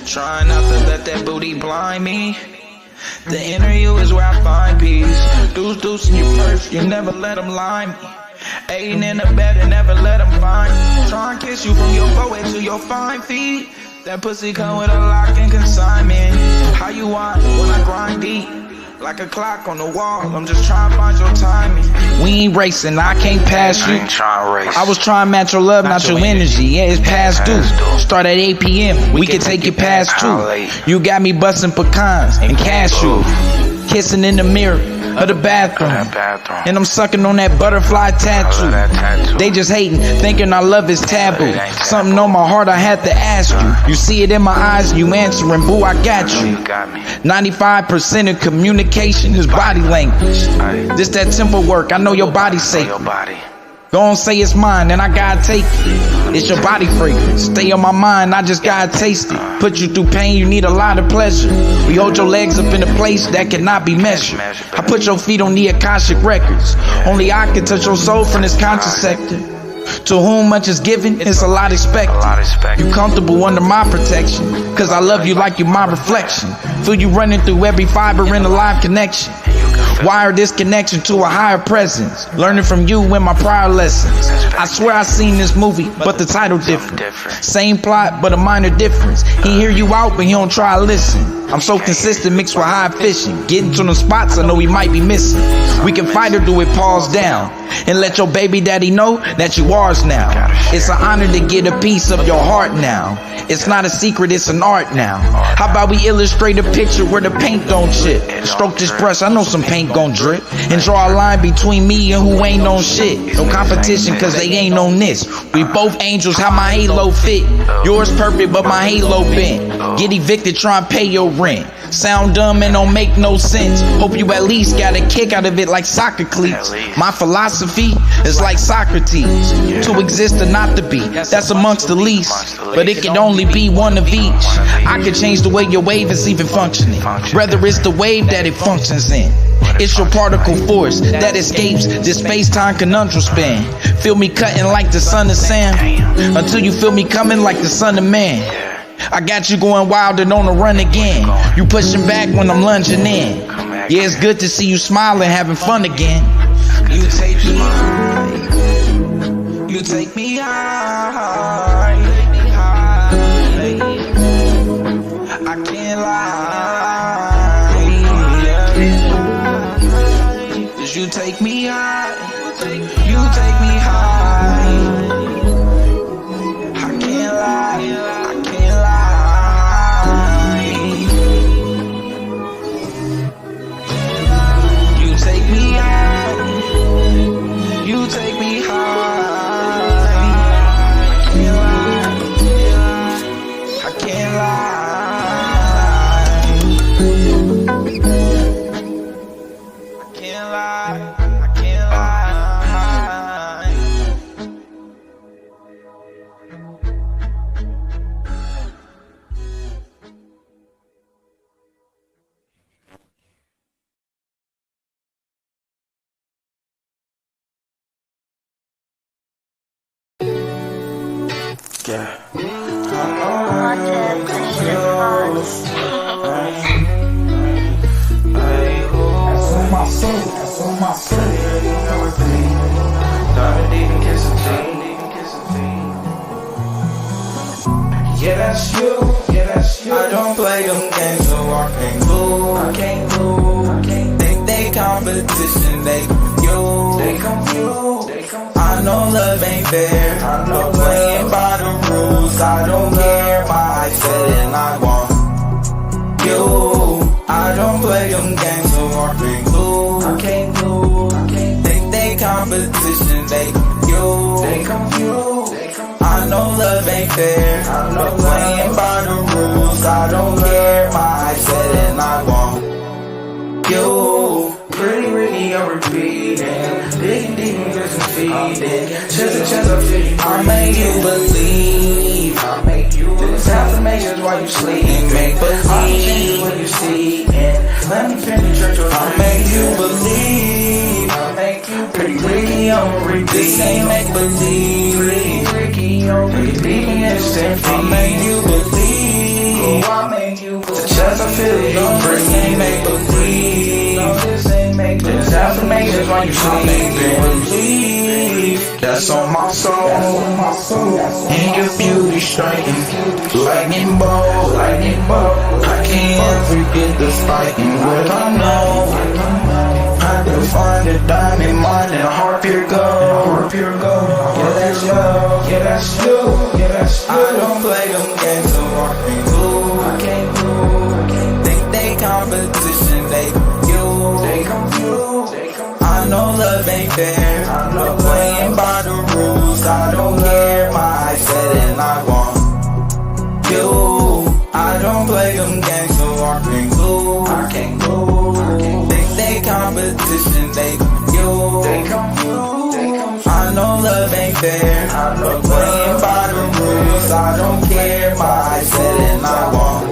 Trying not to let that booty blind me. The inner you is where I find peace. Deuce in your purse, you never let them lie me. Aiding in the bed and never let them find me. Try and kiss you from your forehead to your fine feet. That pussy come with a lock and consignment. How you want when I grind deep? Like a clock on the wall, I'm just trying to find your timing. We ain't racing, I can't pass you. I was trying to match your love, not your energy. Yeah, it's past due. Start at 8 p.m., we can take it past 2. You got me busting pecans and cashew. Kissing in the mirror of the bathroom. And I'm sucking on that butterfly tattoo. They just hating, thinking our love is taboo. Something on my heart I had to ask you. You see it in my eyes, you answering, boo, I got you. 95% of communication is body language. This that temple work, I know your body's safe. Don't say it's mine, and I gotta take it. It's your body fragrance. Stay on my mind, I just gotta taste it. Put you through pain, you need a lot of pleasure. We hold your legs up in a place that cannot be measured. I put your feet on the Akashic records. Only I can touch your soul from this conscious sector. To whom much is given, it's a lot expected. You comfortable under my protection, cause I love you like you my reflection. Feel you running through every fiber in a live connection. Wire this connection to a higher presence. Learning from you in my prior lessons. I swear I seen this movie, but the title different. Same plot, but a minor difference. He hear you out, but he don't try to listen. I'm so consistent mixed with high fishing. Getting to them spots I know we might be missing. We can fight or do it, pause down. And let your baby daddy know that you ours now. It's an honor to get a piece of your heart now. It's not a secret, it's an art now. How about we illustrate a picture where the paint don't chip? Stroke this brush, I know some paint gon' drip. And draw a line between me and who ain't on shit. No competition cause they ain't on this. We both angels, how my halo fit. Yours perfect but my halo bent. Get evicted, try and pay your rent. Sound dumb and don't make no sense. Hope you at least got a kick out of it like soccer cleats. My philosophy is like Socrates. To exist or not to be, that's amongst the least. But it can only be one of each. I can change the way your wave is even functioning. Whether it's the wave that it functions in. It's your particle force that escapes this space-time conundrum span. Feel me cutting like the son of Sam, until you feel me coming like the son of man. I got you going wild and on the run again. You pushing back when I'm lunging in. Yeah, it's good to see you smiling, having fun again. You take me high. You take me high. I can't lie. 'Cause you take me high. You take me high. I can't lie. Take me high. I can't lie. I can't lie. I can't lie. Yeah. Yeah, that's you. I don't play them games, so I can't lose. Think they competition, they confused. I know love ain't fair, but playing by the rules. I don't care, my eyes said and I want you. I don't play them games, so I can't lose. Think they competition, they confused. I know love ain't fair, but playing by the rules. I don't care, my eyes said and I want you. Pretty Ricky, I'm repeating. Digging deep and just feeding. Chance I feel you. I make you believe. This have to make sure while you sleep. Make believe what you see. And let me finish church. I make you believe. Pretty Ricky, I'm repeating. This ain't make believe. Pretty Ricky, I'm repeating. I make you believe. I feel you this ain't make believe. This affirmations when you sleep. That's on my soul. And your beauty striking, lightning bolt. I can't forget the spike in what I know. I can find a diamond mine and a heart pure gold. Yeah, that's you. I don't play them games, so I can't lose. Think they competition, they confused. I know love ain't fair. I'm playing by the rules. I don't care. My eyes said and I want you. I don't play them games, so I can't lose. Think they competition, they confused. I know love ain't fair. I'm playing by the rules. I don't care. My eyes said and I want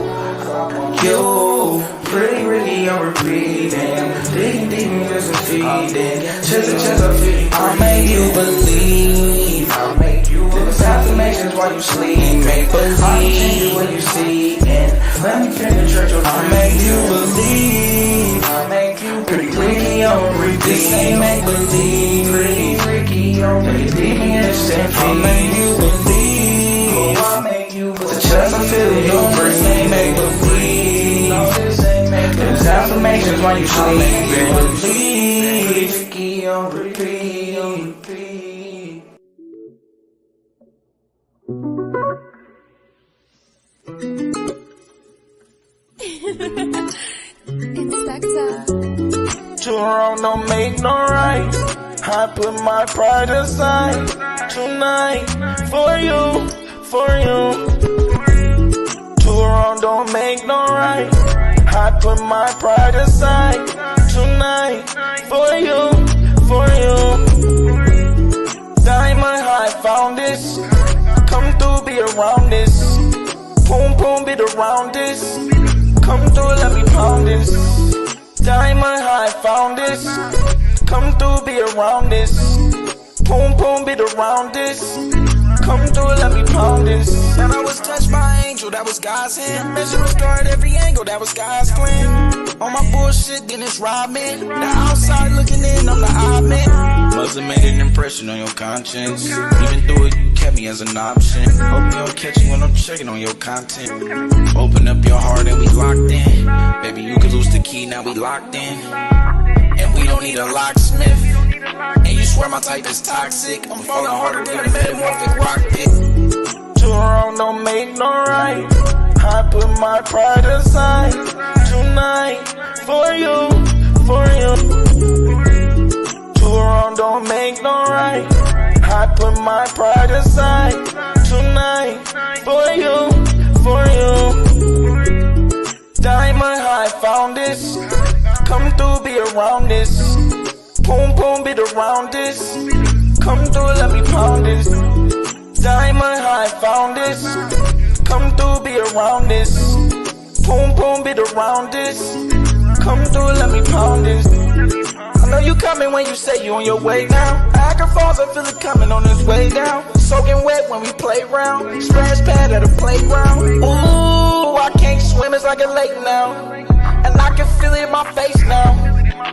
you. Pretty Ricky, I'm repeating. Digging deep and just feeding. Chest to chest, I feel you. I make you believe. This affirmations while you sleep. Make believe. I change you when you see. And let me penetrate your mind. I make you believe. Pretty Ricky, I'm repeating. This ain't make believe. Pretty Ricky, I'm repeating. I make you believe. Oh, I make you believe. The chest, I feel you. This ain't make believe. There's affirmations when you sleep. Ricky on repeat. Too wrong don't make no right. I put my pride aside tonight for you. Too wrong don't make no right. I put my pride aside tonight for you. Diamond high found this. Come through, be around this. Boom, be around this. Come through, let me pound this. Diamond high found this. Come through, be around this. Boom, be around this. Come through, let me pound this. And I was touched by an angel, that was God's hand. Measure and start every angle, that was God's plan. On my bullshit, then it's robbing. The outside looking in, I'm the odd man. Must have made an impression on your conscience. Even though you kept me as an option. Hope you don't catch me when I'm checking on your content. Open up your heart and we locked in. Baby, you could lose the key, now we locked in. And we don't need a locksmith. And you swear my type is toxic. I'm falling harder than a metamorphic rock pit. Too wrong don't make no right. I put my pride aside tonight for you. Too wrong don't make no right. I put my pride aside tonight for you. Diamond high found this. Come through, be around this. Boom, be around this. Come through, let me pound this. Diamond high found this. Come through, be around this. Boom, be around this. Come through, let me pound this. I know you coming when you say you on your way now. I can falls, I feel it coming on this way down. Soaking wet when we play round. Splash pad at a playground. Ooh, I can't swim, it's like a lake now. And I can feel it in my face now.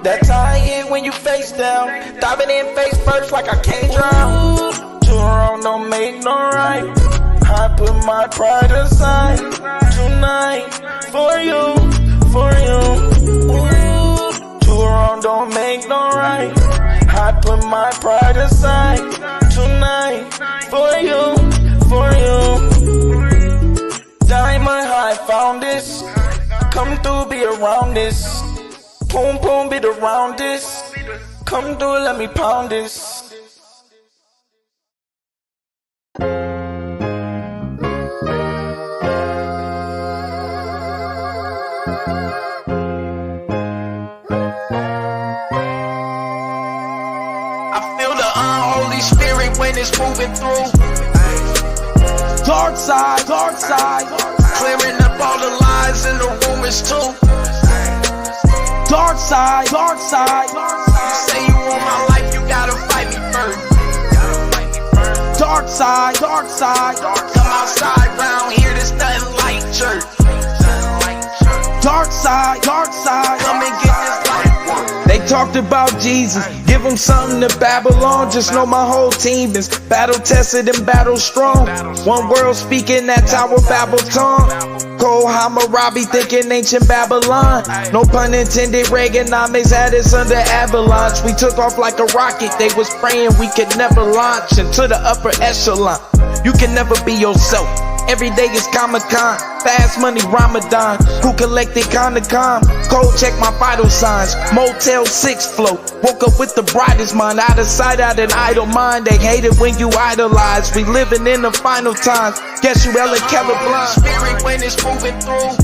That tie in when you face down. Diving in face first like I can't drown. Too wrong don't make no right. I put my pride aside tonight for you. Too wrong don't make no right. I put my pride aside tonight for you. Diamond high found this. Come through, be around this. Boom, be around this. Come through, let me pound this. I feel the unholy spirit when it's moving through. Dark side. Clearing up all the lies in the rumors too. Dark side. You say you want my life, you gotta fight me first. Dark side. Come outside round here, there's nothing like church. Dark talked about Jesus, give them something to Babylon. Just know my whole team is battle tested and battle strong. One world speaking that Tower Babel tongue. Cold Hammurabi thinking ancient Babylon. No pun intended, Reaganomics had us under avalanche. We took off like a rocket, they was praying we could never launch into the upper echelon. You can never be yourself. Every day is Comic-Con, fast money Ramadan. Who collected Condom? Cold check my vital signs. Motel 6 float. Woke up with the brightest mind. Out of sight, out an idle mind. They hate it when you idolize. We living in the final times. Guess you Ellen colorblind. Spirit when it's moving through.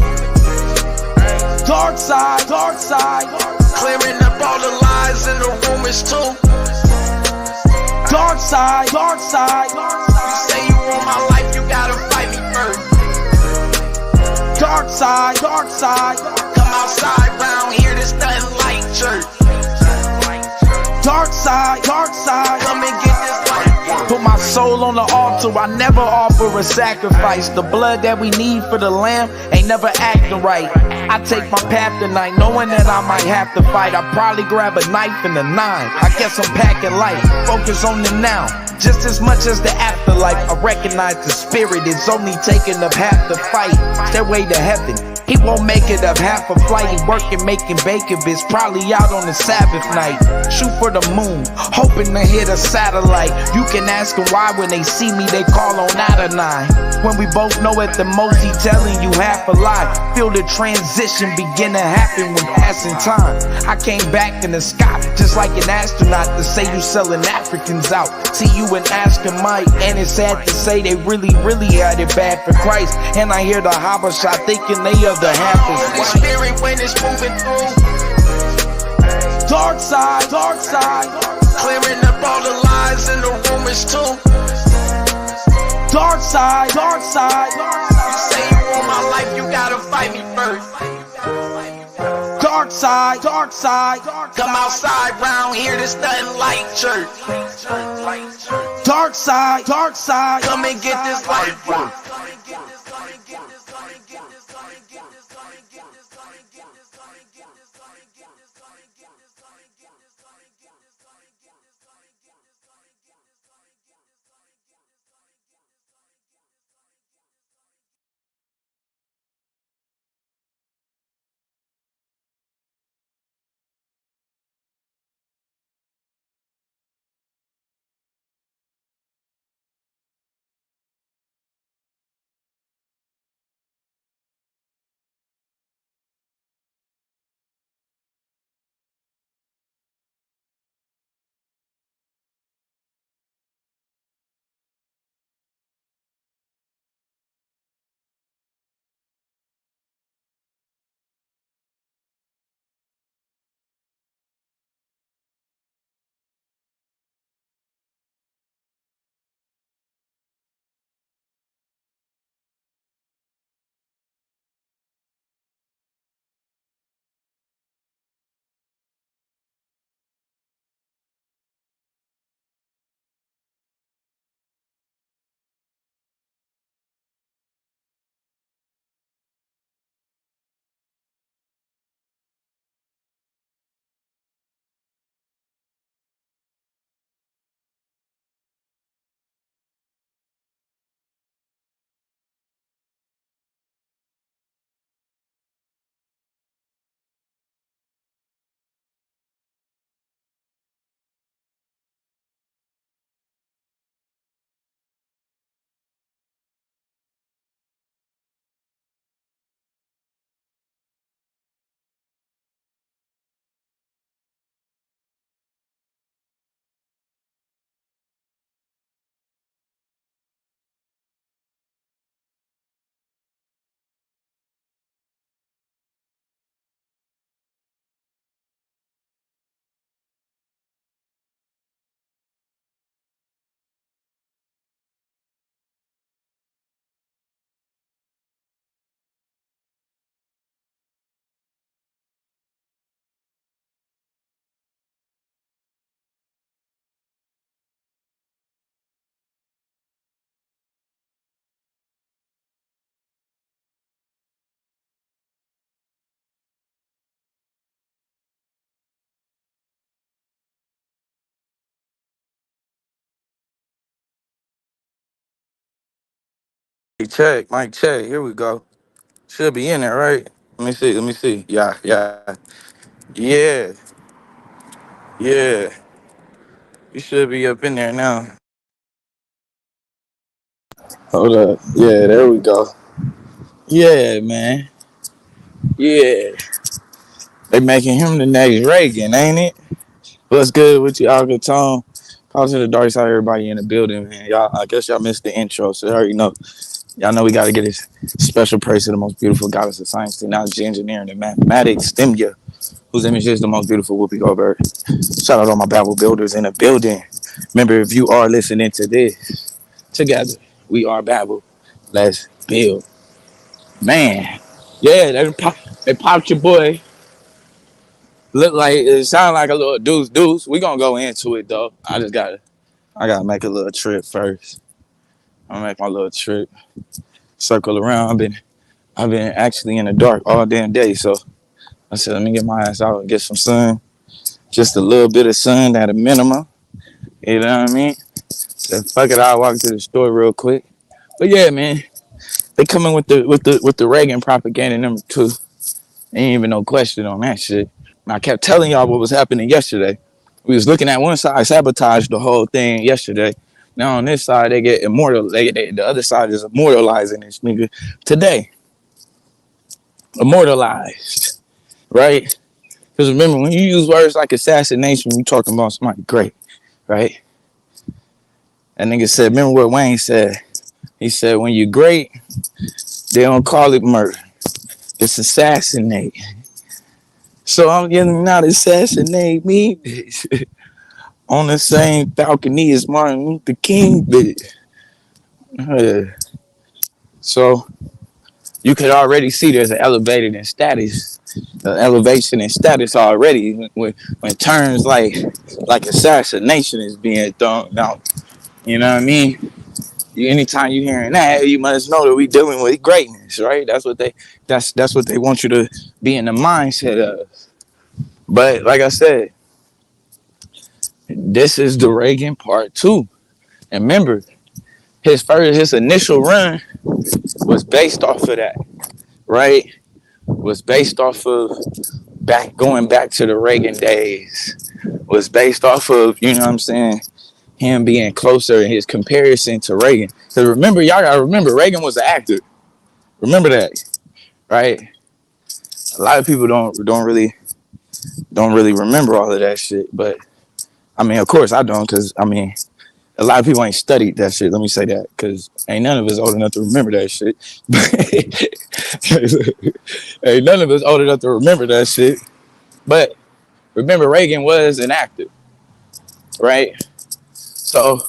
Dark side, dark side. Clearing up all the lies and the rumors too. Dark side, dark side. You say you want my life, you gotta fight me first. Dark side, dark side. Come outside round here, there's nothing like church. Dark side, come and get this life. Put my soul on the altar, I never offer a sacrifice. The blood that we need for the lamb ain't never acting right. I take my path tonight, knowing that I might have to fight. I probably grab a knife and a 9. I guess I'm packing light, focus on the now. Just as much as the afterlife, I recognize the spirit is only taking up half the fight. Stairway to heaven, he won't make it up half a flight. He working, making bacon bits, probably out on the Sabbath night. Shoot for the moon, hoping to hit a satellite. You can ask him why when they see me, they call on Adonai. When we both know at the most he telling you half a lie. Feel the transition begin to happen when passing time. I came back in the sky, just like an astronaut, to say you selling Africans out. See you and asking Mike, and it's sad to say they really had it bad for Christ. And I hear the Habasha thinking they are the half as white. Spirit when it's moving through. Dark side, clearing up all the lies and the rumors too. Dark side, you say you want my life, you gotta fight me first. Dark side, come outside round here, there's nothing like church. Dark side, come and get this life work. Mic check. Here we go. Should be in there, right? Let me see. Yeah, yeah. You should be up in there now. Hold up. Yeah, there we go. Yeah, man. Yeah. They making him the next Reagan, ain't it? What's good with you, Alka Tone? Call to the dark side, everybody in the building, man. Y'all, I guess y'all missed the intro, so you already know. Y'all know we got to get this special praise to the most beautiful goddess of science, technology, engineering, and mathematics, STEMia, whose image is the most beautiful Whoopi Goldberg. Shout out to all my Bible builders in the building. Remember, if you are listening to this, together, we are Babel. Let's build. Man, yeah, they popped your boy. Look like it sound like a little deuce. We gonna go into it though. I gotta make a little trip first. I'm gonna make my little trip, circle around. I've been actually in the dark all damn day, so I said let me get my ass out and get some sun, just a little bit of sun at a minimum. You know what I mean? So fuck it, I'll walk to the store real quick. But yeah, man, they coming with the Reagan propaganda number 2. Ain't even no question on that shit. And I kept telling y'all what was happening yesterday. We was looking at one side sabotage the whole thing yesterday. Now on this side they get immortal. The other side is immortalizing this nigga today. Immortalized, right? Because remember when you use words like assassination, you talking about somebody great, right? That nigga said. Remember what Wayne said? He said when you're great, they don't call it murder. It's assassinate. So I'm getting not assassinate me, bitch. On the same balcony as Martin Luther King, bitch. So you could already see there's an elevated in status, elevation in status already when terms like assassination is being thrown out. You know what I mean? Anytime you hearing that, you must know that we dealing with greatness, right? That's what they want you to be in the mindset of. But like I said, this is the Reagan part 2. And remember, his initial run was based off of that, right? Was based off of going back to the Reagan days. Was based off of, you know what I'm saying, him being closer in his comparison to Reagan. Because remember, y'all gotta remember, Reagan was an actor. Remember that, right? A lot of people don't really remember all of that shit. But I mean, of course I don't, because I mean, a lot of people ain't studied that shit. Let me say that, because ain't none of us old enough to remember that shit. Ain't none of us old enough to remember that shit. But remember, Reagan was an actor, right? So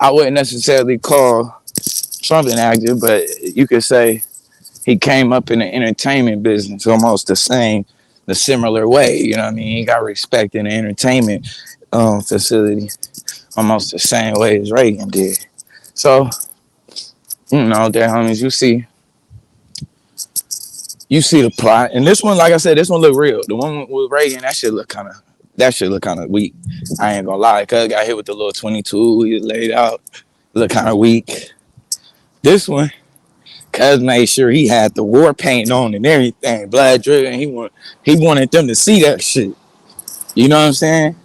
I wouldn't necessarily call Trump an actor, but you could say he came up in the entertainment business almost the similar way. You know what I mean? He got respect in the entertainment facility almost the same way as Reagan did. So, you know, there, homies, you see the plot. And this one, like I said, this one look real. The one with Reagan, that shit look kind of weak. I ain't gonna lie. Cuz got hit with the little 22, he laid out, look kind of weak. This one, Cuz made sure he had the war paint on and everything, blood dripping. He wanted them to see that shit. You know what I'm saying?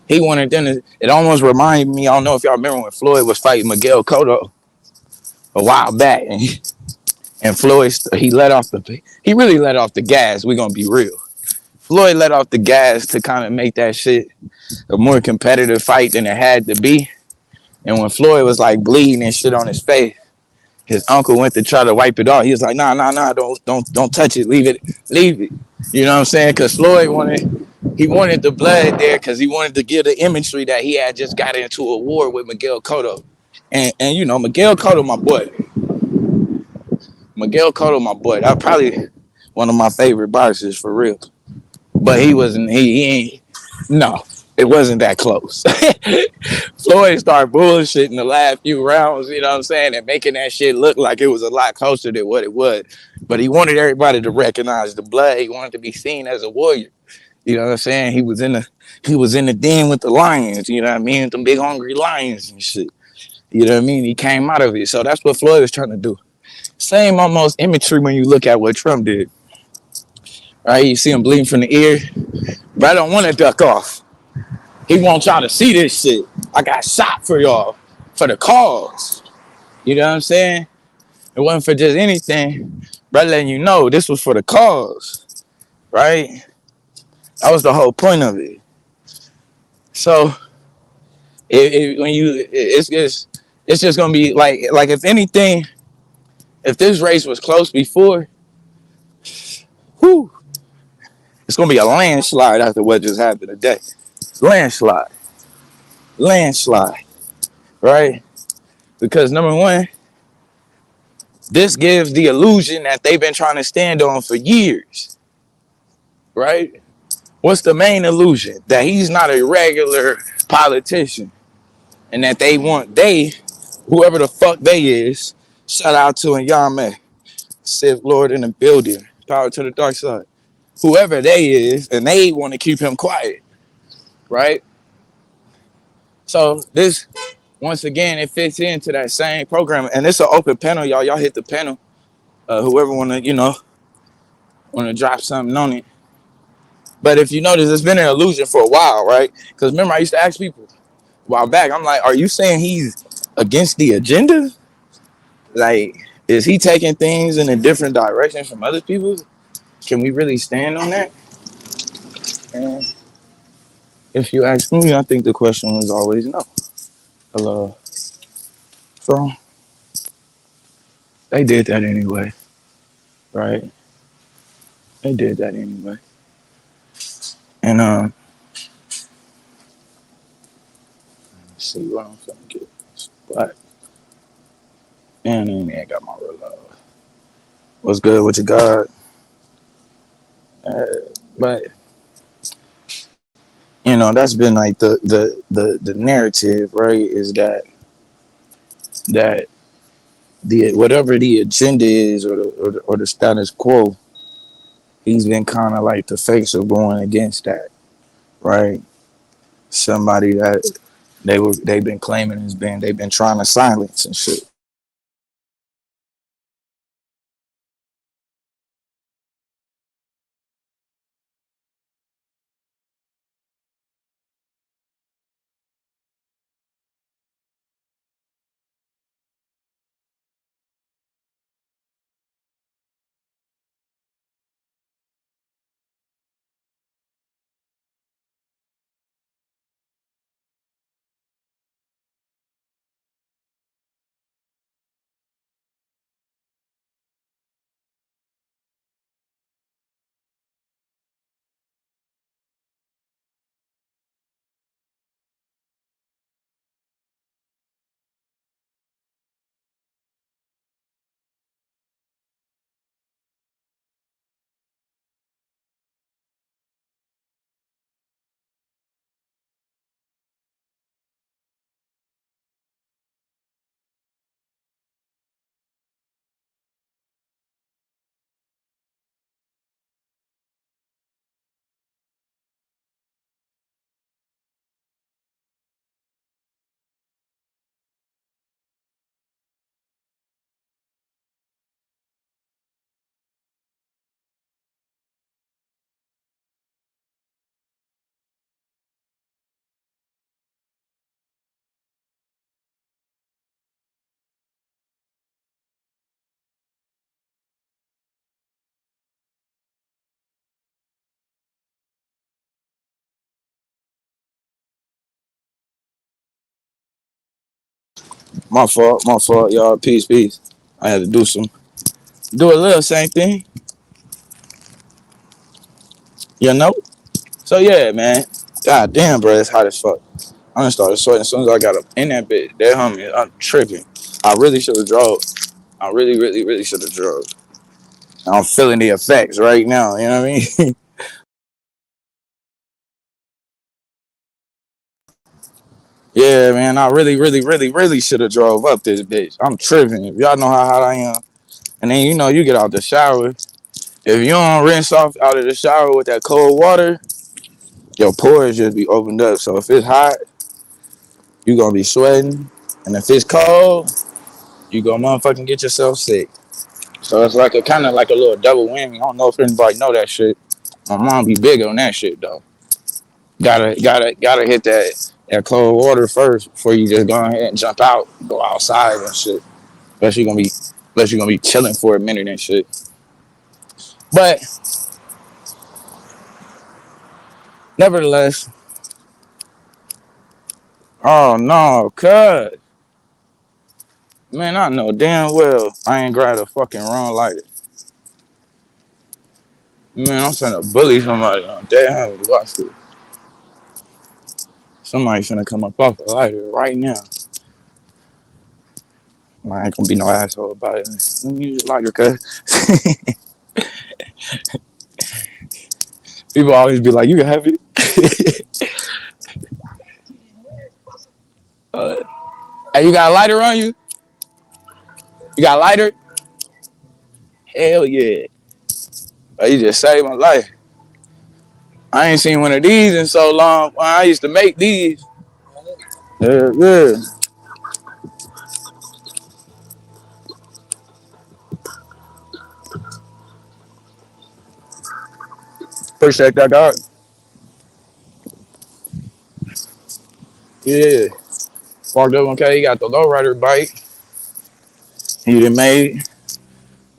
He wanted them to. It almost reminded me. I don't know if y'all remember when Floyd was fighting Miguel Cotto a while back, and Floyd he really let off the gas. We gonna be real. Floyd let off the gas to kind of make that shit a more competitive fight than it had to be. And when Floyd was like bleeding and shit on his face, his uncle went to try to wipe it off. He was like, nah, don't touch it, leave it. You know what I'm saying? Because Floyd wanted the blood there because he wanted to give the imagery that he had just got into a war with Miguel Cotto. And you know, Miguel Cotto, my boy. Miguel Cotto, my boy. That's probably one of my favorite boxers for real. But he wasn't. He ain't. No, it wasn't that close. Floyd started bullshitting the last few rounds. You know what I'm saying, and making that shit look like it was a lot closer than what it was. But he wanted everybody to recognize the blood. He wanted to be seen as a warrior. You know what I'm saying? He was in the den with the lions. You know what I mean? Them big hungry lions and shit. You know what I mean? He came out of it. So that's what Floyd was trying to do. Same almost imagery when you look at what Trump did. Right? You see him bleeding from the ear. But I don't want to duck off. He wants y'all to see this shit. I got shot for y'all. For the cause. You know what I'm saying? It wasn't for just anything. But letting you know this was for the cause. Right? That was the whole point of it. So when you it's just gonna be like if anything, if this race was close before, whew, it's gonna be a landslide after what just happened today. Landslide. Landslide. Right? Because number one, this gives the illusion that they've been trying to stand on for years. Right? What's the main illusion? That he's not a regular politician. And that whoever the fuck they is, shout out to Nyame, Sith Lord in the building, power to the dark side. Whoever they is, and they want to keep him quiet, right? So this, once again, it fits into that same program, and it's an open panel, y'all. Y'all hit the panel. Whoever want to drop something on it. But if you notice, it's been an illusion for a while, right? Because remember, I used to ask people a while back. I'm like, are you saying he's against the agenda? Like, is he taking things in a different direction from other people? Can we really stand on that? And if you ask me, I think the question was always no. Hello. So they did that anyway, right? They did that anyway. And let's see what I'm trying to get. But and then I got my real love. What's good with your God? But that's been like the narrative, right? Is that the whatever the agenda is or the status quo, he's been kind of like the face of going against that, right? Somebody that they've been claiming they've been trying to silence and shit. My fault, y'all. Peace, peace. I had to do a little same thing, you know. So yeah, man. God damn, bro, it's hot as fuck. I'm gonna start sweating as soon as I got up in that bit. That homie, I'm tripping. I really should have drove. I really, really, really should have drove. I'm feeling the effects right now. You know what I mean? Yeah, man. I really, really, really, really should have drove up this bitch. I'm tripping. If y'all know how hot I am, and then you get out the shower. If you don't rinse off out of the shower with that cold water, your pores just be opened up. So if it's hot, you gonna be sweating. And if it's cold, you go motherfucking get yourself sick. So it's like a kind of like a little double whammy. I don't know if anybody know that shit. My mom be big on that shit though. Gotta hit that cold water first before you just go ahead and jump out, go outside and shit. Unless you're gonna be chilling for a minute and shit. But nevertheless, oh no, cuz man, I know damn well I ain't grabbed a fucking wrong lighter. Man, I'm finna bully somebody on damn watch it. Somebody finna come up off a lighter right now. I ain't gonna be no asshole about it. Let me use a lighter, cuz. People always be like, you can have it. uh, hey, you got a lighter on you? You got a lighter? Hell yeah. Oh, you just saved my life. I ain't seen one of these in so long. Well, I used to make these. Yeah. Appreciate that, dog. Yeah. Walked up, okay, you got the lowrider bike. You done made,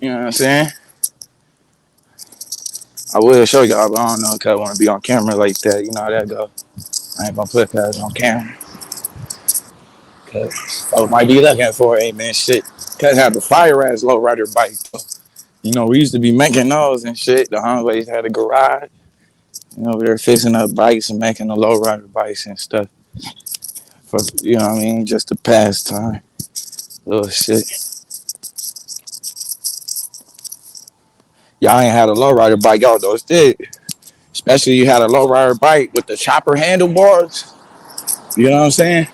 you know what I'm saying? I will show y'all, but I don't know if I want to be on camera like that. You know how that go. I ain't gonna put that on camera. Cause folks might be looking for it, man. Shit. Cause have the fire ass lowrider bike. You know, we used to be making those and shit. The Hunways had a garage. You know, they're fixing up bikes and making the lowrider bikes and stuff. For, you know what I mean? Just to pass time. Little shit. Y'all ain't had a lowrider bike, y'all those did. Especially you had a lowrider bike with the chopper handlebars. You know what I'm saying?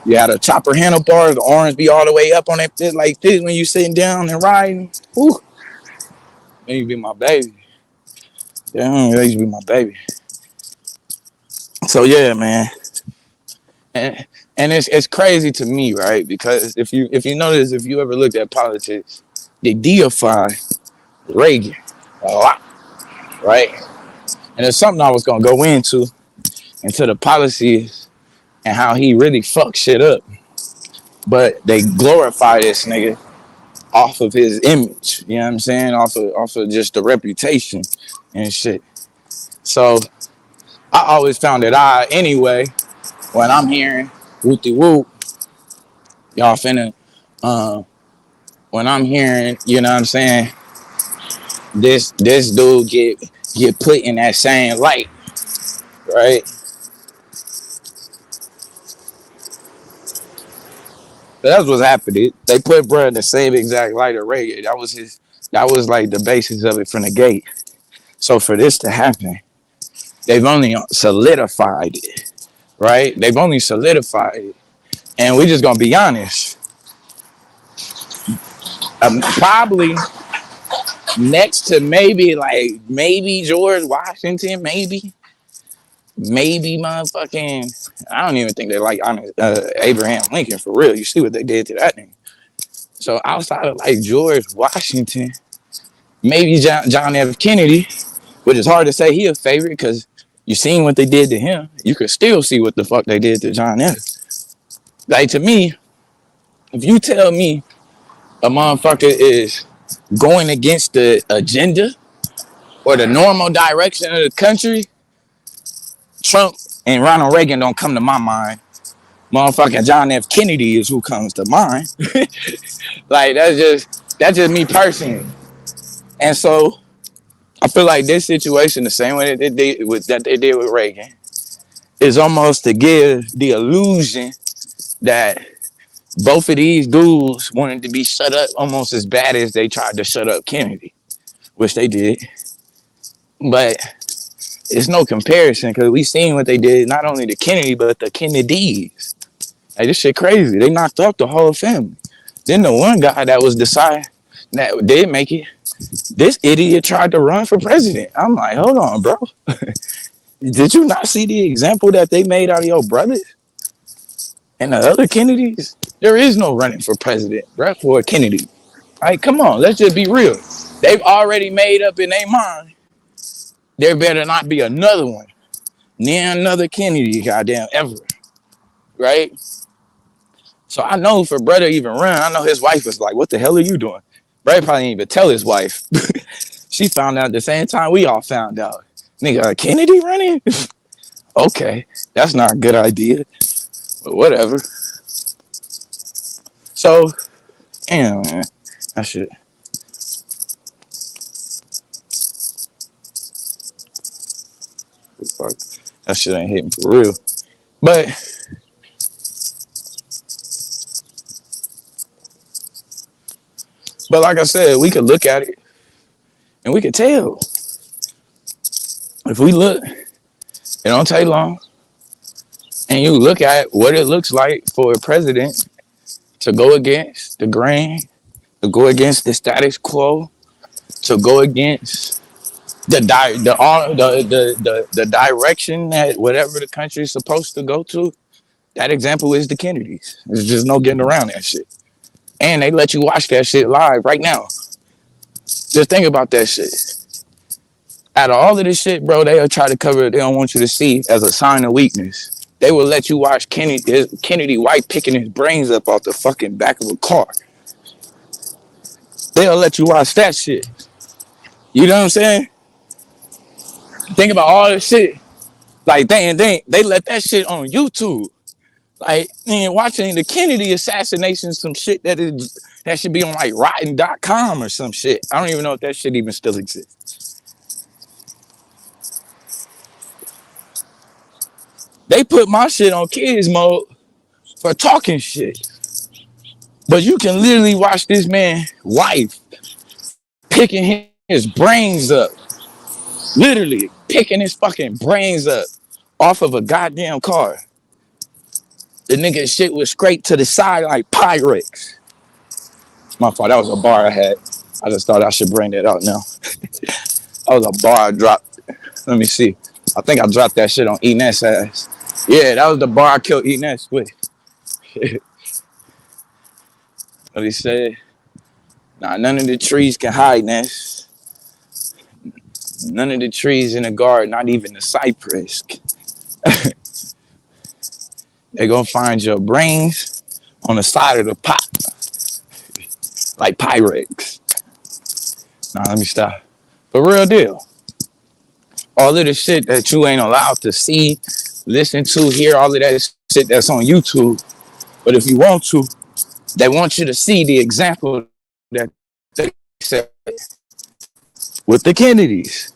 You had a chopper handlebars, the orange be all the way up on that shit like this when you sitting down and riding. Woo. That used to be my baby. Yeah, that used to be my baby. So yeah, man. And it's crazy to me, right? Because if you notice, if you ever looked at politics, they deify Reagan a lot, right? And it's something I was gonna go into the policies and how he really fucked shit up. But they glorify this nigga off of his image, you know what I'm saying? Off of just the reputation and shit. So I always found it odd anyway when I'm hearing whoopty whoop, y'all finna when I'm hearing, you know what I'm saying, this dude get put in that same light, right? So that's what's happening. They put bruh in the same exact light of Reagan. That was like the basis of it from the gate. So for this to happen, they've only solidified it, right? They've only solidified it. And we just gonna be honest. Probably next to maybe George Washington, maybe motherfucking, I don't even think they like Abraham Lincoln for real. You see what they did to that thing. So outside of like George Washington, maybe John F. Kennedy, which is hard to say he a favorite because you seen what they did to him. You could still see what the fuck they did to John F. Like to me, if you tell me a motherfucker is going against the agenda or the normal direction of the country, Trump and Ronald Reagan don't come to my mind. Motherfucking John F. Kennedy is who comes to mind. Like that's just me personally. And so I feel like this situation, the same way that they did with Reagan, is almost to give the illusion that both of these dudes wanted to be shut up almost as bad as they tried to shut up Kennedy, which they did. But it's no comparison because we seen what they did not only to Kennedy but the Kennedys. Like this shit crazy. They knocked up the whole family. Then the one guy that was decided that did make it, this idiot tried to run for president. I'm like, hold on, bro. Did you not see the example that they made out of your brothers? And the other Kennedys, there is no running for president, right? For a Kennedy. Like, come on, let's just be real. They've already made up in their mind. There better not be another one. Near another Kennedy, goddamn, ever. Right? So I know for brother even run, I know his wife was like, what the hell are you doing? Brother probably didn't even tell his wife. She found out at the same time we all found out. Nigga, Kennedy running? Okay, that's not a good idea. But whatever. So, damn, man. That shit. That shit ain't hitting for real. But like I said, we could look at it and we could tell. If we look, it don't take long. And you look at what it looks like for a president to go against the grain, to go against the status quo, to go against the direction that whatever the country is supposed to go to. That example is the Kennedys. There's just no getting around that shit. And they let you watch that shit live right now. Just think about that shit. Out of all of this shit, bro, they'll try to cover it. They don't want you to see as a sign of weakness. They will let you watch Kennedy White picking his brains up off the fucking back of a car. They'll let you watch that shit. You know what I'm saying? Think about all this shit. Like, they let that shit on YouTube. Like, man, watching the Kennedy assassination, some shit that should be on like rotten.com or some shit. I don't even know if that shit even still exists. They put my shit on kids mode for talking shit. But you can literally watch this man's wife picking his brains up. Literally picking his fucking brains up off of a goddamn car. The nigga shit was scraped to the side like Pyrex. My fault, that was a bar I had. I just thought I should bring that out now. That was a bar I dropped. Let me see. I think I dropped that shit on Enes' ass. Yeah, that was the bar I killed Enes with. What he said? Nah, none of the trees can hide, Ness. None of the trees in the garden, not even the cypress. They're gonna find your brains on the side of the pot. Like Pyrex. Nah, let me stop. But real deal. All of the shit that you ain't allowed to see, listen to, hear, all of that shit that's on YouTube. But if you want to, they want you to see the example that they said with the Kennedys.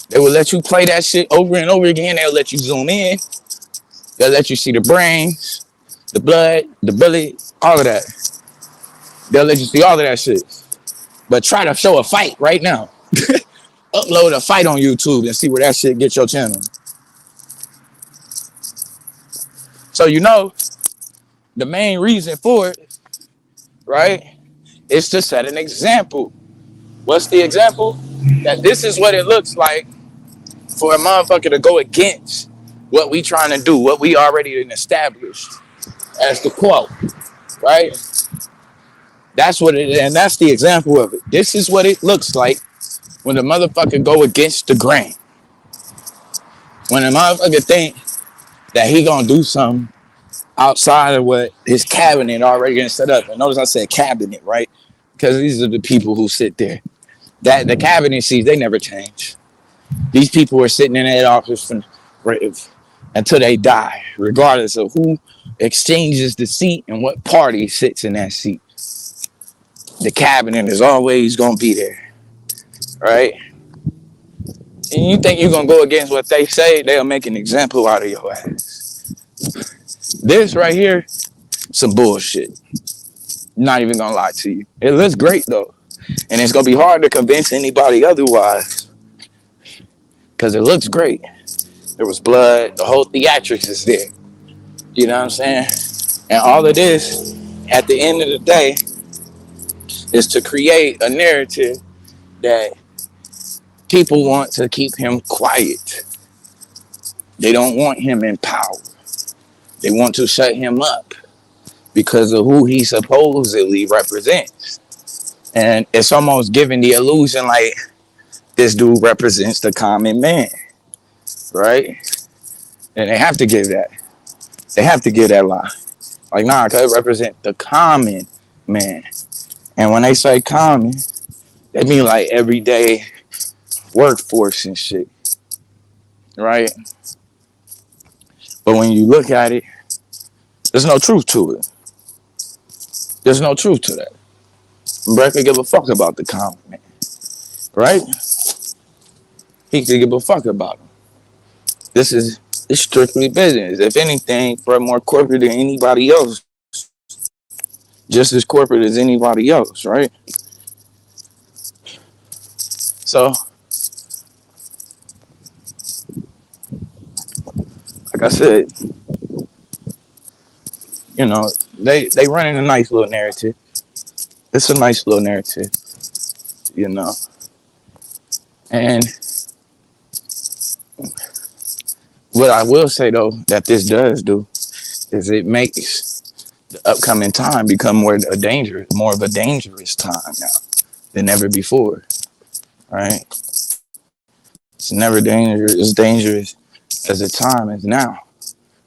They will let you play that shit over and over again. They'll let you zoom in. They'll let you see the brains, the blood, the belly, all of that. They'll let you see all of that shit. But try to show a fight right now. Upload a fight on YouTube and see where that shit gets your channel. So you know, the main reason for it, right, is to set an example. What's the example? That this is what it looks like for a motherfucker to go against what we trying to do, what we already established as the quote, right? That's what it is, and that's the example of it. This is what it looks like when the motherfucker go against the grain. When the motherfucker think that he gonna do something outside of what his cabinet already gonna set up. And notice I said cabinet, right? Because these are the people who sit there. That the cabinet seats, they never change. These people are sitting in that office until they die, regardless of who exchanges the seat and what party sits in that seat. The cabinet is always gonna be there, right? And you think you're gonna go against what they say, they'll make an example out of your ass. This right here, some bullshit. Not even gonna lie to you. It looks great though. And it's gonna be hard to convince anybody otherwise. Because it looks great. There was blood, the whole theatrics is there. You know what I'm saying? And all of this, at the end of the day, is to create a narrative that people want to keep him quiet. They don't want him in power. They want to shut him up because of who he supposedly represents. And it's almost giving the illusion like this dude represents the common man, right? And they have to give that. They have to give that lie. Like, nah, cause it represent the common man. And when they say common, they mean like everyday workforce and shit, right? But when you look at it, there's no truth to it. There's no truth to that. Brett could give a fuck about the common man, right? He could give a fuck about him. This is it's strictly business. If anything, Brett more corporate than anybody else. Just as corporate as anybody else, right? So, like I said, you know, they running a nice little narrative. It's a nice little narrative, you know. And what I will say though that this does do is it makes the upcoming time become more of a dangerous time now than ever before, right? It's never dangerous as dangerous as the time is now,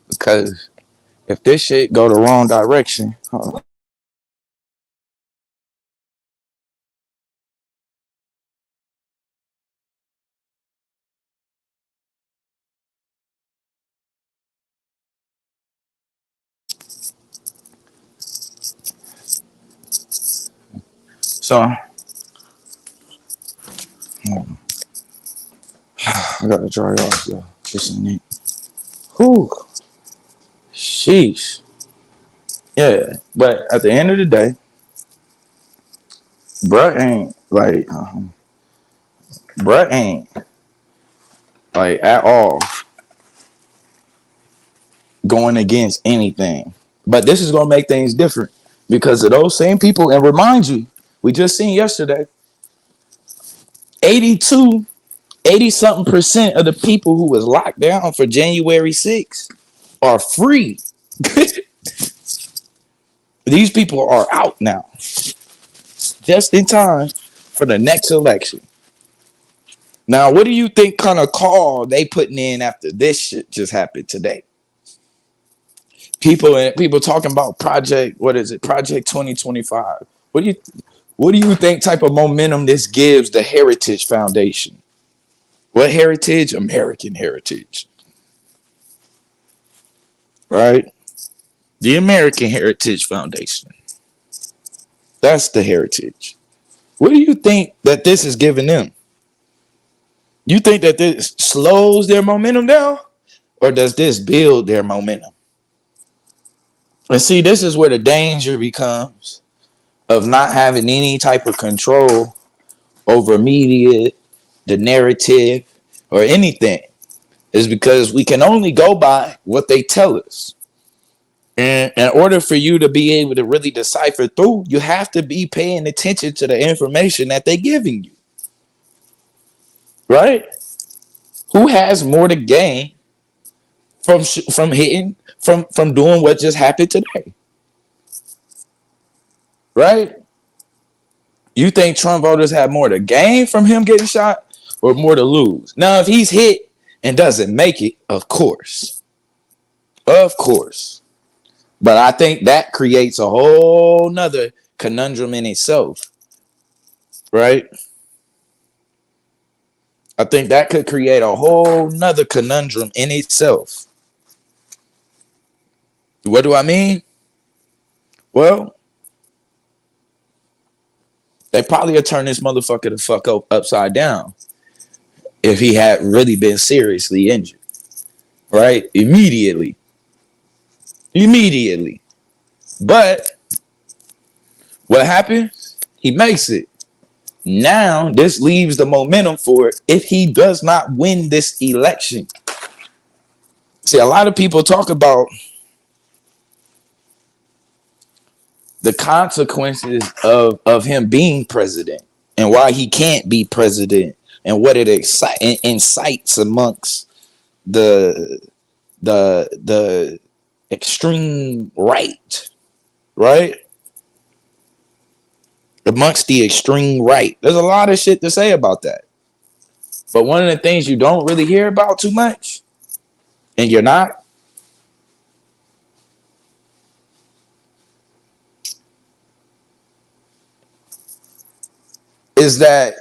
because if this shit go the wrong direction, so I gotta dry off though. This is neat. Whew. Sheesh. Yeah, but at the end of the day, bruh ain't like, bruh ain't like at all going against anything. But this is gonna make things different because of those same people. And remind you, we just seen yesterday, 82, 80 something percent of the people who was locked down for January 6th are free. These people are out now, just in time for the next election. Now, what do you think kind of call they putting in after this shit just happened today? People talking about Project 2025. What do you think type of momentum this gives the Heritage Foundation? What heritage? American heritage, right? The American Heritage Foundation. That's the heritage. What do you think that this is giving them? You think that this slows their momentum down, or does this build their momentum? And see, this is where the danger becomes of not having any type of control over media, the narrative, or anything, is because we can only go by what they tell us. And in order for you to be able to really decipher through, you have to be paying attention to the information that they're giving you, right? Who has more to gain from hitting from doing what just happened today, right? You think Trump voters have more to gain from him getting shot or more to lose? Now, if he's hit and doesn't make it, of course. But I think that creates a whole nother conundrum in itself, right? I think that could create a whole nother conundrum in itself. What do I mean? Well, they probably would turn this motherfucker the fuck upside down if he had really been seriously injured, right? Immediately. But what happens? He makes it. Now, this leaves the momentum for it if he does not win this election. See, a lot of people talk about the consequences of him being president and why he can't be president and what it incites amongst the extreme right, right? Amongst the extreme right. There's a lot of shit to say about that. But one of the things you don't really hear about too much, and you're not, is that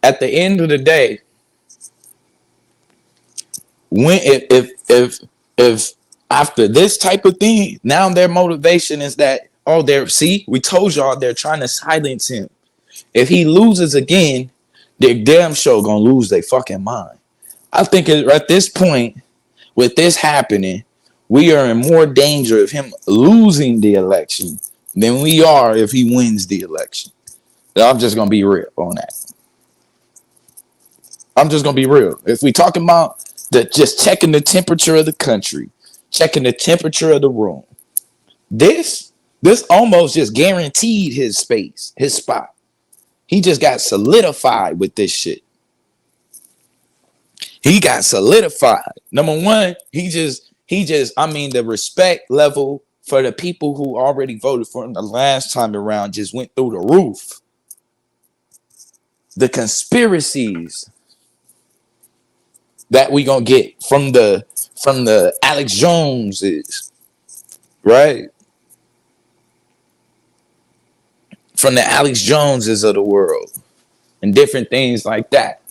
at the end of the day, when if after this type of thing, now their motivation is that, oh, they're, see, we told y'all they're trying to silence him. If he loses again, they're damn sure gonna lose their fucking mind. I think at this point, with this happening, we are in more danger of him losing the election than we are if he wins the election. I'm just gonna be real on that. I'm just gonna be real. If we talking about the just checking the temperature of the country, checking the temperature of the room, this this almost just guaranteed his space, his spot. He just got solidified with this shit. He got solidified. Number one, I mean, the respect level for the people who already voted for him the last time around just went through the roof. The conspiracies that we gonna get from the Alex Joneses, right? From the Alex Joneses of the world and different things like that.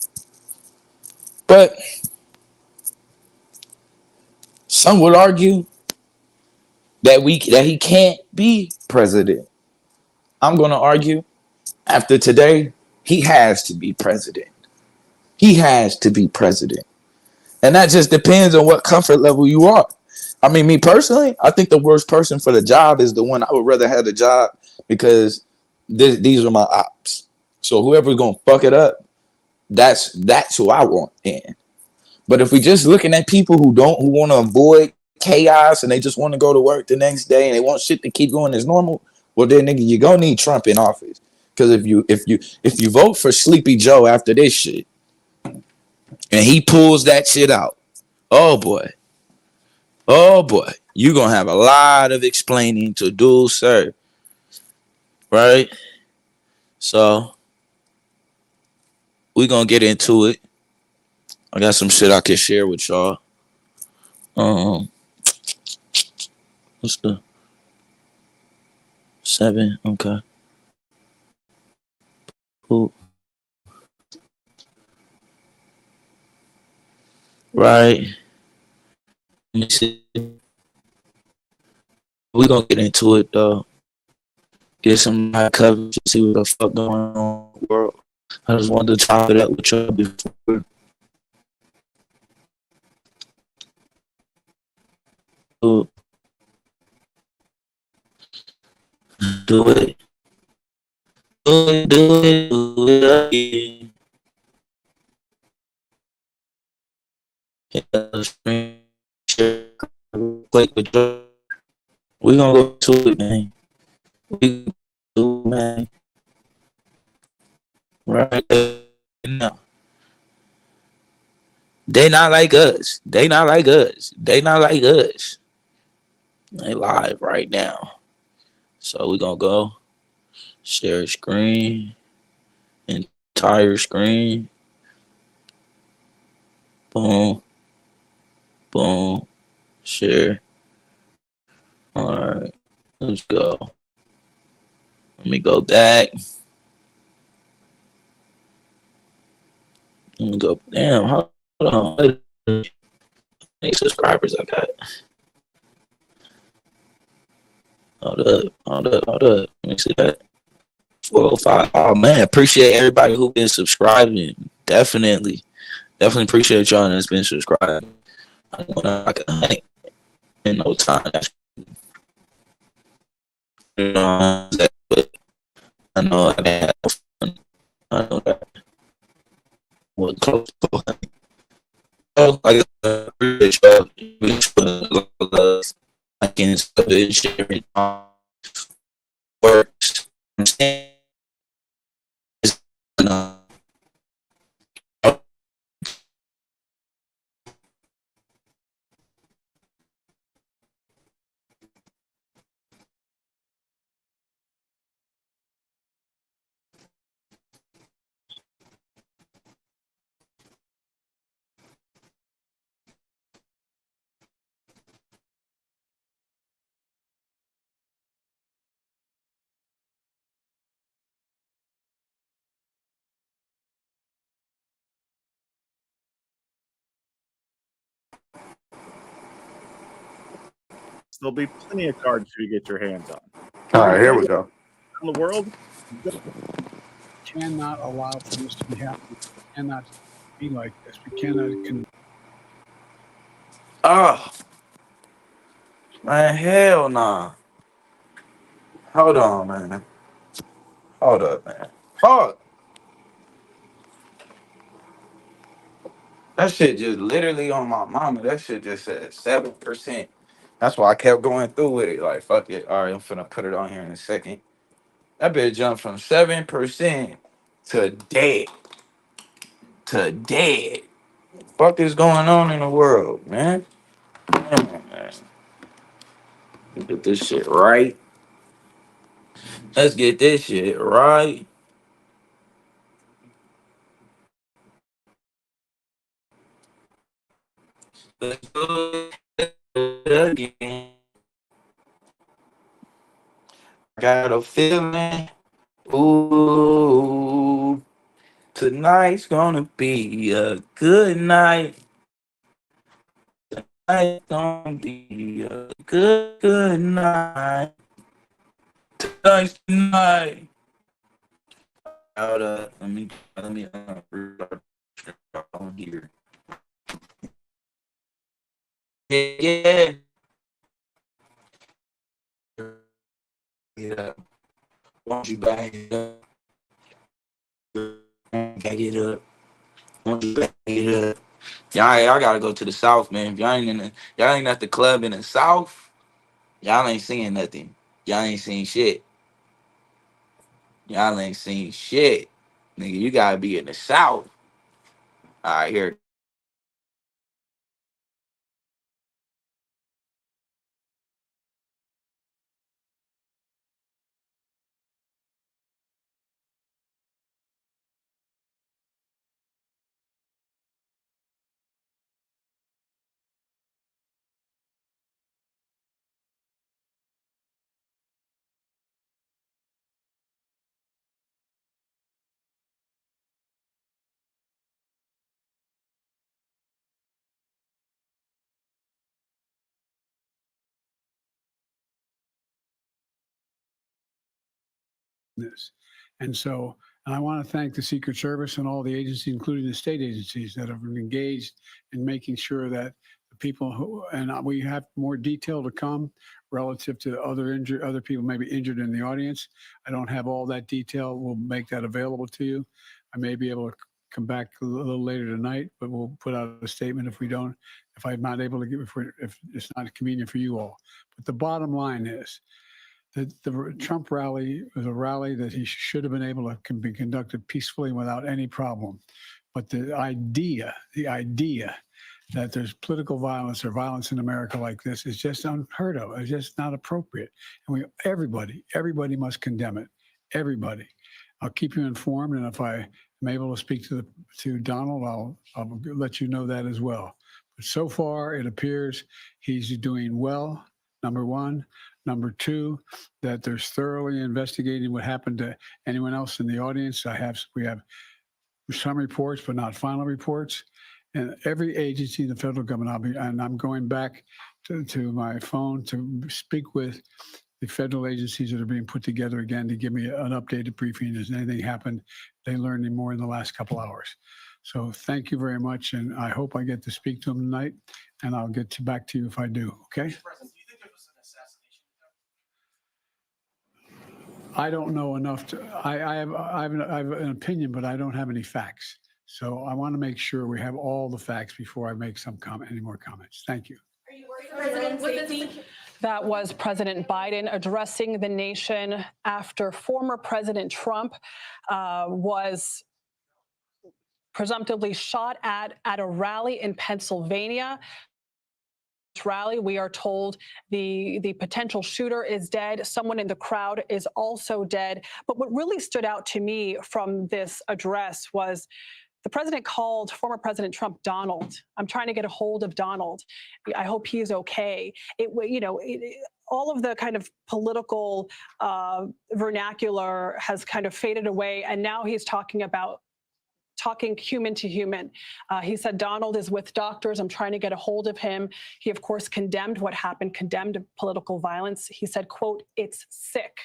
But some would argue that he can't be president. I'm gonna argue after today, he has to be president. He has to be president. And that just depends on what comfort level you are. I mean, me personally, I think the worst person for the job is the one I would rather have the job because these are my ops. So whoever's gonna fuck it up, that's who I want in. But if we just looking at people who want to avoid chaos and they just want to go to work the next day and they want shit to keep going as normal, well then nigga, you gonna need Trump in office. Because if you vote for Sleepy Joe after this shit and he pulls that shit out, oh boy, you gonna have a lot of explaining to do, sir. Right? So we gonna get into it. I got some shit I can share with y'all. What's the 7? Okay. Cool. Right. Let me see. We gonna get into it though. Get some high coverage to see what the fuck going on in the world. I just wanted to talk it up with y'all before. Do it. Do it again. We gonna go to it, man. We do, man. Right now. They not like us. They not like us. They not like us. They live right now. So we gonna go share screen, entire screen. Boom, boom, share. All right, let's go. Let me go back. Let me go. Damn, hold on. How many subscribers I got? Hold up. Let me see that. 405. Oh man, appreciate everybody who been subscribing. Definitely appreciate y'all that's been subscribing. I don't know I can hang in no time. But I know I can have fun. I know that. Well, close. I appreciate y'all. I can sharing works. I'm saying there'll be plenty of cards for you to get your hands on. All right, here we go. In the world, cannot allow for this to be happening. We cannot be like this. We cannot. Oh, man, hell nah. Hold on, man. Hold up, man. Fuck. That shit just literally on my mama. That shit just said 7%. That's why I kept going through with it. Like, fuck it. All right, I'm finna put it on here in a second. That bitch jumped from 7% to dead. To dead. Fuck is going on in the world, man? Man. Get this shit right. Let's get this shit right. Let's do it again. Got a feeling. Ooh, tonight's gonna be a good night. Tonight's gonna be a good night. Tonight's the night. Let me on here. Yeah. Yeah. Won't you back it up? Back it up. Won't you back it up? Y'all gotta go to the South, man. If y'all ain't at the club in the South, y'all ain't seeing nothing. Y'all ain't seen shit. Y'all ain't seen shit. Nigga, you gotta be in the South. All right, here. This. And so I want to thank the Secret Service and all the agencies, including the state agencies, that have been engaged in making sure that the people who, and we have more detail to come relative to other people maybe injured in the audience. I don't have all that detail. We'll make that available to you. I may be able to come back a little later tonight, but we'll put out a statement if I'm not able to give, if it's not convenient for you all. But the bottom line is, the Trump rally was a rally that he should have been able to be conducted peacefully without any problem. But the idea that there's political violence or violence in America like this is just unheard of. It's just not appropriate. And everybody must condemn it. Everybody. I'll keep you informed, and if I am able to speak to Donald, I'll let you know that as well. But so far, it appears he's doing well, number one. Number two, that there's thoroughly investigating what happened to anyone else in the audience. We have some reports, but not final reports. And every agency in the federal government, I'm going back to my phone to speak with the federal agencies that are being put together again to give me an updated briefing. Has anything happened? They learned any more in the last couple hours. So thank you very much, and I hope I get to speak to them tonight, and I'll get back to you if I do, okay? I don't know enough I have an opinion, but I don't have any facts. So I want to make sure we have all the facts before I make any more comments. Thank you. Are you worried about President safety? That was President Biden addressing the nation after former President Trump was presumptively shot at a rally in Pennsylvania. Rally, we are told the potential shooter is dead. Someone in the crowd is also dead. But what really stood out to me from this address was the president called former President Trump Donald. I'm trying to get a hold of Donald. I hope he's okay. All of the kind of political vernacular has kind of faded away, and now he's talking about talking human to human. He said, Donald is with doctors. I'm trying to get a hold of him. He, of course, condemned what happened, condemned political violence. He said, quote, it's sick.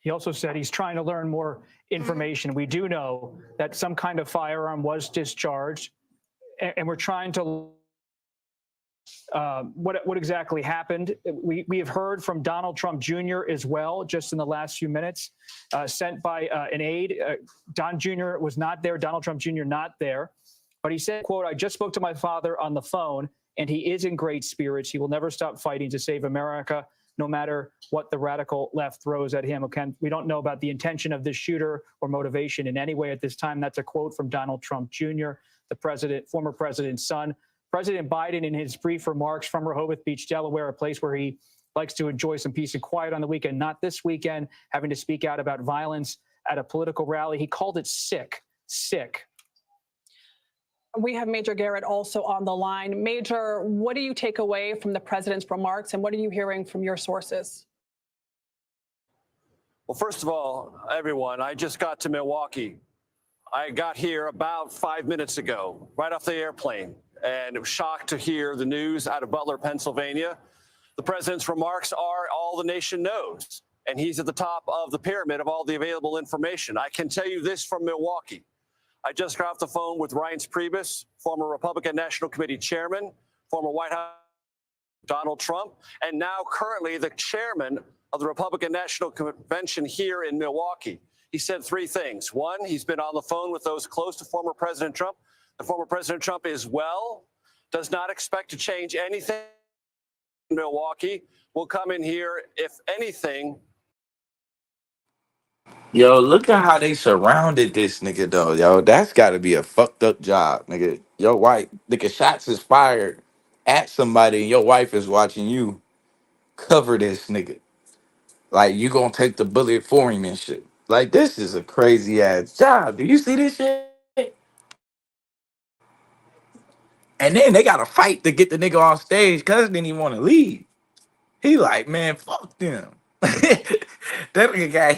He also said he's trying to learn more information. We do know that some kind of firearm was discharged, and we're trying to what exactly happened. We have heard from Donald Trump Jr. as well, just in the last few minutes, sent by an aide. Don Jr. was not there. Donald Trump Jr. not there. But he said, quote, I just spoke to my father on the phone, and he is in great spirits. He will never stop fighting to save America, no matter what the radical left throws at him. Okay, we don't know about the intention of this shooter or motivation in any way at this time. That's a quote from Donald Trump Jr., the former president's son. President Biden, in his brief remarks from Rehoboth Beach, Delaware, a place where he likes to enjoy some peace and quiet on the weekend, not this weekend, having to speak out about violence at a political rally. He called it sick. We have Major Garrett also on the line. Major, what do you take away from the president's remarks, and what are you hearing from your sources? Well, first of all, everyone, I just got to Milwaukee. I got here about 5 minutes ago, right off the airplane, and was shocked to hear the news out of Butler, Pennsylvania. The president's remarks are all the nation knows, and he's at the top of the pyramid of all the available information. I can tell you this from Milwaukee. I just got off the phone with Reince Priebus, former Republican National Committee chairman, former White House Donald Trump, and now currently the chairman of the Republican National Convention here in Milwaukee. He said three things. One, he's been on the phone with those close to former President Trump. The former President Trump is well, does not expect to change anything in Milwaukee, will come in here, if anything. Yo, look at how they surrounded this nigga though, yo. That's gotta be a fucked up job, nigga. Your wife, nigga, shots is fired at somebody and your wife is watching you cover this nigga. Like you gonna take the bullet for him and shit. Like this is a crazy ass job. Do you see this shit? And then they gotta fight to get the nigga off stage cause didn't even want to leave. He like, man, fuck them. That nigga got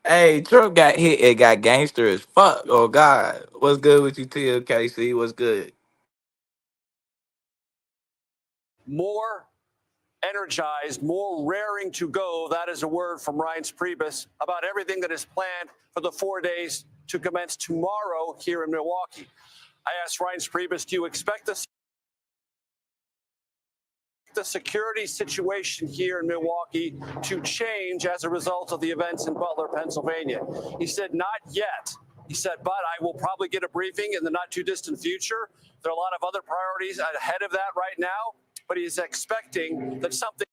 hey, Trump got hit and got gangster as fuck. Oh God. What's good with you, TLKC? What's good? More energized, more raring to go. That is a word from Reince Priebus about everything that is planned for the 4 days to commence tomorrow here in Milwaukee. I asked Reince Priebus, do you expect the security situation here in Milwaukee to change as a result of the events in Butler, Pennsylvania? He said, not yet. He said, but I will probably get a briefing in the not too distant future. There are a lot of other priorities ahead of that right now, but he's expecting that something.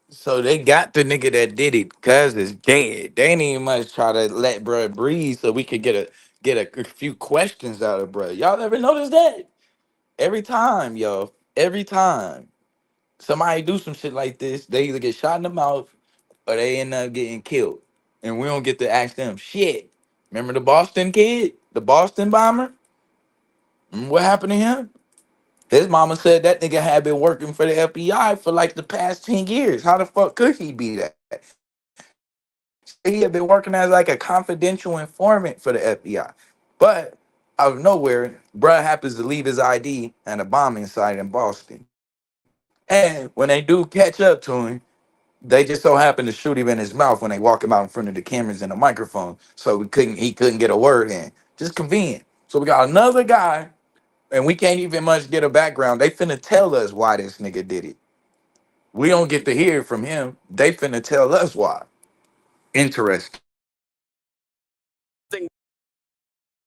So they got the nigga that did it cause it's dead. They ain't even much try to let bruh breathe so we could get a few questions out of bruh. Y'all ever notice that? Every time, yo. Every time somebody do some shit like this, they either get shot in the mouth or they end up getting killed. And we don't get to ask them shit. Remember the Boston kid? The Boston bomber? Remember what happened to him? His mama said that nigga had been working for the FBI for like the past 10 years. How the fuck could he be that? He had been working as like a confidential informant for the FBI. But out of nowhere, bruh happens to leave his ID at a bombing site in Boston. And when they do catch up to him, they just so happen to shoot him in his mouth when they walk him out in front of the cameras and the microphone. So he couldn't get a word in. Just convenient. So we got another guy, and we can't even much get a background. They finna tell us why this nigga did it. We don't get to hear it from him. They finna tell us why. Interesting.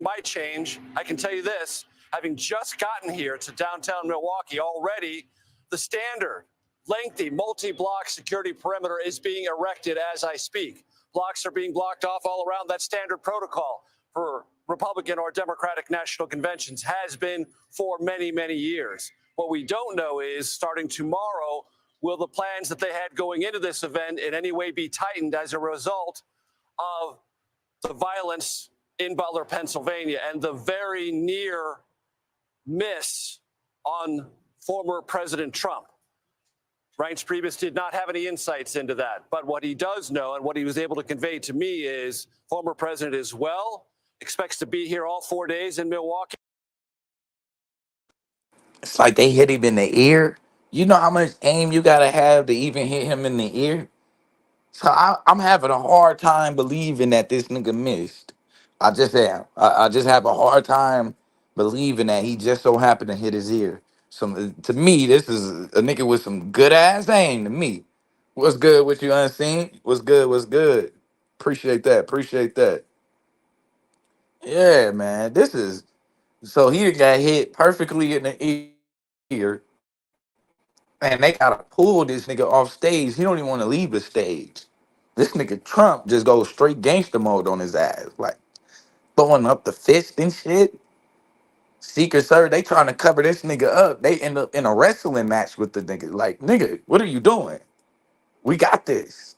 Might change. I can tell you this, having just gotten here to downtown Milwaukee, already the standard lengthy multi-block security perimeter is being erected as I speak. Blocks are being blocked off all around. That standard protocol for Republican or Democratic national conventions has been for many, many years. What we don't know is, starting tomorrow, will the plans that they had going into this event in any way be tightened as a result of the violence in Butler, Pennsylvania, and the very near miss on former President Trump? Reince Priebus did not have any insights into that. But what he does know and what he was able to convey to me is former president is well, expects to be here all 4 days in Milwaukee. It's like they hit him in the ear. You know how much aim you gotta have to even hit him in the ear? So I'm having a hard time believing that this nigga missed. I just am. I just have a hard time believing that he just so happened to hit his ear. To me, this is a nigga with some good ass aim to me. What's good with you, Unseen? What's good? What's good? Appreciate that. Appreciate that. Yeah, man. This is so he got hit perfectly in the ear, and they gotta pull this nigga off stage. He don't even want to leave the stage. This nigga Trump just goes straight gangster mode on his ass, like throwing up the fist and shit. Secret Service, they trying to cover this nigga up. They end up in a wrestling match with the nigga. Like, nigga, what are you doing? We got this.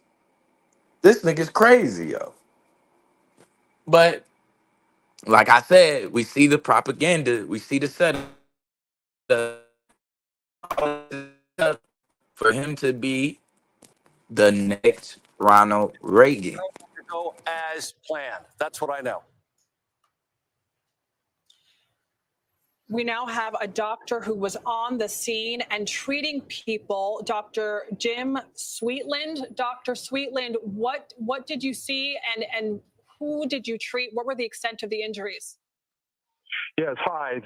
This nigga's crazy, yo. But like I said, we see the propaganda, we see the setup for him to be the next Ronald Reagan. Go as planned. That's what I know. We now have a doctor who was on the scene and treating people, Dr. Jim Sweetland. Dr. Sweetland, what did you see and who did you treat? What were the extent of the injuries? Yes, hi.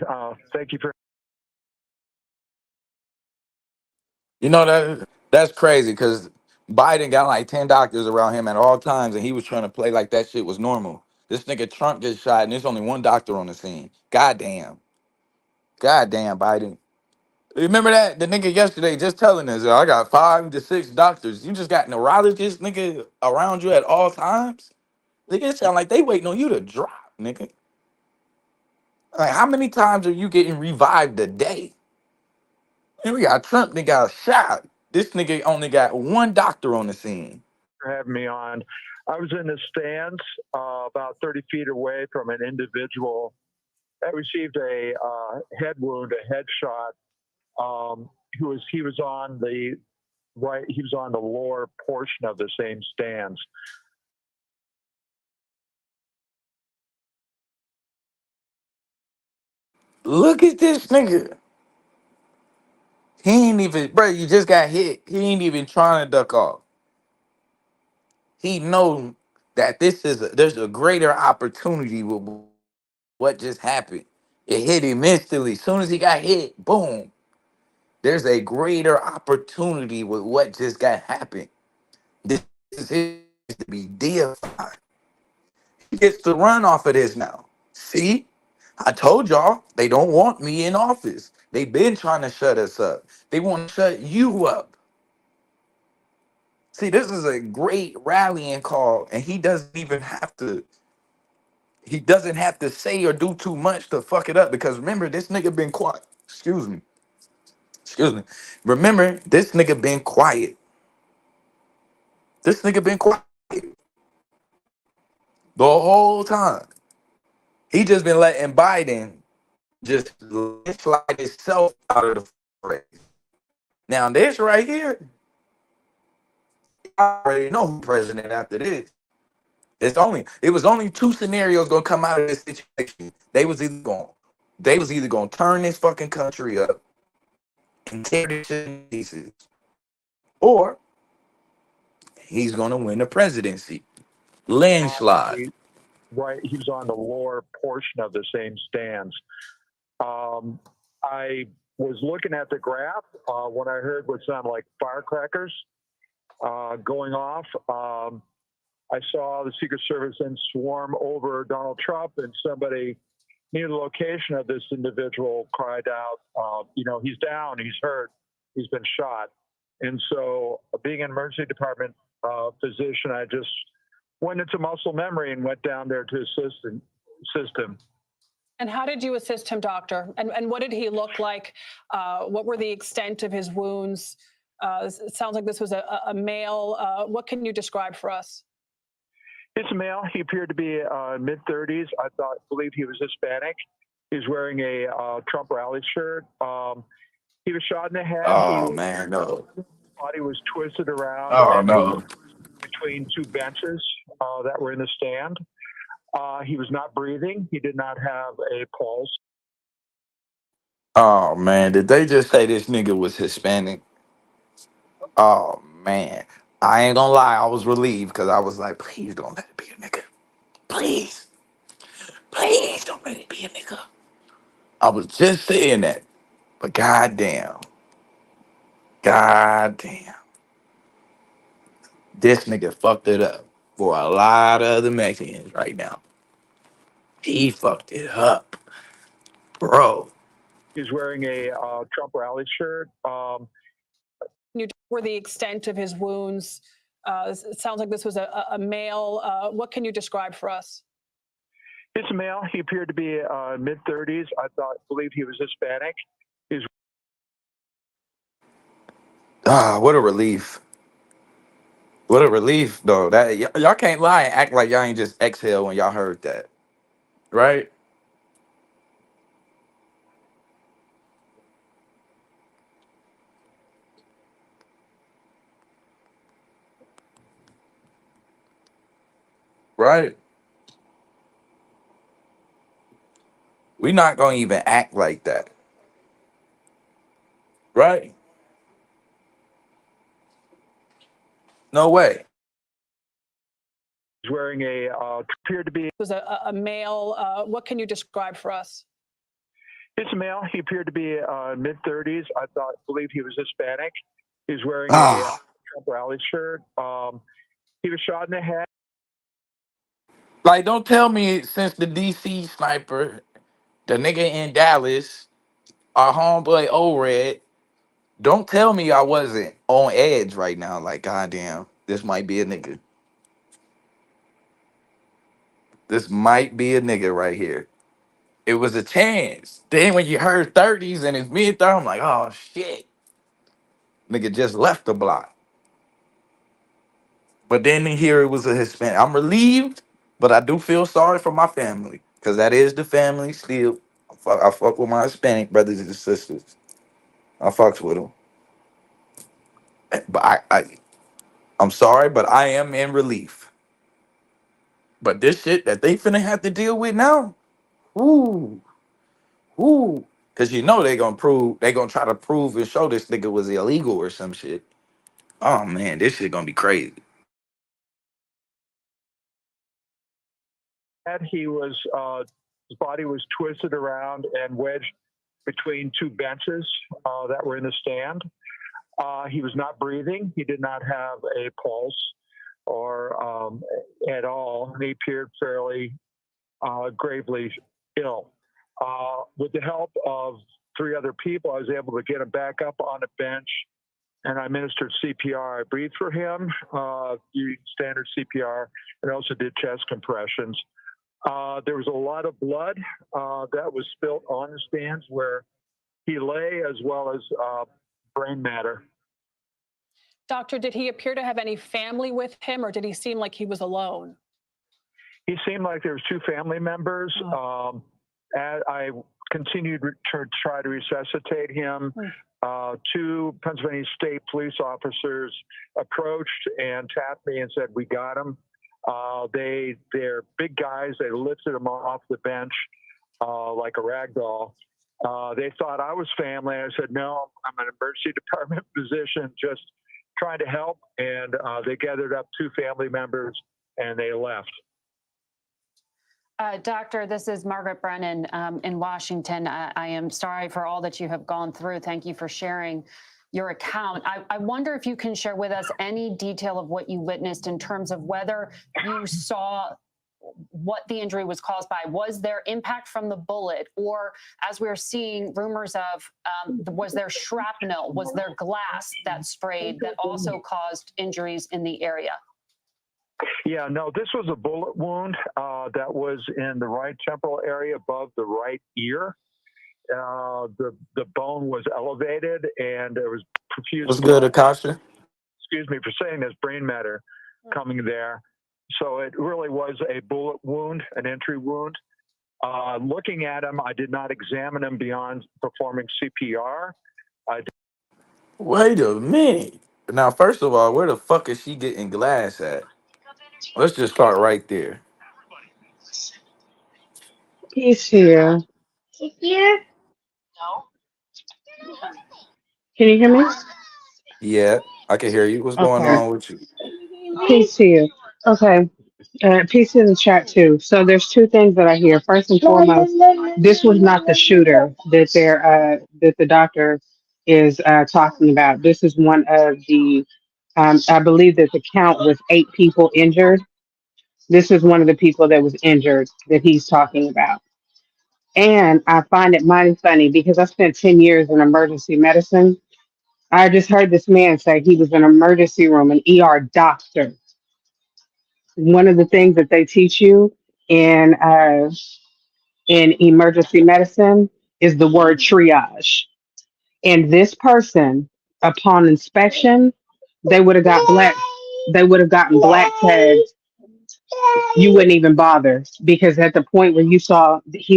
Thank you for. You know that's crazy because Biden got like 10 doctors around him at all times, and he was trying to play like that shit was normal. This nigga Trump gets shot, and there's only one doctor on the scene. Goddamn. Goddamn, Biden. Remember that? The nigga yesterday just telling us, I got 5 to 6 doctors. You just got neurologists, nigga, around you at all times? Nigga, it sound like they waiting on you to drop, nigga. Like, how many times are you getting revived a day? And we got Trump that got shot. This nigga only got one doctor on the scene. For having me on. I was in the stands about 30 feet away from an individual that received a head wound, a headshot. He was on the right. He was on the lower portion of the same stands. Look at this nigga. He ain't even, bro, you just got hit. He ain't even trying to duck off. He know that there's a greater opportunity with what just happened. It hit him instantly. As soon as he got hit, boom. There's a greater opportunity with what just got happened. This is his to be deified. He gets to run off of this now. See? I told y'all they don't want me in office. They've been trying to shut us up. They want to shut you up. See, this is a great rallying call, and he doesn't have to say or do too much to fuck it up, because remember, this nigga been quiet. Excuse me. Remember, this nigga been quiet. This nigga been quiet the whole time. He just been letting Biden just slide himself out of the race. Now, this right here, I already know who president after this. It was only 2 scenarios gonna come out of this situation. They was either gonna turn this fucking country up and tear this shit in pieces, or he's gonna win the presidency. Landslide. Right, he was on the lower portion of the same stands. I was looking at the graph when I heard what sounded like firecrackers going off. I saw the Secret Service then swarm over Donald Trump, and somebody near the location of this individual cried out, he's down, he's hurt, he's been shot. And so, being an emergency department physician, I just went into muscle memory and went down there to assist him. And how did you assist him, doctor? And what did he look like? What were the extent of his wounds? It sounds like this was a male. What can you describe for us? It's a male. He appeared to be mid-30s. I believe he was Hispanic. He was wearing a Trump rally shirt. He was shot in the head. Oh man, no. His body was twisted around. Oh no. Between 2 benches that were in the stand. He was not breathing. He did not have a pulse. Oh man, did they just say this nigga was Hispanic? Oh man, I ain't gonna lie, I was relieved because I was like, please don't let it be a nigga. Please, please don't let it be a nigga. I was just saying that, but goddamn, goddamn, this nigga fucked it up for a lot of other Mexicans right now. He fucked it up, bro. He's wearing a Trump rally shirt. For the extent of his wounds, it sounds like this was a male. What can you describe for us? He's a male. He appeared to be mid-30s. Believe he was Hispanic. He's What a relief. What a relief, though. That y'all can't lie and act like y'all ain't just exhale when y'all heard that, right? Right? We not gonna even act like that, right? No way. wearing a appeared to be. Was a male. What can you describe for us? He's a male. He appeared to be mid-30s. Believe he was Hispanic. He's wearing a Ah, Trump rally shirt. He was shot in the head. like don't tell me since the DC sniper, the nigga in Dallas, our homeboy O-Red, don't tell me I wasn't on edge right now. Like, goddamn, this might be a nigga. This might be a nigga right here. It was a chance. Then when you heard 30s and it's mid 30s, I'm like, oh shit. Nigga just left the block. But then here it was a Hispanic. I'm relieved, but I do feel sorry for my family. Cause that is the family still. I fuck with my Hispanic brothers and sisters. I fucks with them. But I'm sorry, but I am in relief. But this shit that they finna have to deal with now, ooh, ooh. Cause you know they gonna try to prove and show this nigga was illegal or some shit. Oh man, this shit gonna be crazy. He was his body was twisted around and wedged between two benches that were in the stand. He was not breathing. He did not have a pulse or at all. He appeared fairly gravely ill. With the help of three other people, I was able to get him back up on a bench, and I administered CPR. I breathed for him, standard CPR, and also did chest compressions. There was a lot of blood that was spilt on the stands where he lay, as well as brain matter. Doctor, did he appear to have any family with him, or did he seem like he was alone? He seemed like there was two family members. I continued to try to resuscitate him. Two Pennsylvania State police officers approached and tapped me and said, "We got him." They're big guys. They lifted him off the bench like a rag doll. They thought I was family. I said, "No, I'm an emergency department physician, just trying to help." And they gathered up two family members and they left. Doctor, this is Margaret Brennan in Washington. I am sorry for all that you have gone through. Thank you for sharing your account. I wonder if you can share with us any detail of what you witnessed in terms of whether you saw what the injury was caused by. Was there impact from the bullet, or as we're seeing rumors of, was there shrapnel? Was there glass that sprayed that also caused injuries in the area? Yeah, no, this was a bullet wound that was in the right temporal area above the right ear. The bone was elevated and there was profuse What's good, blood. Akasha? Excuse me for saying this, brain matter coming there. So it really was a bullet wound, an entry wound. Looking at him, I did not examine him beyond performing CPR. Wait a minute. Now, first of all, where the fuck is she getting glass at? Let's just start right there. He's here. He's here? Can you hear me? Yeah, I can hear you. What's going Okay. on with you? Peace to you. Okay. Peace in the chat too. So there's two things that I hear. First and foremost, this was not the shooter that the doctor is talking about. This is one of the I believe that the count was 8 people injured. This is one of the people that was injured that he's talking about. And I find it mighty funny because I spent 10 years in emergency medicine. I just heard this man say he was an emergency room, an ER doctor. One of the things that they teach you in emergency medicine is the word triage. And this person, upon inspection, they would have got black. They would have gotten black tags. You wouldn't even bother because at the point where he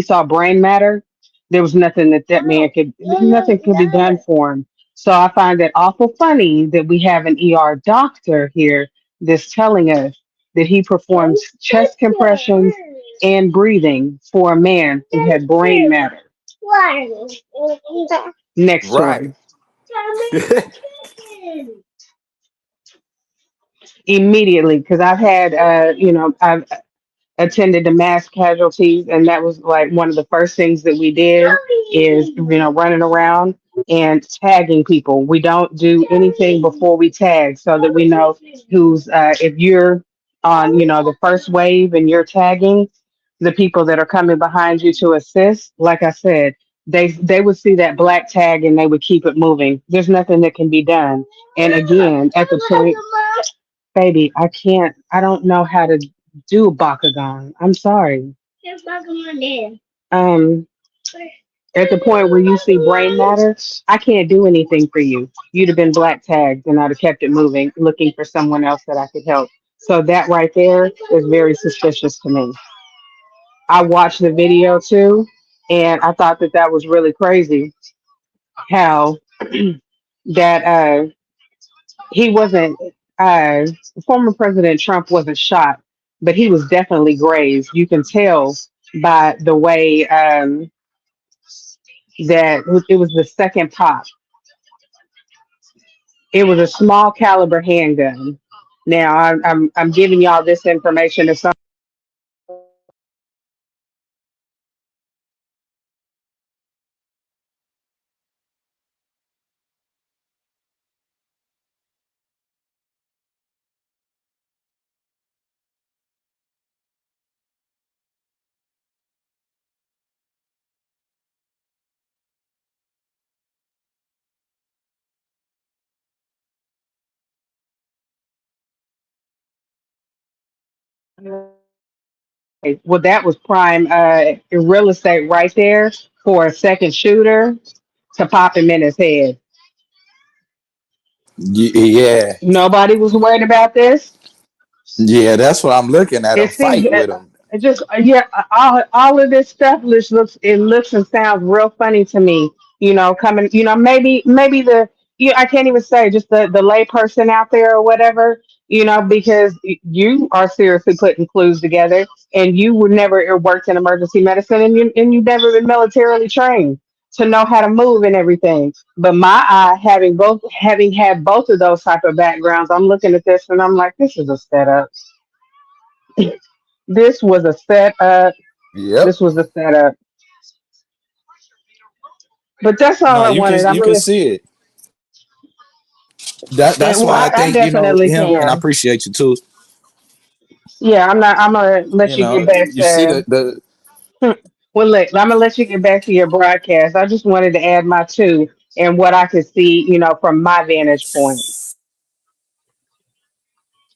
saw brain matter, there was nothing that man could nothing could be done for him. So I find it awful funny that we have an ER doctor here that's telling us that he performs chest compressions and breathing for a man who had brain matter next to Right. him immediately. Because I've had, I've attended to mass casualties, and that was like one of the first things that we did is running around and tagging people. We don't do anything before we tag so that we know who's if you're on the first wave and you're tagging the people that are coming behind you to assist. Like I said, they would see that black tag and they would keep it moving. There's nothing that can be done. And again, at the point, baby, I don't know how to do Bakugan. I'm sorry. Um, at the point where you see brain matter, I can't do anything for you. You'd have been black tagged and I'd have kept it moving, looking for someone else that I could help. So that right there is very suspicious to me. I watched the video too, and I thought that that was really crazy how that he wasn't uh former President Trump wasn't shot, but he was definitely grazed. You can tell by the way that it was the second pop. It was a small caliber handgun. Now I'm giving y'all this information to some. Well, that was prime real estate right there for a second shooter to pop him in his head. Yeah, Nobody was worried about this. yeah, that's what I'm looking at. It Him seems fight with him. it just yeah, all of this stuff just looks and sounds real funny to me. Coming, maybe I can't even say just the lay person out there or whatever. Because you are seriously putting clues together, and you would never worked in emergency medicine, and you've never been militarily trained to know how to move and everything. But my eye, having had both of those type of backgrounds, I'm looking at this and I'm like, this is a setup. This was a setup. Yep. This was a setup. But that's all No, I wanted. I'm you can really, see it. That's well, why I I think definitely him, and I can. appreciate you too. Yeah, I'm not. I'm gonna let you get back You see to. the Well, look, I'm gonna let you get back to your broadcast. I just wanted to add my two and what I could see, from my vantage point.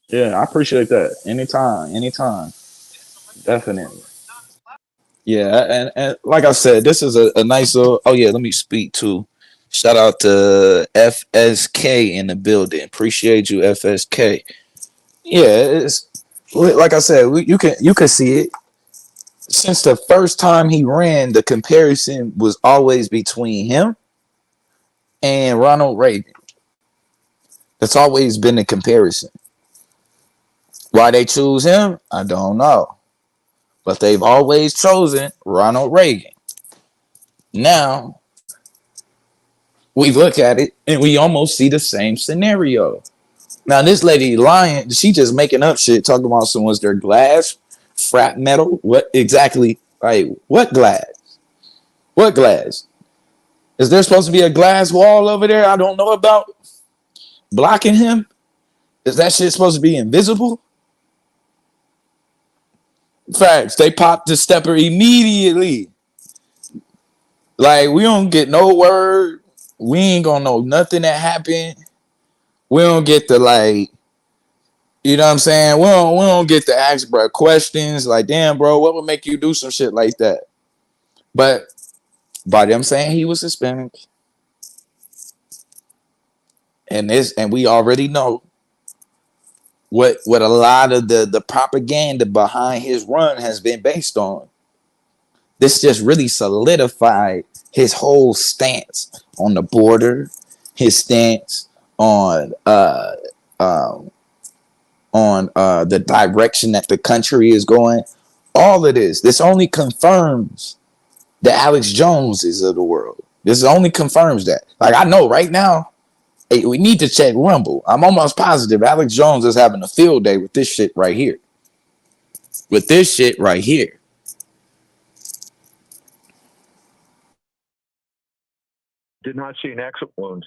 yeah, I appreciate that. Anytime, anytime, definitely. Yeah, and like I said, this is a nice little. Oh yeah, let me speak too. Shout out to FSK in the building. Appreciate you, FSK. Yeah, it's like I said, you can see it since the first time he ran. The comparison was always between him and Ronald Reagan. That's always been the comparison. Why they choose him, I don't know. but they've always chosen Ronald Reagan. Now we look at it and we almost see the same scenario. Now this lady lying, she just making up shit, talking about someone's their glass, frat metal. What exactly? Like what glass? What glass? Is there supposed to be a glass wall over there I don't know about blocking him? Is that shit supposed to be invisible? Facts. They popped the stepper immediately. Like we don't get no word. We ain't gonna know nothing that happened. We don't get to like, you know what I'm saying? We don't get to ask bro questions like, damn, bro, what would make you do some shit like that? But by them saying he was Hispanic, and we already know what a lot of the propaganda behind his run has been based on. This just really solidified his whole stance on the border, his stance on um, the direction that the country is going. All of this only confirms the Alex Joneses of the world. This only confirms that. Like I know right now, hey, we need to check Rumble. I'm almost positive Alex Jones is having a field day with this shit right here. With this shit right here. Did not see an exit wound.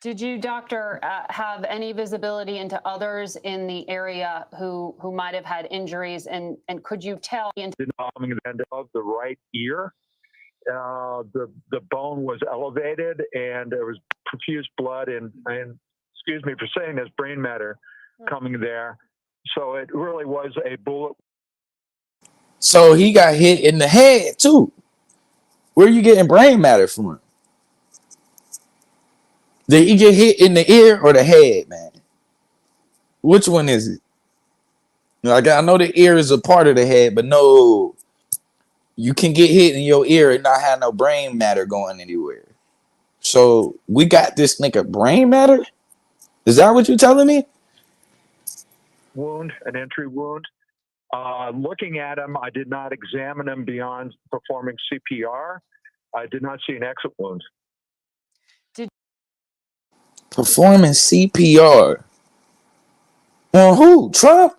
Did you, doctor, have any visibility into others in the area who might have had injuries, and could you tell? The end of the right ear, the bone was elevated, and there was profuse blood and excuse me for saying this, brain matter coming there. So it really was a bullet. So he got hit in the head too. Where are you getting brain matter from? Did he get hit in the ear or the head, man? Which one is it? Like I know the ear is a part of the head, but no, you can get hit in your ear and not have no brain matter going anywhere. So we got this nigga brain matter? Is that what you're telling me? Wound, an entry wound. Looking at him, I did not examine him beyond performing CPR. I did not see an exit wound. Performing CPR. On who? Trump?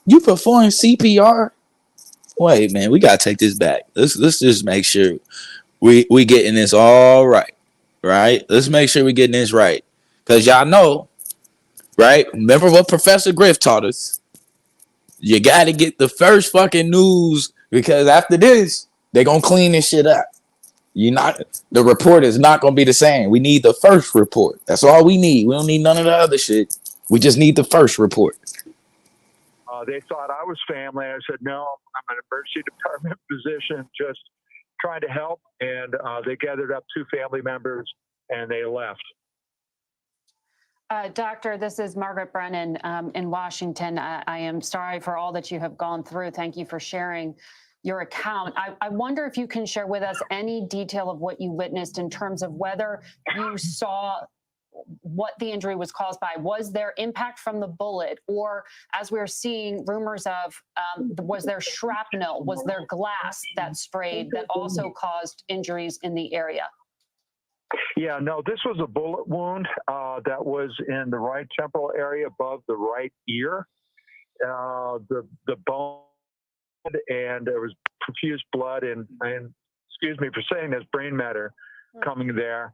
You perform CPR? Wait, man, we gotta take this back. Let's just make sure we getting this all right. Right? Let's make sure we getting this right. Cause y'all know, right? Remember what Professor Griff taught us? You gotta get the first fucking news because after this, they're gonna clean this shit up. The report is not gonna be the same. We need the first report. That's all we need. We don't need none of the other shit. We just need the first report. They thought I was family. I said, no, I'm an emergency department physician just trying to help. And they gathered up 2 family members and they left. Doctor, this is Margaret Brennan in Washington. I am sorry for all that you have gone through. Thank you for sharing your account. I wonder if you can share with us any detail of what you witnessed in terms of whether you saw what the injury was caused by. Was there impact from the bullet, or as we're seeing rumors of, was there shrapnel? Was there glass that sprayed that also caused injuries in the area? Yeah, no, this was a bullet wound that was in the right temporal area above the right ear. The bone, and there was profuse blood and excuse me for saying this, brain matter coming there.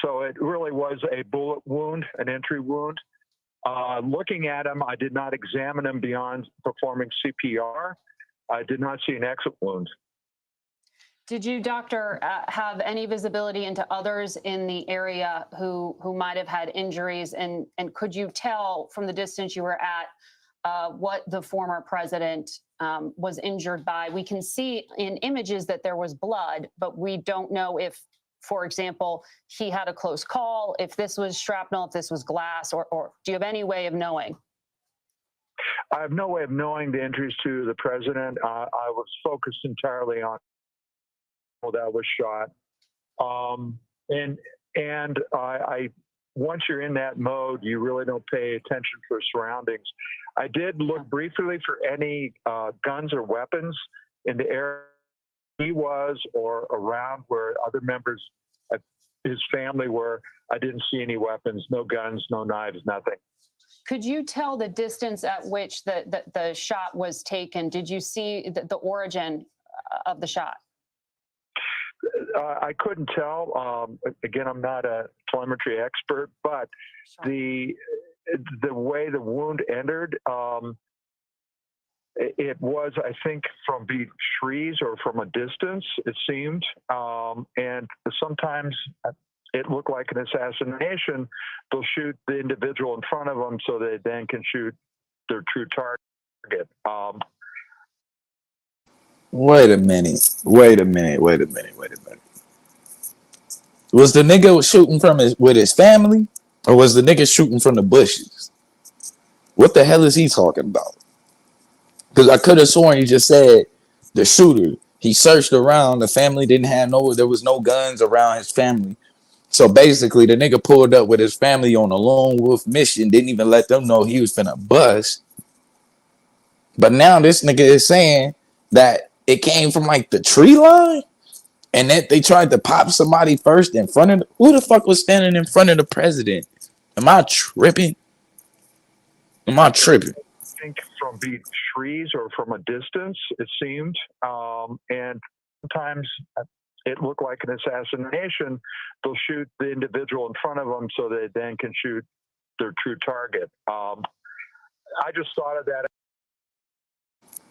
So it really was a bullet wound, an entry wound. Looking at him, I did not examine him beyond performing CPR. I did not see an exit wound. Did you, doctor, have any visibility into others in the area who might have had injuries, and could you tell from the distance you were at what the former president was injured by? We can see in images that there was blood, but we don't know if, for example, he had a close call, if this was shrapnel, if this was glass, or do you have any way of knowing? I have no way of knowing the injuries to the president. I was focused entirely on that was shot. And I once you're in that mode, you really don't pay attention to surroundings. I did look briefly for any guns or weapons in the area he was or around where other members of his family were. I didn't see any weapons, no guns, no knives, nothing. Could you tell the distance at which the shot was taken? Did you see the origin of the shot? I couldn't tell. Again, I'm not a telemetry expert, but the way the wound entered, it was, I think, from the trees or from a distance, it seemed. And sometimes it looked like an assassination. They'll shoot the individual in front of them so they then can shoot their true target. Wait a minute. Was the nigga shooting from with his family, or was the nigga shooting from the bushes? What the hell is he talking about? Because I could have sworn he just said the shooter. He searched around. The family didn't have there was no guns around his family. So basically, the nigga pulled up with his family on a lone wolf mission. Didn't even let them know he was finna bust. But now this nigga is saying that it came from like the tree line, and that they tried to pop somebody first in front of who the fuck was standing in front of the president? Am I tripping? I think from the trees or from a distance, it seemed. And sometimes it looked like an assassination. They'll shoot the individual in front of them so they then can shoot their true target. I just thought of that.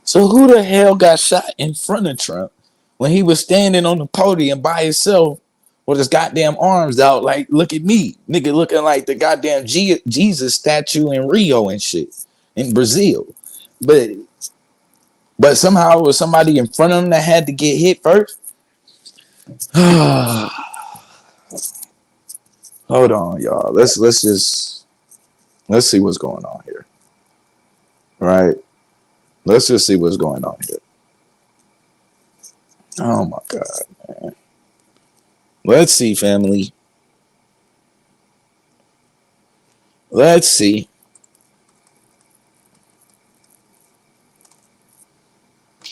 So who the hell got shot in front of Trump when he was standing on the podium by himself with his goddamn arms out? Like, look at me, nigga, looking like the goddamn Jesus statue in Rio and shit in Brazil. But somehow it was somebody in front of him that had to get hit first. Hold on, y'all. Let's see what's going on here. Right? Let's just see what's going on here. Oh my God, man. Let's see, family. Let's see.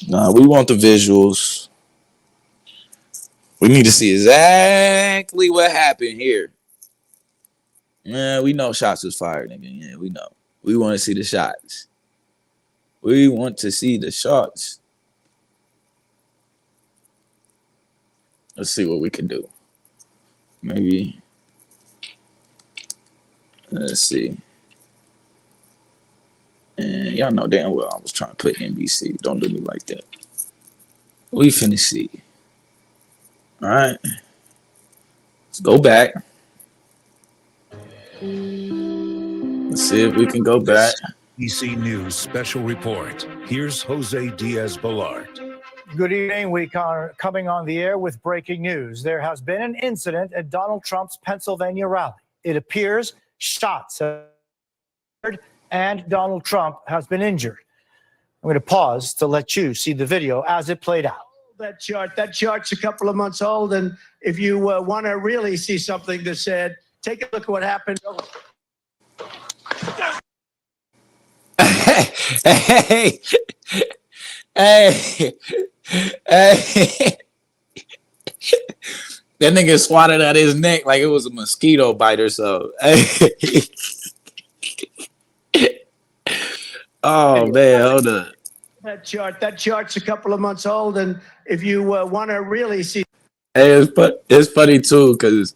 Nah, we want the visuals. We need to see exactly what happened here. Yeah, we know shots was fired, nigga. Yeah, we know. We want to see the shots. We want to see the shots. Let's see what we can do. Maybe. Let's see. And y'all know damn well I was trying to put NBC. Don't do me like that. We finna see. All right. Let's go back. Let's see if we can go back. EC News Special Report. Here's Jose Diaz-Balart. Good evening. We are coming on the air with breaking news. There has been an incident at Donald Trump's Pennsylvania rally. It appears shots have been fired and Donald Trump has been injured. I'm going to pause to let you see the video as it played out. That chart's a couple of months old, and if you want to really see something that said, take a look at what happened. Hey. That nigga swatted at his neck like it was a mosquito bite or so. Oh man, hold up. That chart's a couple of months old, and if you want to really see. Hey, it's funny too, cause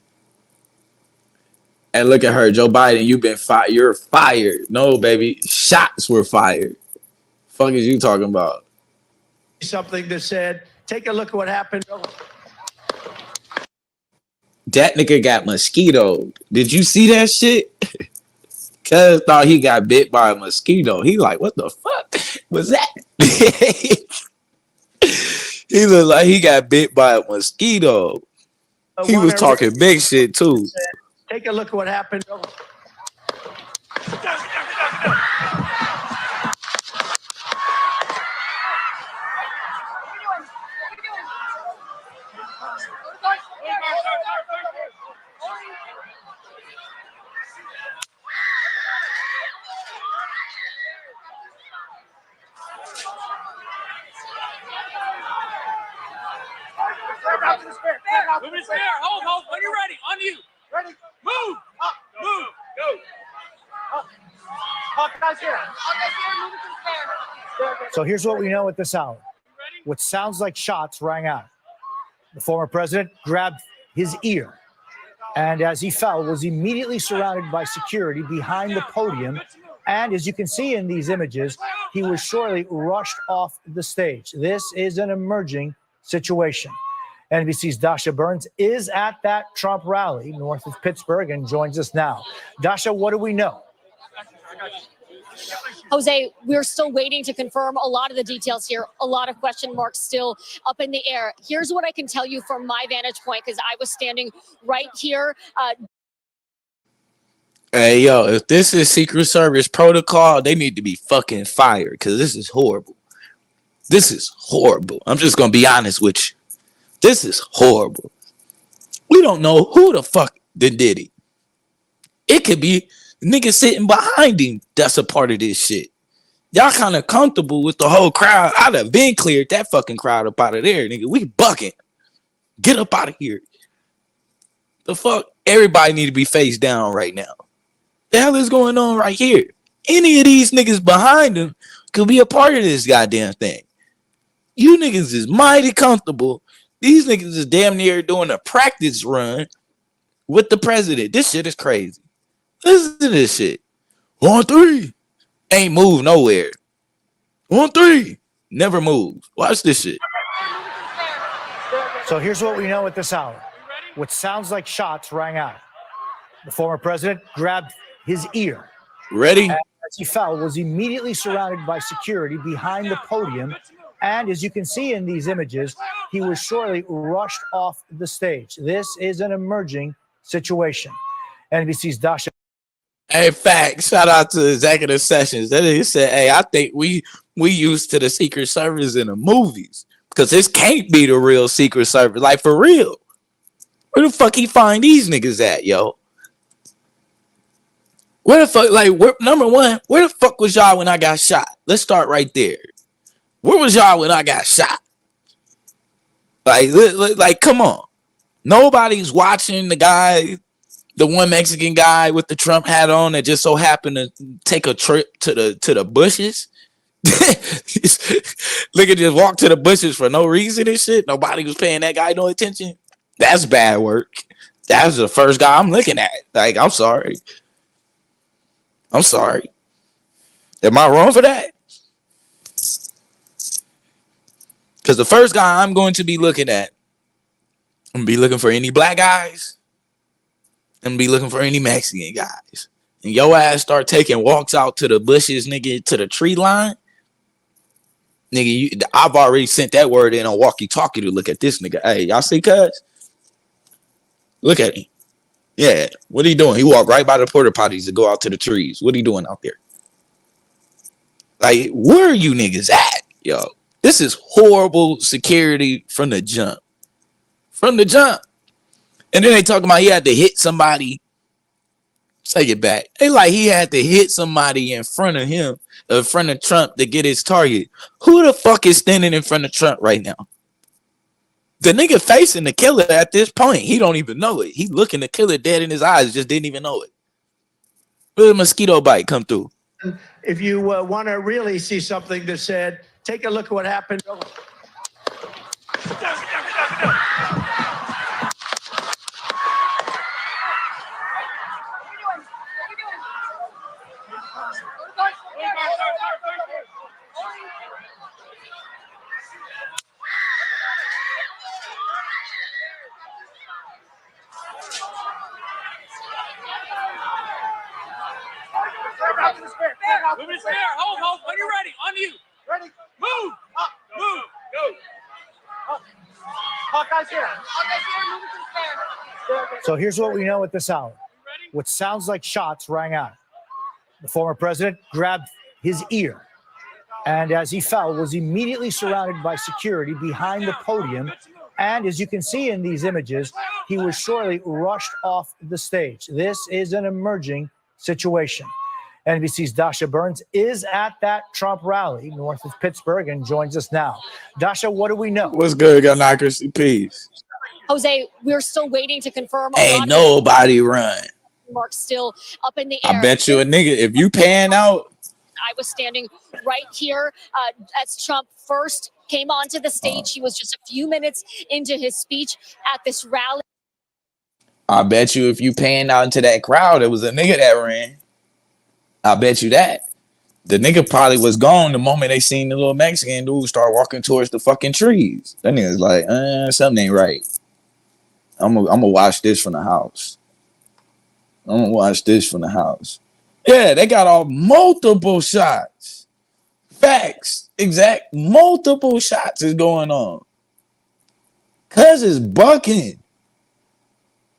and look at her, Joe Biden. You've been fired. You're fired. No, baby, shots were fired. Fuck is you talking about? Something that said, take a look at what happened. That nigga got mosquitoed. Did you see that shit? Cuz thought he got bit by a mosquito. He like, what the fuck was that? He looked like he got bit by a mosquito. He was talking big shit too. Take a look at what happened. Move it there. Hold. When you're ready. On you. Ready. Move. Up. Move. Go. Guys here. So here's what we know at this hour. What sounds like shots rang out. The former president grabbed his ear, and as he fell, was immediately surrounded by security behind the podium. And as you can see in these images, he was shortly rushed off the stage. This is an emerging situation. NBC's Dasha Burns is at that Trump rally north of Pittsburgh and joins us now. Dasha, what do we know? Jose, we're still waiting to confirm a lot of the details here. A lot of question marks still up in the air. Here's what I can tell you from my vantage point, because I was standing right here. Hey, yo, if this is Secret Service protocol, they need to be fucking fired because this is horrible. This is horrible. I'm just going to be honest with you. This is horrible. We don't know who the fuck did it. It could be niggas sitting behind him that's a part of this shit. Y'all kind of comfortable with the whole crowd. I'd have been cleared that fucking crowd up out of there, nigga. We bucking. Get up out of here. The fuck? Everybody need to be face down right now. The hell is going on right here? Any of these niggas behind him could be a part of this goddamn thing. You niggas is mighty comfortable. These niggas is damn near doing a practice run with the president. This shit is crazy. Listen to this shit. 1-3. Ain't moved nowhere. 1-3. Never moved. Watch this shit. So here's what we know at this hour. What sounds like shots rang out. The former president grabbed his ear. Ready? And as he fell, was immediately surrounded by security behind the podium. And as you can see in these images, he was shortly rushed off the stage. This is an emerging situation. NBC's Dasha. Hey, fact, shout out to Executive Sessions. That he said, hey, I think we used to the Secret Service in the movies because this can't be the real Secret Service. Like, for real. Where the fuck he find these niggas at, yo? Where the fuck, like, number one, where the fuck was y'all when I got shot? Let's start right there. Where was y'all when I got shot? Like, come on. Nobody's watching the guy, the one Mexican guy with the Trump hat on that just so happened to take a trip to the bushes. Look at just walk to the bushes for no reason and shit. Nobody was paying that guy no attention. That's bad work. That's the first guy I'm looking at. Like, I'm sorry. I'm sorry. Am I wrong for that? Because the first guy I'm going to be looking at, I'm going to be looking for any black guys. I'm going to be looking for any Mexican guys. And your ass start taking walks out to the bushes, nigga, to the tree line. Nigga, I've already sent that word in on walkie-talkie to look at this nigga. Hey, y'all see cuz? Look at him. Yeah, what are you doing? He walked right by the porta potties to go out to the trees. What are you doing out there? Like, where are you niggas at, yo? This is horrible security from the jump. From the jump. And then they talking about he had to hit somebody. Take it back. They like he had to hit somebody in front of him, in front of Trump to get his target. Who the fuck is standing in front of Trump right now? The nigga facing the killer at this point. He don't even know it. He looking the killer dead in his eyes. Just didn't even know it. Where the mosquito bite come through? If you want to really see something that said, take a look at what happened. Move it there. Hold. When you're ready. On you. Ready. Move. Up. Move. Go. Guys here. So here's what we know at this hour. What sounds like shots rang out. The former president grabbed his ear, and as he fell, was immediately surrounded by security behind the podium. And as you can see in these images, he was shortly rushed off the stage. This is an emerging situation. NBC's Dasha Burns is at that Trump rally north of Pittsburgh and joins us now. Dasha, what do we know? What's good, Gunocracy? Peace. Jose, we're still waiting to confirm. Ain't nobody run. Marks still up in the I air. bet you a nigga, if you pan out. I was standing right here as Trump first came onto the stage. He was just a few minutes into his speech at this rally. I bet you if you panned out into that crowd, it was a nigga that ran. I bet you that. The nigga probably was gone the moment they seen the little Mexican dude start walking towards the fucking trees. That nigga's like, something ain't right. I'm gonna watch this from the house. Yeah, they got off multiple shots. Facts. Exact. Multiple shots is going on. Cuz it's bucking.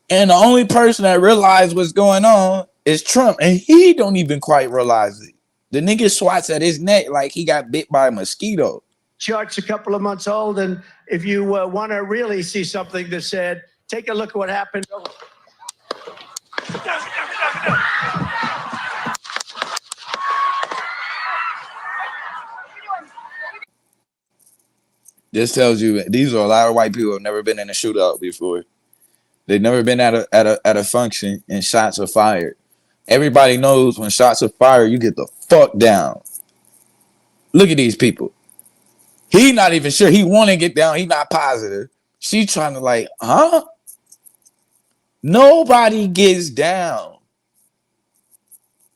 And the only person that realized what's going on is Trump. And he don't even quite realize it. The nigga swats at his neck like he got bit by a mosquito. Chart's a couple of months old, and if you want to really see something that said, take a look at what happened. This tells you these are a lot of white people who have never been in a shootout before. They've never been at a function and shots are fired. Everybody knows when shots are fired, you get the fuck down. Look at these people. He not even sure he want to get down. He not positive. She trying to like, huh? Nobody gets down.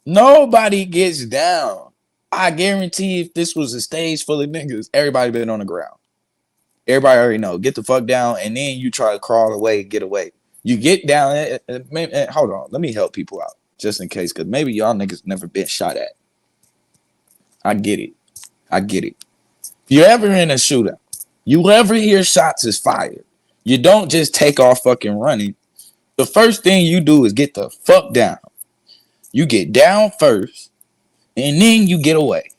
Nobody gets down. I guarantee if this was a stage full of niggas, everybody been on the ground. Everybody already know. Get the fuck down, and then you try to crawl away, get away. You get down. Hold on. Let me help people out, just in case, because maybe y'all niggas never been shot at. I get it. If you're ever in a shootout, you ever hear shots is fired, you don't just take off fucking running. The first thing you do is get the fuck down. You get down first, and then you get away.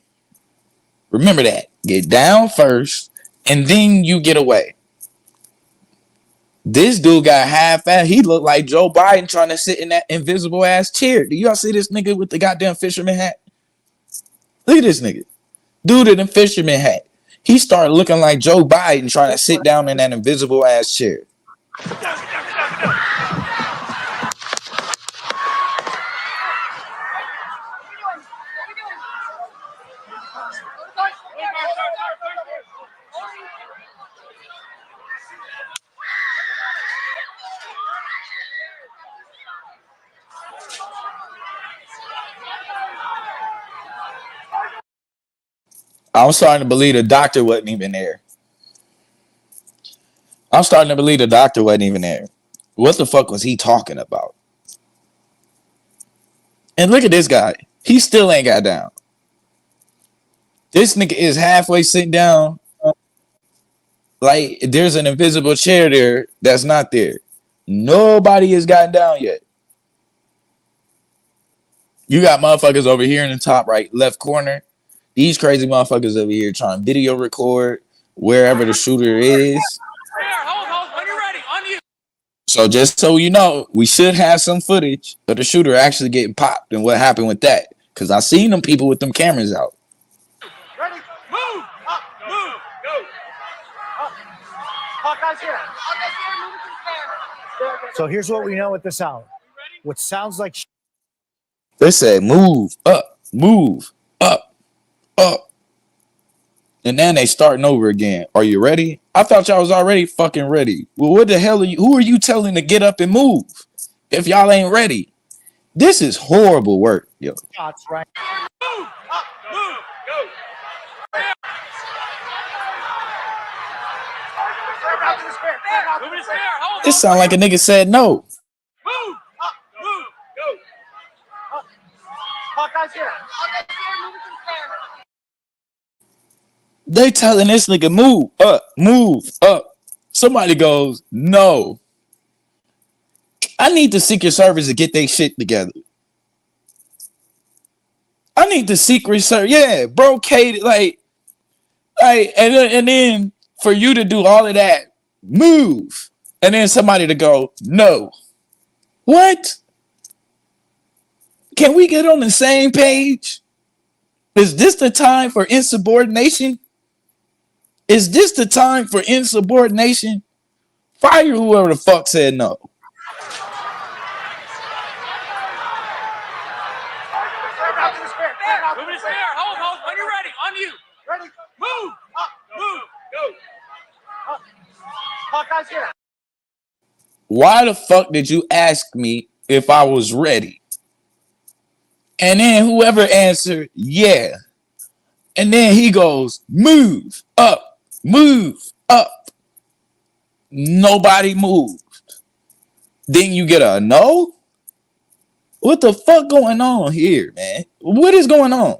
Remember that. Get down first, and then you get away. This dude got half-assed. He looked like Joe Biden trying to sit in that invisible ass chair. Do y'all see this nigga with the goddamn fisherman hat? Look at this nigga. Dude in the fisherman hat. He started looking like Joe Biden trying to sit down in that invisible ass chair. I'm starting to believe the doctor wasn't even there. What the fuck was he talking about? And look at this guy. He still ain't got down. This nigga is halfway sitting down. Like there's an invisible chair there that's not there. Nobody has gotten down yet. You got motherfuckers over here in the top right left corner. These crazy motherfuckers over here trying to video record wherever the shooter is. When you're ready, on you. So just so you know, we should have some footage of the shooter actually getting popped and what happened with that. Because I seen them people with them cameras out. Ready? Move! Up, move! Go! Up. Hawkeye's here. So here's what we know at this hour. What sounds like They said move up, up. And then they starting over again. Are you ready? I thought y'all was already fucking ready. Well, what the hell are you? Who are you telling to get up and move if y'all ain't ready? This is horrible work, yo. shots, right? Move! Up, move! Go! Move his spear. Hold This sound like a nigga said no. Move! Up, move! Go! Up. Hawkeye's here. They telling this nigga move up. Somebody goes, no. I need the Secret Service to get their shit together. I need the Secret Service, yeah, brocade, like, and then for you to do all of that, move, and then somebody to go, no. What? Can we get on the same page? Is this the time for insubordination? Fire whoever the fuck said no. Moving his hair. Hold. When you're ready. On you. Ready. Move. Up. Move. Go. Up. Hawkeye's here. Why the fuck did you ask me if I was ready? And then whoever answered, yeah. And then he goes, move up, move up. Nobody moved. Then you get a no? What the fuck going on here, man? What is going on?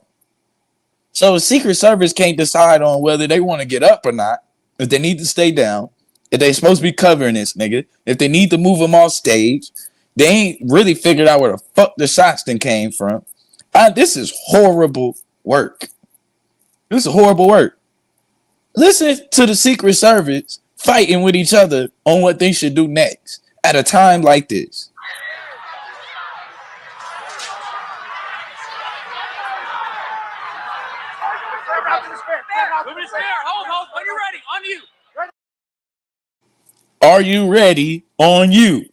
So the Secret Service can't decide on whether they want to get up or not, if they need to stay down, if they supposed to be covering this nigga, if they need to move him off stage. They ain't really figured out where the fuck the shots then came from. This is horrible work. This is horrible work. Listen to the Secret Service fighting with each other on what they should do next at a time like this. Moving his hair. Hold. When you're ready. On you. Ready. Are you ready? On you.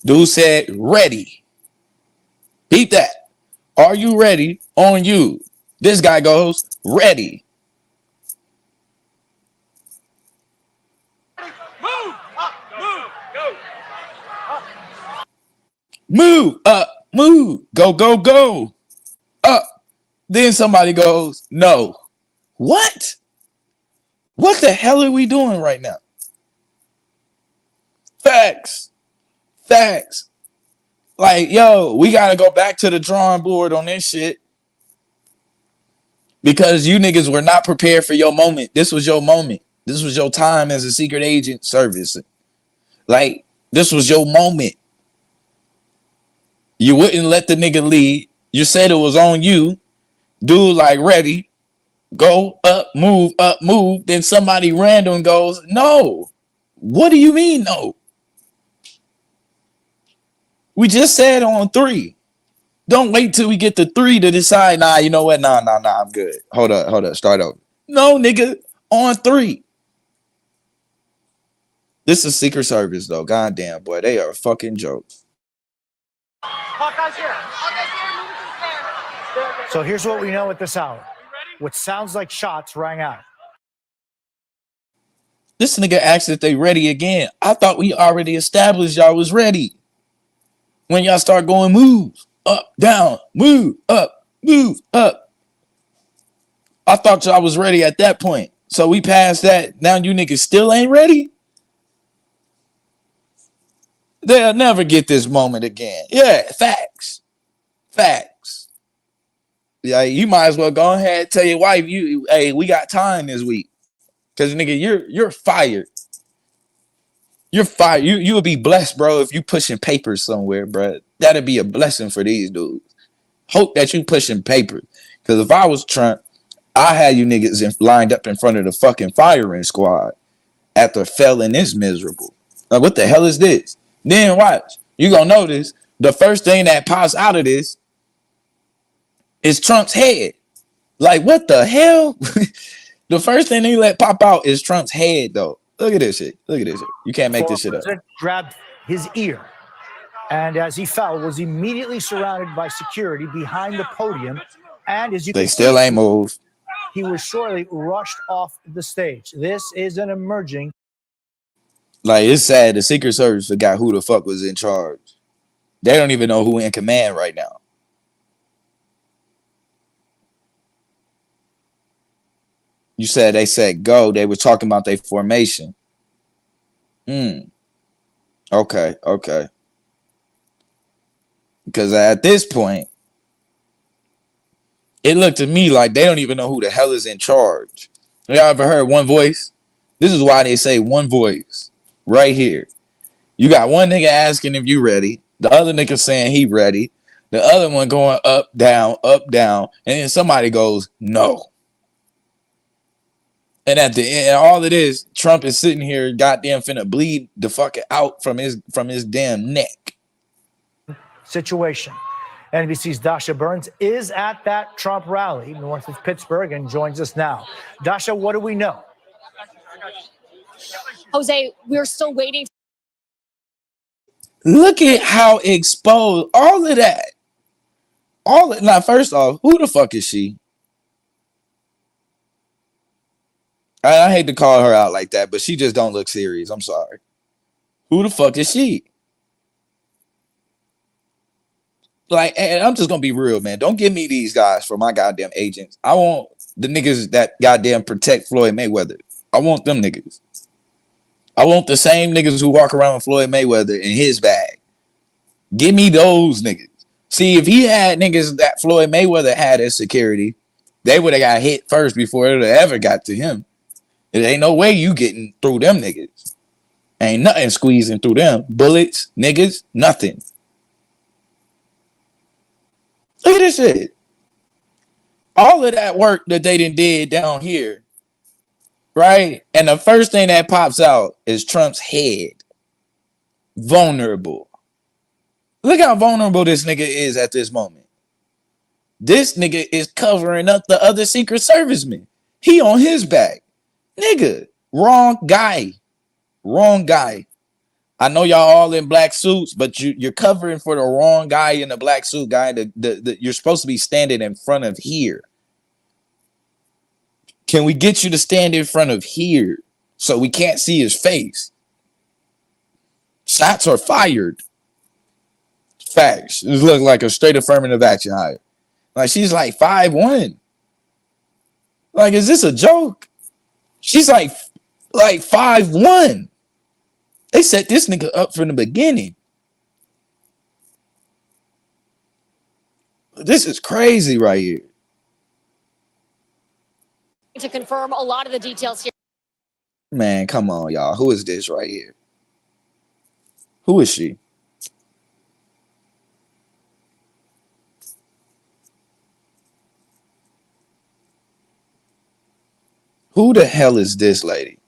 Dude said ready. Beat that. Are you ready? On you. This guy goes ready. Move. Up. Move. Go. Up. Move up. Move. Go, go, go. Up. Then somebody goes, no. What? What the hell are we doing right now? Facts. Facts. Like, yo, we got to go back to the drawing board on this shit. Because you niggas were not prepared for your moment. This was your moment. This was your time as a secret agent service. Like, this was your moment. You wouldn't let the nigga lead. You said it was on you. Dude, like, ready. Go up, move, up, move. Then somebody random goes, no. What do you mean, no? We just said on 3. Don't wait till we get to 3 to decide, nah, you know what? Nah, I'm good. Hold up, start over. No, nigga, on 3. This is Secret Service, though. Goddamn, boy, they are a fucking joke. Hawkeye's here. So here's what we know at this hour. What sounds like shots rang out. This nigga asked if they ready again. I thought we already established y'all was ready. When y'all start going move, up, down, move, up, move, up. I thought y'all was ready at that point. So we passed that. Now you niggas still ain't ready? They'll never get this moment again. Yeah, facts. Facts. Yeah, you might as well go ahead and tell your wife, hey, we got time this week. Cause nigga, you're fired. You're fired. You would be blessed, bro, if you pushing papers somewhere, bro. That'd be a blessing for these dudes. Hope that you pushing papers. Cause if I was Trump, I had you niggas lined up in front of the fucking firing squad after failing this miserable. Like, what the hell is this? Then watch. You gonna notice the first thing that pops out of this is Trump's head. Like, what the hell? The first thing they let pop out is Trump's head, though. Look at this shit. Look at this shit. You can't make this shit up. Grabbed his ear, and as he fell, was immediately surrounded by security behind the podium. And as you they still ain't moved. He was shortly rushed off the stage. This is an emerging. Like, it's sad. The Secret Service forgot who the fuck was in charge. They don't even know who in command right now. You said they said go. They were talking about their formation. Okay. Because at this point, it looked to me like they don't even know who the hell is in charge. Y'all ever heard one voice? This is why they say one voice right here. You got one nigga asking if you ready. The other nigga saying he ready. The other one going up, down. And then somebody goes, no. And at the end, all it is, Trump is sitting here, goddamn finna bleed the fuck out from his damn neck. Situation. NBC's Dasha Burns is at that Trump rally north of Pittsburgh and joins us now. Dasha, what do we know? Jose, we're still waiting. Look at how exposed all of that. Now, first off, who the fuck is she? I hate to call her out like that, but she just don't look serious. I'm sorry. Who the fuck is she? Like, and I'm just gonna be real, man. Don't give me these guys for my goddamn agents. I want the niggas that goddamn protect Floyd Mayweather. I want them niggas. I want the same niggas who walk around with Floyd Mayweather in his bag. Give me those niggas. See, if he had niggas that Floyd Mayweather had as security, they would have got hit first before it ever got to him. There ain't no way you getting through them niggas. Ain't nothing squeezing through them. Bullets, niggas, nothing. Look at this shit. All of that work that they did down here, right? And the first thing that pops out is Trump's head. Vulnerable. Look how vulnerable this nigga is at this moment. This nigga is covering up the other Secret Serviceman. He on his back. Nigga, wrong guy. Wrong guy. I know y'all all in black suits, but you're covering for the wrong guy in the black suit, guy. You're supposed to be standing in front of here. Can we get you to stand in front of here so we can't see his face? Shots are fired. Facts. This looks like a straight affirmative action hire. Like, she's like 5'1". Like, is this a joke? She's like 5'1". They set this nigga up from the beginning. This is crazy right here. To confirm a lot of the details here. Man, come on, y'all. Who is this right here? Who is she? Who the hell is this lady?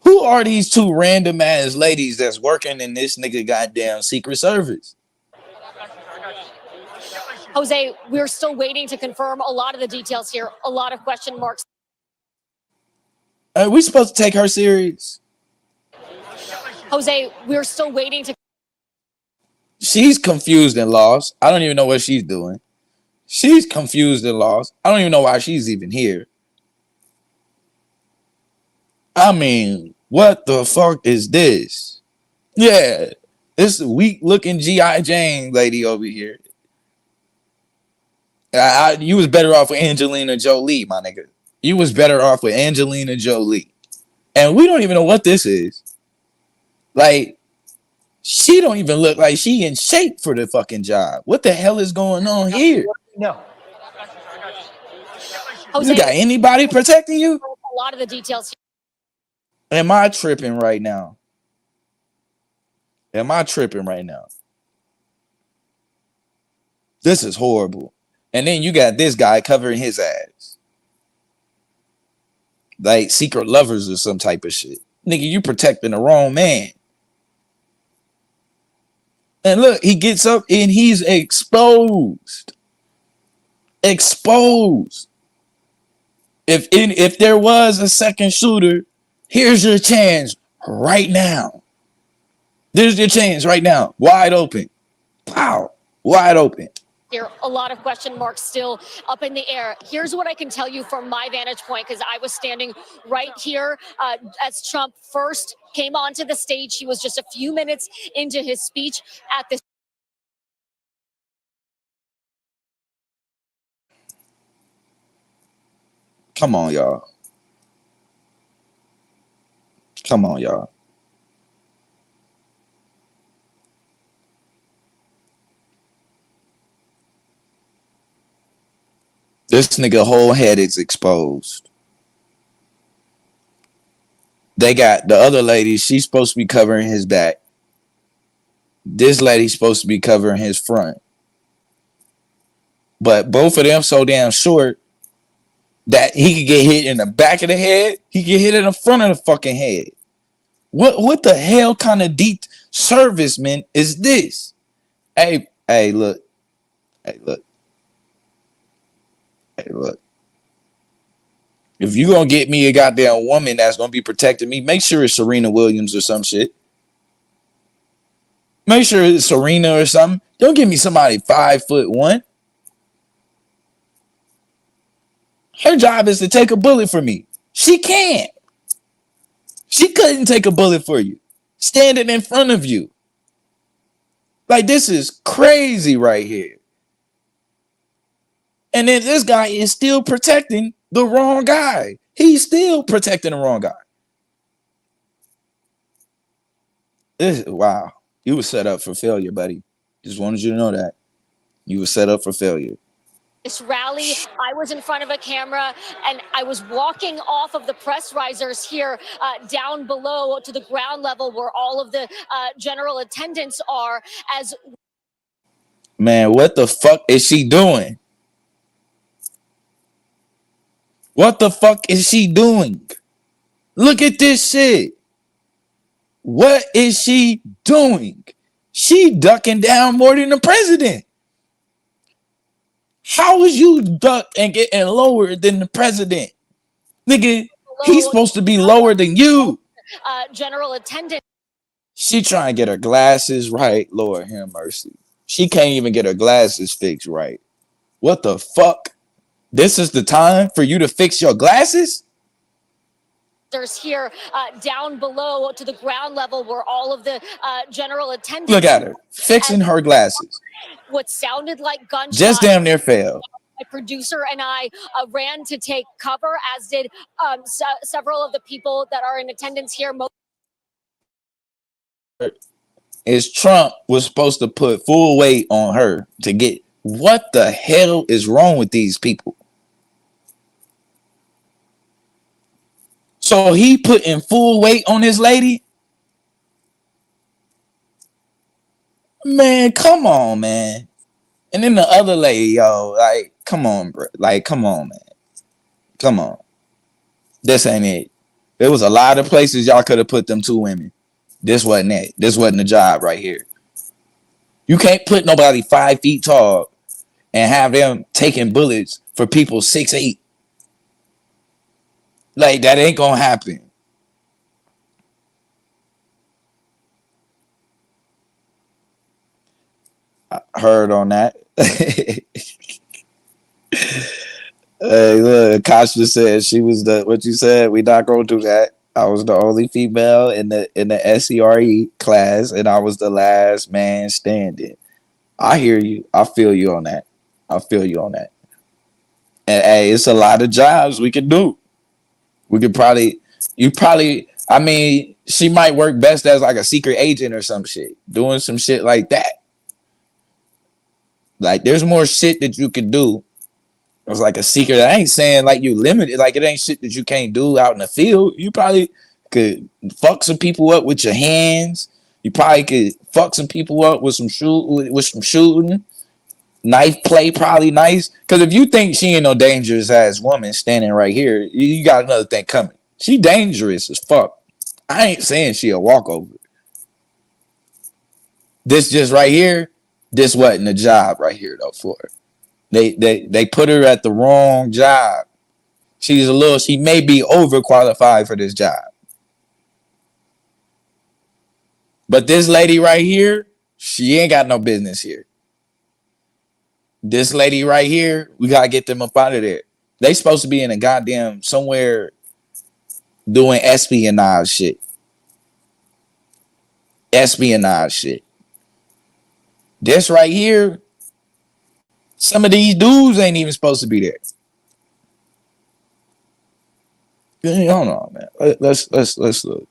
Who are these two random ass ladies that's working in this nigga goddamn Secret Service? Jose, we're still waiting to confirm a lot of the details here. A lot of question marks. Are we supposed to take her serious? Jose, we're still waiting to. She's confused and lost. I don't even know what she's doing. She's confused and lost. I don't even know why she's even here. I mean, what the fuck is this? Yeah, this weak looking G.I. Jane lady over here. You was better off with Angelina Jolie, my nigga. You was better off with Angelina Jolie. And we don't even know what this is. Like, she don't even look like she in shape for the fucking job. What the hell is going on here? No. Jose, You got anybody protecting you? a lot of the details. Am I tripping right now? Am I tripping right now? This is horrible. And then you got this guy covering his ass. Like secret lovers or some type of shit. Nigga, you protecting the wrong man. And look, he gets up and he's exposed. Exposed. If there was a second shooter, here's your chance right now. There's your chance right now. Wide open. Pow. Wide open. Here, a lot of question marks still up in the air. Here's what I can tell you from my vantage point, because I was standing right here as Trump first came onto the stage. He was just a few minutes into his speech at this. Come on, y'all. Come on, y'all. This nigga whole head is exposed. They got the other lady, she's supposed to be covering his back. This lady's supposed to be covering his front. But both of them so damn short that he could get hit in the back of the head. He could get hit in the front of the fucking head. What the hell kind of deep serviceman is this? Hey, look. Hey, look. If you gonna get me a goddamn woman that's gonna be protecting me, make sure it's Serena Williams or some shit. Make sure it's Serena or something. Don't give me somebody 5'1". Her job is to take a bullet for me. She can't. She couldn't take a bullet for you. Standing in front of you. Like, this is crazy right here. And then this guy is still protecting the wrong guy. He's still protecting the wrong guy. Wow. You were set up for failure, buddy. Just wanted you to know that. You were set up for failure. This rally, I was in front of a camera and I was walking off of the press risers here down below to the ground level where all of the general attendants are. As man, what the fuck is she doing? What the fuck is she doing? Look at this shit. What is she doing? She ducking down more than the president. How is you duck and getting lower than the president? Nigga, he's supposed to be lower than you. General attendant. She trying to get her glasses right. Lord have mercy. She can't even get her glasses fixed right. What the fuck? This is the time for you to fix your glasses? There's here down below to the ground level where all of the general attendants. Look at her fixing her glasses. What sounded like gunshots. Just damn near failed. My producer and I ran to take cover, as did several of the people that are in attendance here. Is Trump was supposed to put full weight on her to get. What the hell is wrong with these people? So he putting full weight on his lady? Man, come on, man. And then the other lady, yo, like, come on, bro. Like, come on, man. Come on. This ain't it. There was a lot of places y'all could have put them two women. This wasn't it. This wasn't the job right here. You can't put nobody 5 feet tall and have them taking bullets for people 6'8". Like, that ain't gonna happen. I heard on that. Hey, look, Kasha said she was the what you said. We not gonna do that. I was the only female in the SCRE class, and I was the last man standing. I hear you. I feel you on that. I feel you on that. And hey, it's a lot of jobs we can do. We could probably, I mean, she might work best as like a secret agent or some shit, doing some shit like that. Like, there's more shit that you could do. It's like a secret. I ain't saying like you limited, like it ain't shit that you can't do out in the field. You probably could fuck some people up with your hands. You probably could fuck some people up with some shooting. Knife play probably nice. Because if you think she ain't no dangerous ass woman standing right here, you got another thing coming. She dangerous as fuck. I ain't saying she a walkover. This just right here, this wasn't a job right here though for her. They put her at the wrong job. She may be overqualified for this job. But this lady right here, she ain't got no business here. This lady right here, we gotta get them up out of there. They supposed to be in a goddamn somewhere doing espionage shit. Espionage shit. This right here, some of these dudes ain't even supposed to be there. Hold on, man. Let's look.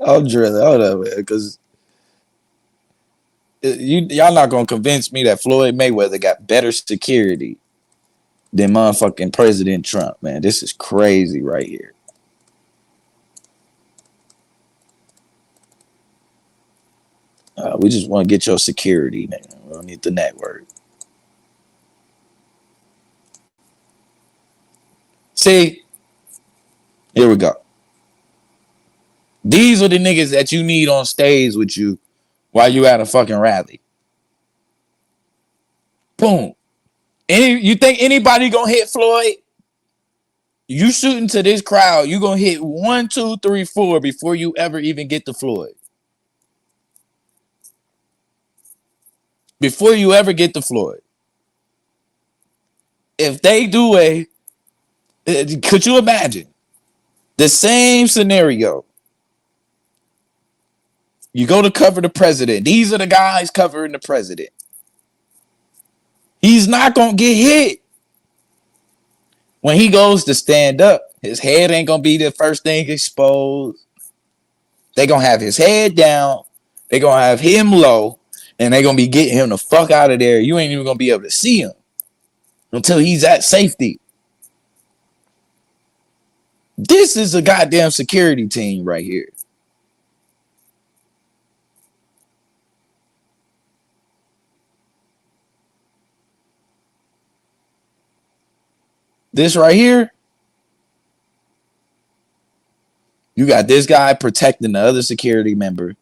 I'm drilling. Hold up, man, because y'all not gonna convince me that Floyd Mayweather got better security than motherfucking President Trump, man. This is crazy right here. We just want to get your security, man. We don't need the network. See, here we go. These are the niggas that you need on stage with you while you at a fucking rally. Boom. You think anybody gonna hit Floyd? You shooting to this crowd, you gonna hit 1, 2, 3, 4 before you ever even get to Floyd. Before you ever get to Floyd. If they do could you imagine the same scenario? You go to cover the president. These are the guys covering the president. He's not gonna get hit. When he goes to stand up, his head ain't gonna be the first thing exposed. They gonna have his head down. They gonna have him low, and they gonna be getting him the fuck out of there. You ain't even gonna be able to see him until he's at safety. This is a goddamn security team right here. This right here, you got this guy protecting the other security member.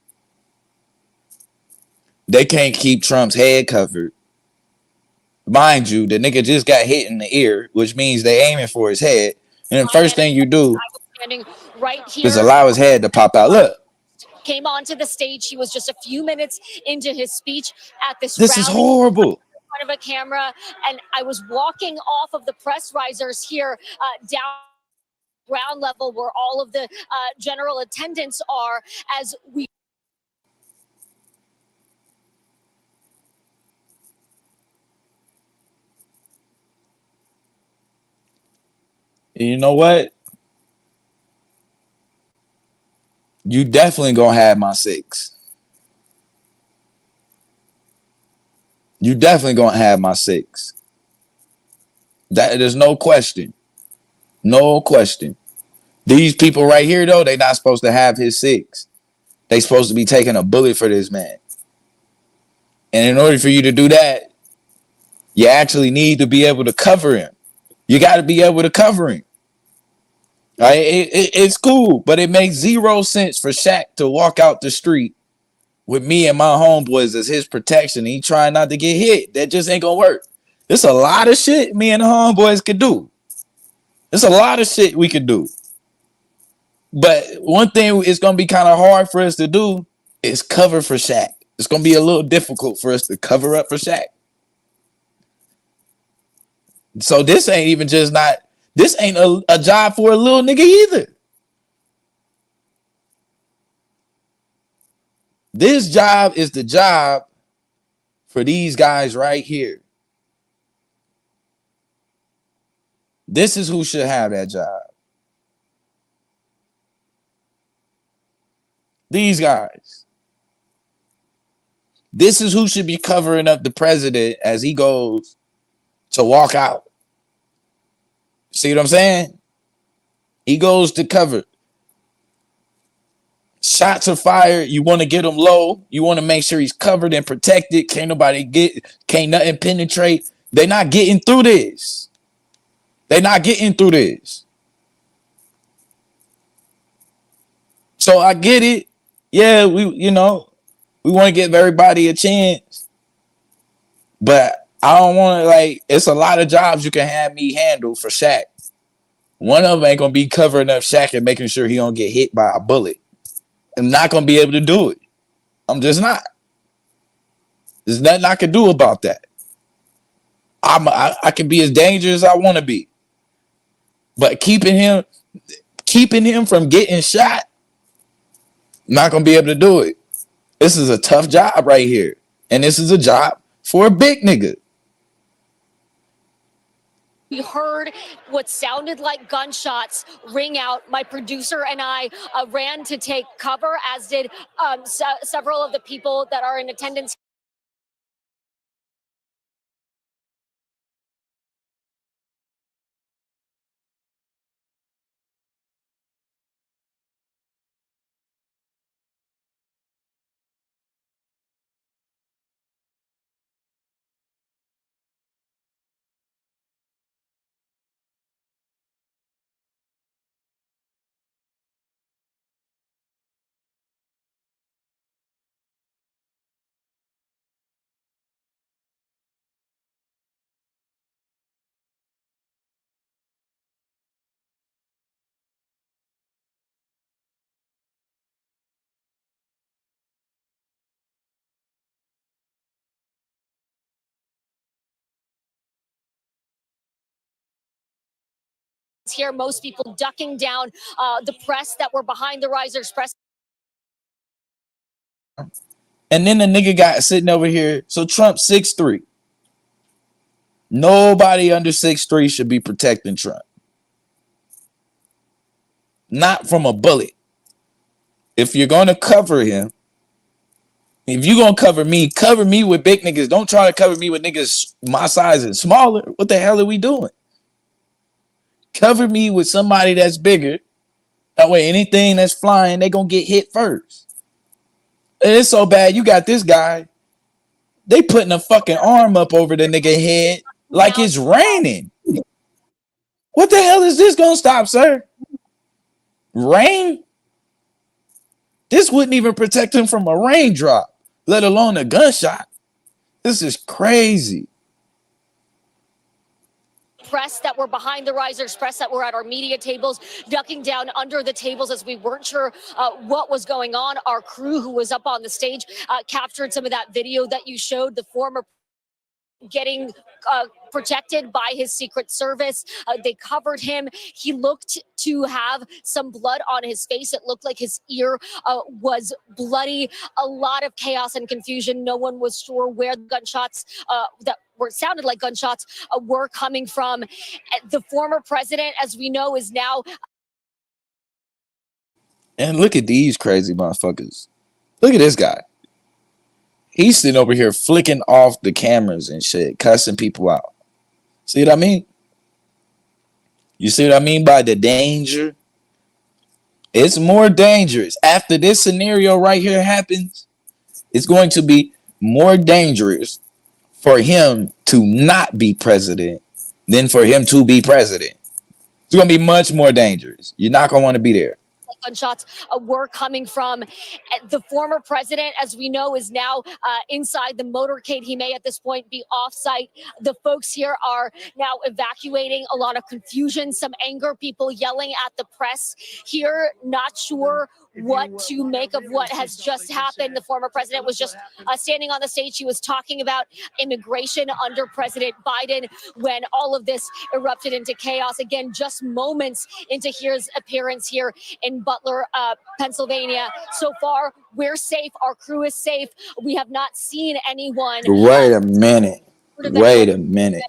They can't keep Trump's head covered. Mind you, the nigga just got hit in the ear, which means they aiming for his head. And the first thing you do Standing right is here. allow his head to pop out. Look, Came onto the stage. He was just a few minutes into his speech at this this is rally. horrible. In front of a camera, and I was walking off of the press risers here down ground level where all of the general attendants are as we. You know what? You definitely gonna have my 6. You definitely gonna have my 6. There's no question. No question. These people right here, though, they not supposed to have his 6. They supposed to be taking a bullet for this man. And in order for you to do that, you actually need to be able to cover him. You got to be able to cover him. Right? It's cool, but it makes 0 sense for Shaq to walk out the street with me and my homeboys as his protection. He trying not to get hit. That just ain't gonna work. There's a lot of shit me and the homeboys could do. There's a lot of shit we could do. But one thing it's gonna be kind of hard for us to do is cover for Shaq. It's gonna be a little difficult for us to cover up for Shaq. So this ain't even just not. This ain't a job for a little nigga either. This job is the job for these guys right here. This is who should have that job. These guys. This is who should be covering up the president as he goes to walk out. See what I'm saying? He goes to cover. Shots are fired. You want to get him low. You want to make sure he's covered and protected. Can't nothing penetrate. They're not getting through this. They're not getting through this. So I get it. Yeah, we want to give everybody a chance. But I don't want to, it's a lot of jobs you can have me handle for Shaq. One of them ain't going to be covering up Shaq and making sure he don't get hit by a bullet. I'm not going to be able to do it. I'm just not. There's nothing I can do about that. I can be as dangerous as I want to be. But keeping him from getting shot, I'm not going to be able to do it. This is a tough job right here. And this is a job for a big nigga. We heard what sounded like gunshots ring out. My producer and I ran to take cover, as did several of the people that are in attendance. here. Most people ducking down. The press that were behind the risers, press. And then the nigga got sitting over here. So Trump 6'3". Nobody under 6'3" should be protecting Trump. Not from a bullet. If you're going to cover him, if you're going to cover me with big niggas. Don't try to cover me with niggas my size and smaller. What the hell are we doing? Cover me with somebody that's bigger. That way anything that's flying, they going to get hit first. And it's so bad. You got this guy. They putting a fucking arm up over the nigga head like it's raining. What the hell is this going to stop, sir? Rain? This wouldn't even protect him from a raindrop, let alone a gunshot. This is crazy. Press that were behind the risers, press that were at our media tables, ducking down under the tables as we weren't sure what was going on. Our crew who was up on the stage captured some of that video that you showed, the former getting protected by his Secret Service. They covered him. He looked to have some blood on his face. It looked like his ear was bloody. A lot of chaos and confusion. No one was sure where the gunshots that sounded like gunshots were coming from. The former president, as we know, is now. And look at these crazy motherfuckers. Look at this guy. He's sitting over here flicking off the cameras and shit, cussing people out. See what I mean? You see what I mean by the danger? It's more dangerous. After this scenario right here happens, it's going to be more dangerous for him to not be president than for him to be president. It's going to be much more dangerous. You're not going to want to be there. Gunshots were coming from. The former president, as we know, is now inside the motorcade. He may at this point be off-site. The folks here are now evacuating. A lot of confusion, some anger, people yelling at the press here, not sure what to make of what has just happened. The former president was just standing on the stage. He was talking about immigration under President Biden when all of this erupted into chaos. Again, just moments into his appearance here in Butler, Pennsylvania. So far, we're safe. Our crew is safe. We have not seen anyone. Wait a minute. Wait a minute.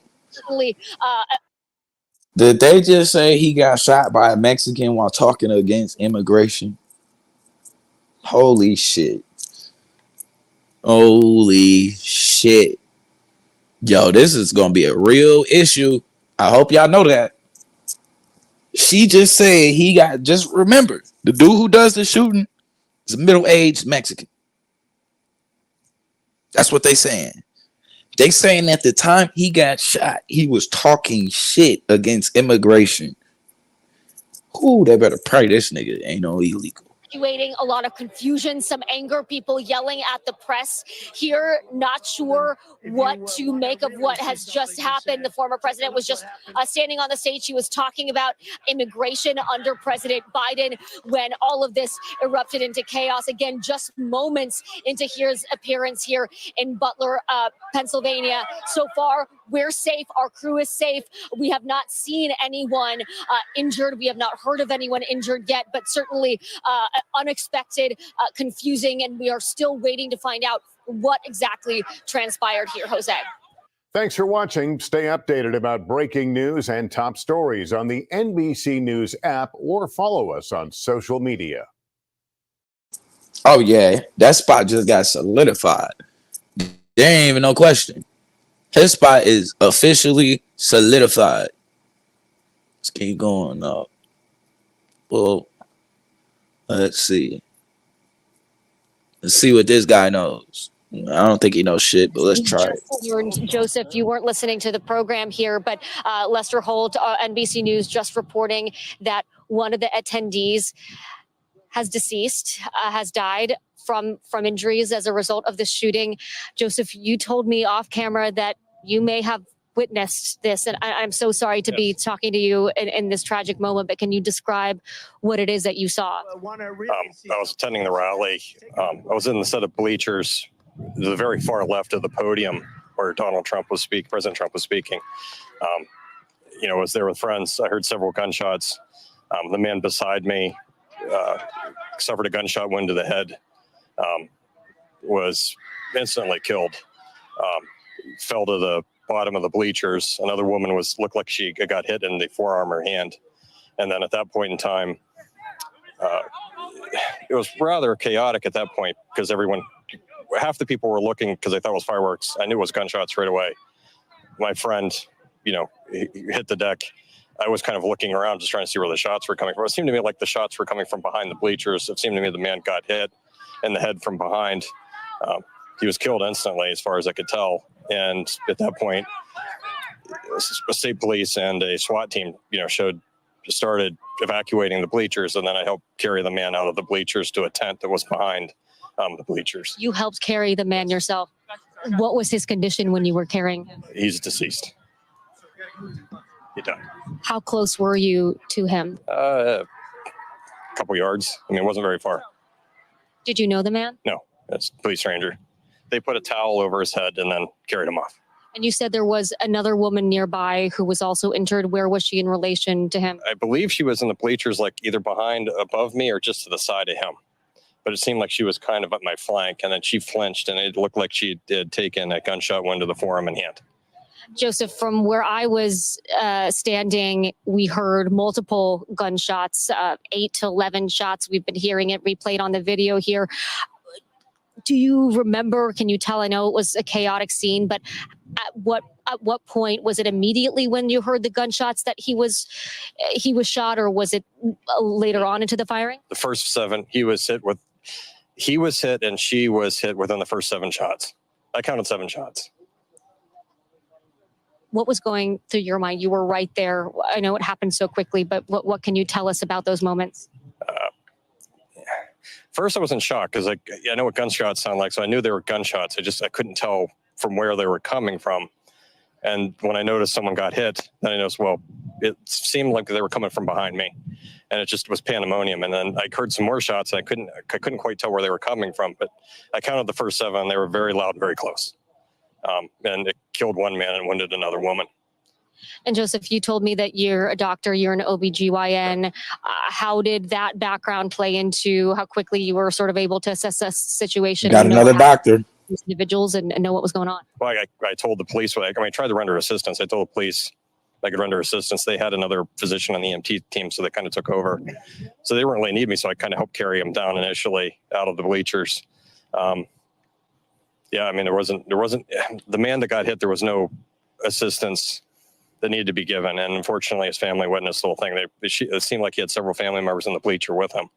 Did they just say he got shot by a Mexican while talking against immigration? Holy shit. Holy shit. Yo, this is going to be a real issue. I hope y'all know that. She just said he got, just remember, the dude who does the shooting is a middle-aged Mexican. That's what they saying. They saying at the time he got shot, he was talking shit against immigration. Ooh, they better pray this nigga ain't no illegal. A lot of confusion, some anger, people yelling at the press here, not sure what to make of what has just happened. The former president was just standing on the stage. He was talking about immigration under President Biden when all of this erupted into chaos. Again, just moments into his appearance here in Butler, Pennsylvania. So far, we're safe. Our crew is safe. We have not seen anyone injured. We have not heard of anyone injured yet, but certainly unexpected, confusing, and we are still waiting to find out what exactly transpired here, Jose. Thanks for watching. Stay updated about breaking news and top stories on the NBC News app or follow us on social media. Oh, yeah. That spot just got solidified. There ain't even no question. His spot is officially solidified. Let's keep going up. Well, let's see. Let's see what this guy knows. I don't think he knows shit, but let's try it. Joseph, you weren't listening to the program here, but Lester Holt, NBC News, just reporting that one of the attendees has deceased, has died from injuries as a result of the shooting. Joseph, you told me off camera that you may have witnessed this, and I'm so sorry to be talking to you in this tragic moment, but can you describe what it is that you saw? I was attending the rally. I was in the set of bleachers, the very far left of the podium where President Trump was speaking. was there with friends. I heard several gunshots. The man beside me suffered a gunshot wound to the head, was instantly killed, fell to the bottom of the bleachers. Another woman looked like she got hit in the forearm or hand. And then at that point in time, it was rather chaotic at that point because half the people were looking because they thought it was fireworks. I knew it was gunshots right away. My friend, he hit the deck. I was kind of looking around just trying to see where the shots were coming from. It seemed to me like the shots were coming from behind the bleachers. It seemed to me the man got hit in the head from behind. He was killed instantly as far as I could tell. And at that point, state police and a SWAT team, started evacuating the bleachers, and then I helped carry the man out of the bleachers to a tent that was behind the bleachers. You helped carry the man yourself. What was his condition when you were carrying him? He's deceased. He died. How close were you to him? A couple yards. It wasn't very far. Did you know the man? No, it's a police ranger. They put a towel over his head and then carried him off. And you said there was another woman nearby who was also injured. Where was she in relation to him? I believe she was in the bleachers, like either above me or just to the side of him. But it seemed like she was kind of at my flank, and then she flinched, and it looked like she had taken a gunshot wound to the forearm and hand. Joseph, from where I was standing, we heard multiple gunshots, 8 to 11 shots. We've been hearing it replayed on the video here. Do you remember, can you tell, I know it was a chaotic scene, but at what point, was it immediately when you heard the gunshots that he was shot, or was it later on into the firing? The first 7, he was hit and she was hit within the first 7 shots. I counted 7 shots. What was going through your mind? You were right there. I know it happened so quickly, but what can you tell us about those moments? First, I was in shock because I know what gunshots sound like, so I knew they were gunshots. I couldn't tell from where they were coming from. And when I noticed someone got hit, then I noticed, well, it seemed like they were coming from behind me, and it just was pandemonium. And then I heard some more shots, and I couldn't quite tell where they were coming from. But I counted the first 7, and they were very loud, very close. And it killed one man and wounded another woman. And Joseph, you told me that you're a doctor, you're an OBGYN. How did that background play into how quickly you were sort of able to assess the situation? Got another doctor. These individuals and know what was going on? Well, I told the police, I tried to render assistance. I told the police I could render assistance. They had another physician on the EMT team, so they kind of took over. So they didn't really need me, so I kind of helped carry him down initially out of the bleachers. There wasn't the man that got hit. There was no assistance that needed to be given, and unfortunately, his family witnessed the whole thing. It seemed like he had several family members in the bleacher with him,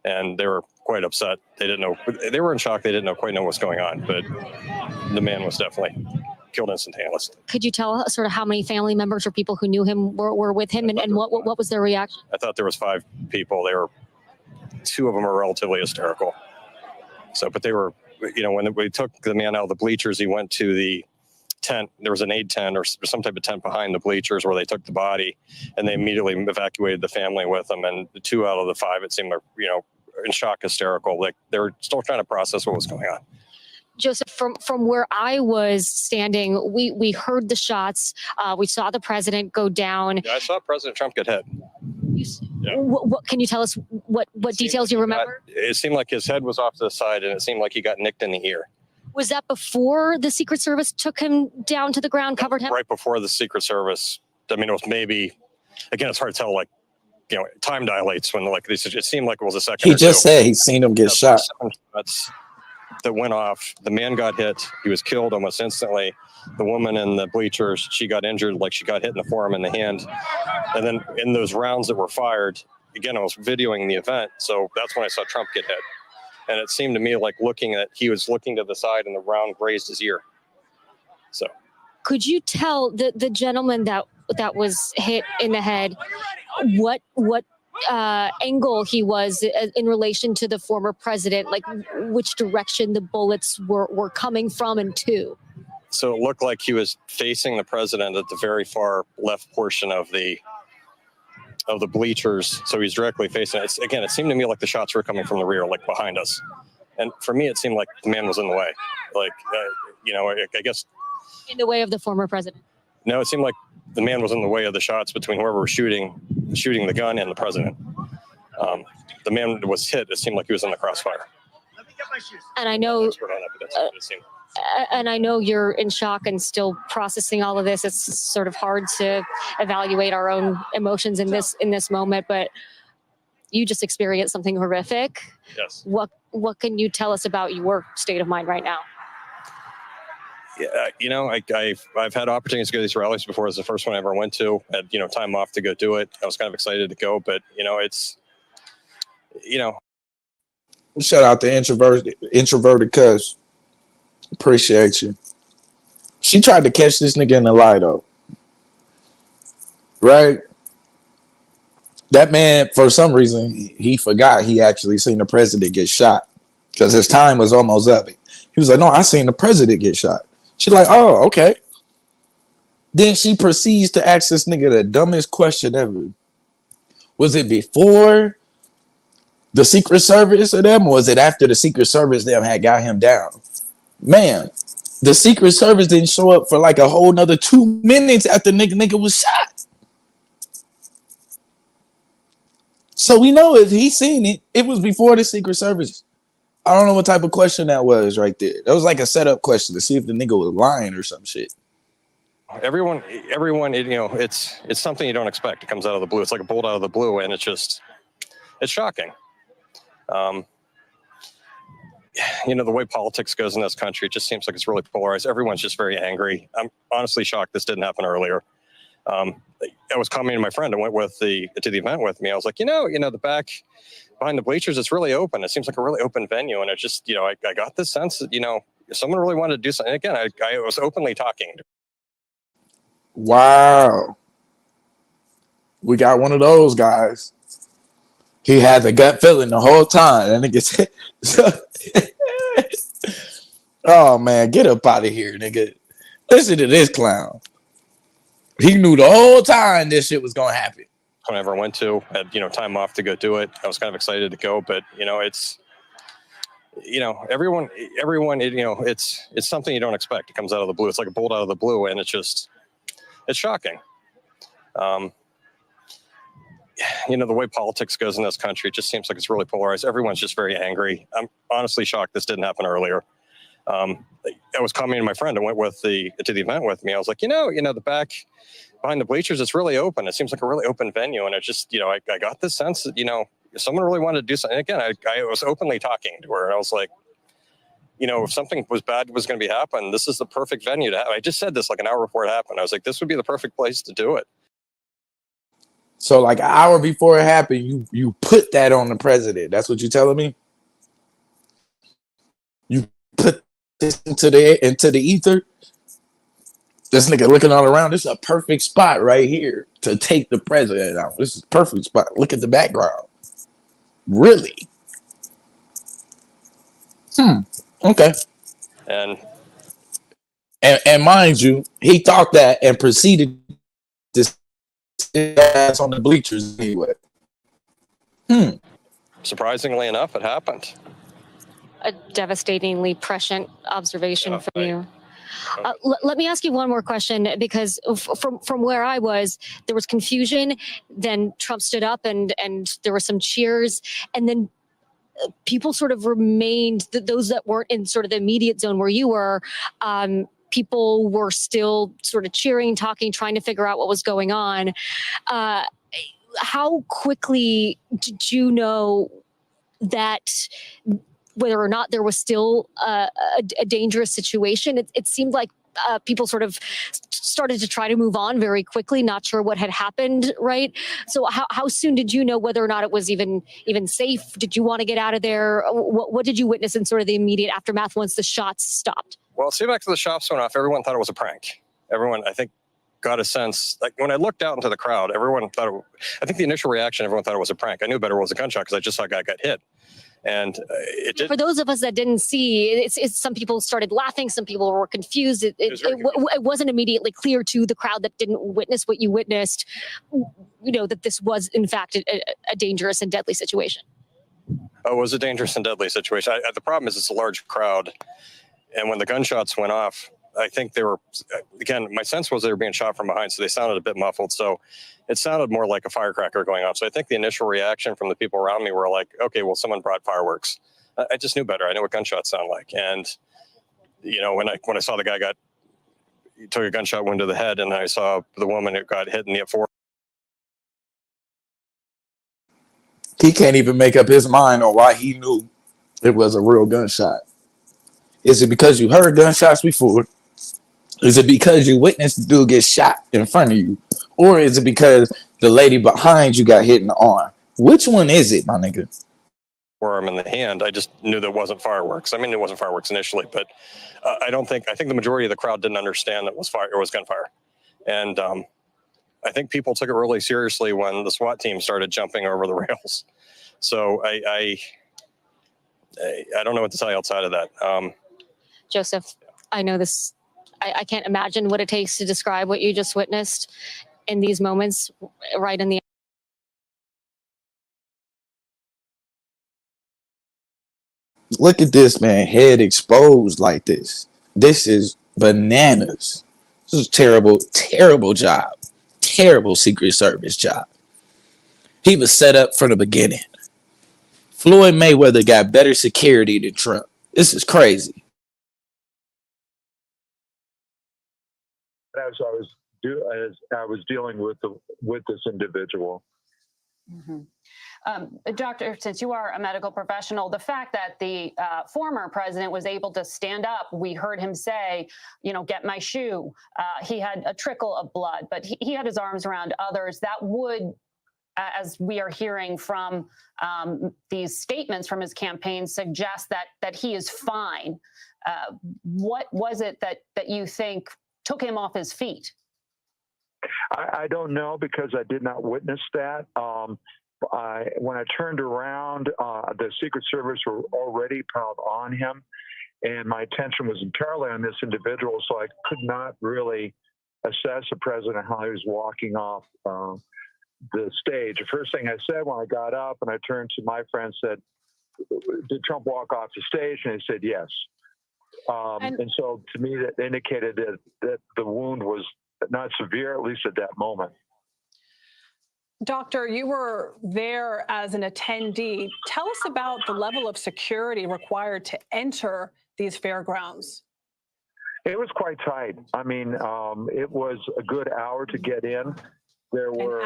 and they were quite upset. They didn't know. They were in shock. They didn't quite know what's going on, but the man was definitely killed instantaneously. Could you tell us sort of how many family members or people who knew him were with him, and what was their reaction? I thought there was 5 people. 2 of them were relatively hysterical. So, but they were, when we took the man out of the bleachers, he went to the tent. There was an aid tent or some type of tent behind the bleachers where they took the body, and they immediately evacuated the family with them. And the 2 out of the 5, it seemed like, in shock, hysterical. Like they were still trying to process what was going on. Joseph, from where I was standing, we heard the shots. We saw the president go down. Yeah, I saw President Trump get hit. What can you tell us? What details you remember? It seemed like his head was off to the side, and it seemed like he got nicked in the ear. Was that before the Secret Service took him down to the ground, covered him? Right before the Secret Service. It was maybe, again, it's hard to tell, time dilates when it seemed like it was a second. He just said he's seen him get shot. That went off. The man got hit. He was killed almost instantly. The woman in the bleachers, she got injured, like she got hit in the forearm and the hand. And then in those rounds that were fired, again, I was videoing the event, so that's when I saw Trump get hit. And it seemed to me like he was looking to the side and the round grazed his ear. So, could you tell the gentleman that was hit in the head what angle he was in relation to the former president, like which direction the bullets were coming from and to? So it looked like he was facing the president at the very far left portion of the bleachers. So he's directly facing it. Again, it seemed to me like the shots were coming from the rear, like behind us. And for me, it seemed like the man was in the way. I guess in the way of the former president. No, it seemed like the man was in the way of the shots between whoever was shooting the gun and the president. The man was hit. It seemed like he was in the crossfire. And I know, Expert on it, but that's what it seemed. and I know you're in shock and still processing all of this. It's sort of hard to evaluate our own emotions in this moment, but you just experienced something horrific. Yes. What can you tell us about your state of mind right now? Yeah, you know, I've had opportunities to go to these rallies before. It was the first one I ever went to. I had, you know, time off to go do it. I was kind of excited to go, but you know, it's, you know. Shout out to introverted cuz. Appreciate you. She tried to catch this nigga in the lie though. Right? That man, for some reason, he forgot he actually seen the president get shot because his time was almost up. He was like, no, I seen the president get shot. She's like, oh, okay. Then she proceeds to ask this nigga the dumbest question ever. Was it before the Secret Service of them, or was it after the Secret Service them had got him down? Man, the Secret Service didn't show up for like a whole nother 2 minutes after nigga was shot. So we know if he seen it, it was before the Secret Service. I don't know what type of question that was right there. That was like a setup question to see if the nigga was lying or some shit. Everyone, you know, it's something you don't expect. It comes out of the blue. It's like a bolt out of the blue, and it's shocking. You know, the way politics goes in this country, it just seems like it's really polarized. Everyone's just very angry. I'm honestly shocked this didn't happen earlier. I was commenting to my friend who went to the event with me. I was like, you know, the back behind the bleachers, it's really open. It seems like a really open venue. And it just, you know, I got this sense that, you know, if someone really wanted to do something, again, I was openly talking. Wow. We got one of those guys. He had the gut feeling the whole time. And nigga oh man, get up out of here, nigga. Listen to this clown. He knew the whole time this shit was gonna happen. Whenever I went to, had, you know, time off to go do it. I was kind of excited to go, but you know, it's, you know, everyone, you know, it's something you don't expect. It comes out of the blue. It's like a bolt out of the blue, and it's shocking. You know, the way politics goes in this country, it just seems like it's really polarized. Everyone's just very angry. I'm honestly shocked this didn't happen earlier. I was commenting to my friend who went to the event with me. I was like, you know, the back behind the bleachers, it's really open. It seems like a really open venue. And it just, you know, I got this sense that, you know, if someone really wanted to do something, again, I was openly talking to her. I was like, you know, if something was bad was going to be happening, this is the perfect venue to have. I just said this like an hour before it happened. I was like, this would be the perfect place to do it. So like an hour before it happened, you put that on the president. That's what you're telling me? You put this into the ether? This nigga looking all around. This is a perfect spot right here to take the president out. This is a perfect spot. Look at the background. Really? Okay. And mind you, he thought that and proceeded to sit ass on the bleachers anyway. Surprisingly enough, it happened. A devastatingly prescient observation from you. Let me ask you one more question, because from where I was, there was confusion. Then Trump stood up and there were some cheers, and then people sort of remained, those that weren't in sort of the immediate zone where you were, people were still sort of cheering, talking, trying to figure out what was going on. How quickly did you know that whether or not there was still a dangerous situation? It seemed like people sort of started to try to move on very quickly, not sure what had happened, right? So how soon did you know whether or not it was even safe? Did you want to get out of there? What did you witness in sort of the immediate aftermath once the shots stopped? Well, see, back to the shots went off, everyone thought it was a prank. Everyone, I think, got a sense, like when I looked out into the crowd, everyone thought, I think the initial reaction, everyone thought it was a prank. I knew better it was a gunshot because I just saw a guy got hit. And it did. For those of us that didn't see, it's some people started laughing, some people were confused. It wasn't immediately clear to the crowd that didn't witness what you witnessed, you know, that this was in fact a dangerous and deadly situation. Oh, it was a dangerous and deadly situation. The problem is it's a large crowd. And when the gunshots went off, I think they were, again, my sense was they were being shot from behind, so they sounded a bit muffled. So it sounded more like a firecracker going off. So I think the initial reaction from the people around me were like, okay, well, someone brought fireworks. I just knew better. I knew what gunshots sound like. And, you know, when I saw the guy took a gunshot wound to the head, and I saw the woman who got hit in the forehead. He can't even make up his mind on why he knew it was a real gunshot. Is it because you heard gunshots before? Is it because you witnessed the dude get shot in front of you? Or is it because the lady behind you got hit in the arm? Which one is it, my nigga? Arm in the hand. I just knew that wasn't fireworks. I mean, it wasn't fireworks initially, but I think the majority of the crowd didn't understand that it was fire. It was gunfire. And I think people took it really seriously when the SWAT team started jumping over the rails. So I don't know what to tell you outside of that. Joseph, I know this, I can't imagine what it takes to describe what you just witnessed in these moments right in the Look at this, man. Head exposed like this. This is bananas. This is terrible, terrible job. Terrible Secret Service job. He was set up from the beginning. Floyd Mayweather got better security than Trump. This is crazy. As I was dealing with this individual. Mm-hmm. Doctor, since you are a medical professional, the fact that the former president was able to stand up, we heard him say, you know, get my shoe. He had a trickle of blood, but he had his arms around others. That would, as we are hearing from these statements from his campaign, suggest that he is fine. What was it that you think took him off his feet? I don't know, because I did not witness that. When I turned around, the Secret Service were already piled on him, and my attention was entirely on this individual, so I could not really assess the president how he was walking off the stage. The first thing I said when I got up and I turned to my friend said, "Did Trump walk off the stage?" And he said, "Yes." And so to me, that indicated that the wound was not severe, at least at that moment. Doctor, you were there as an attendee. Tell us about the level of security required to enter these fairgrounds. It was quite tight. I mean, it was a good hour to get in. There were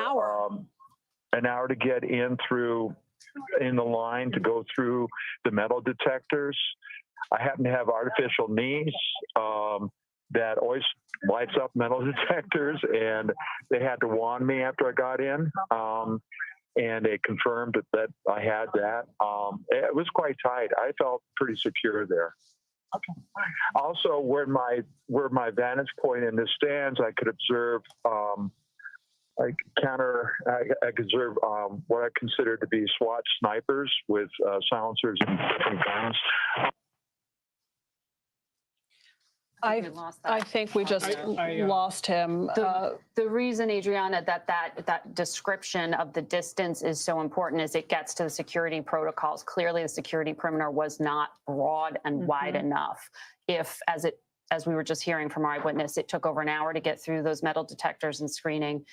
an hour to get in the line to go through the metal detectors. I happen to have artificial knees that always lights up metal detectors, and they had to wand me after I got in, and they confirmed that I had that. It was quite tight. I felt pretty secure there. Okay. Also, where my vantage point in the stands, I could observe I could observe what I consider to be SWAT snipers with silencers and different guns. I think we just lost him. The reason, Adriana, that description of the distance is so important is it gets to the security protocols. Clearly, the security perimeter was not broad and wide enough. If, as we were just hearing from our eyewitness, it took over an hour to get through those metal detectors and screening,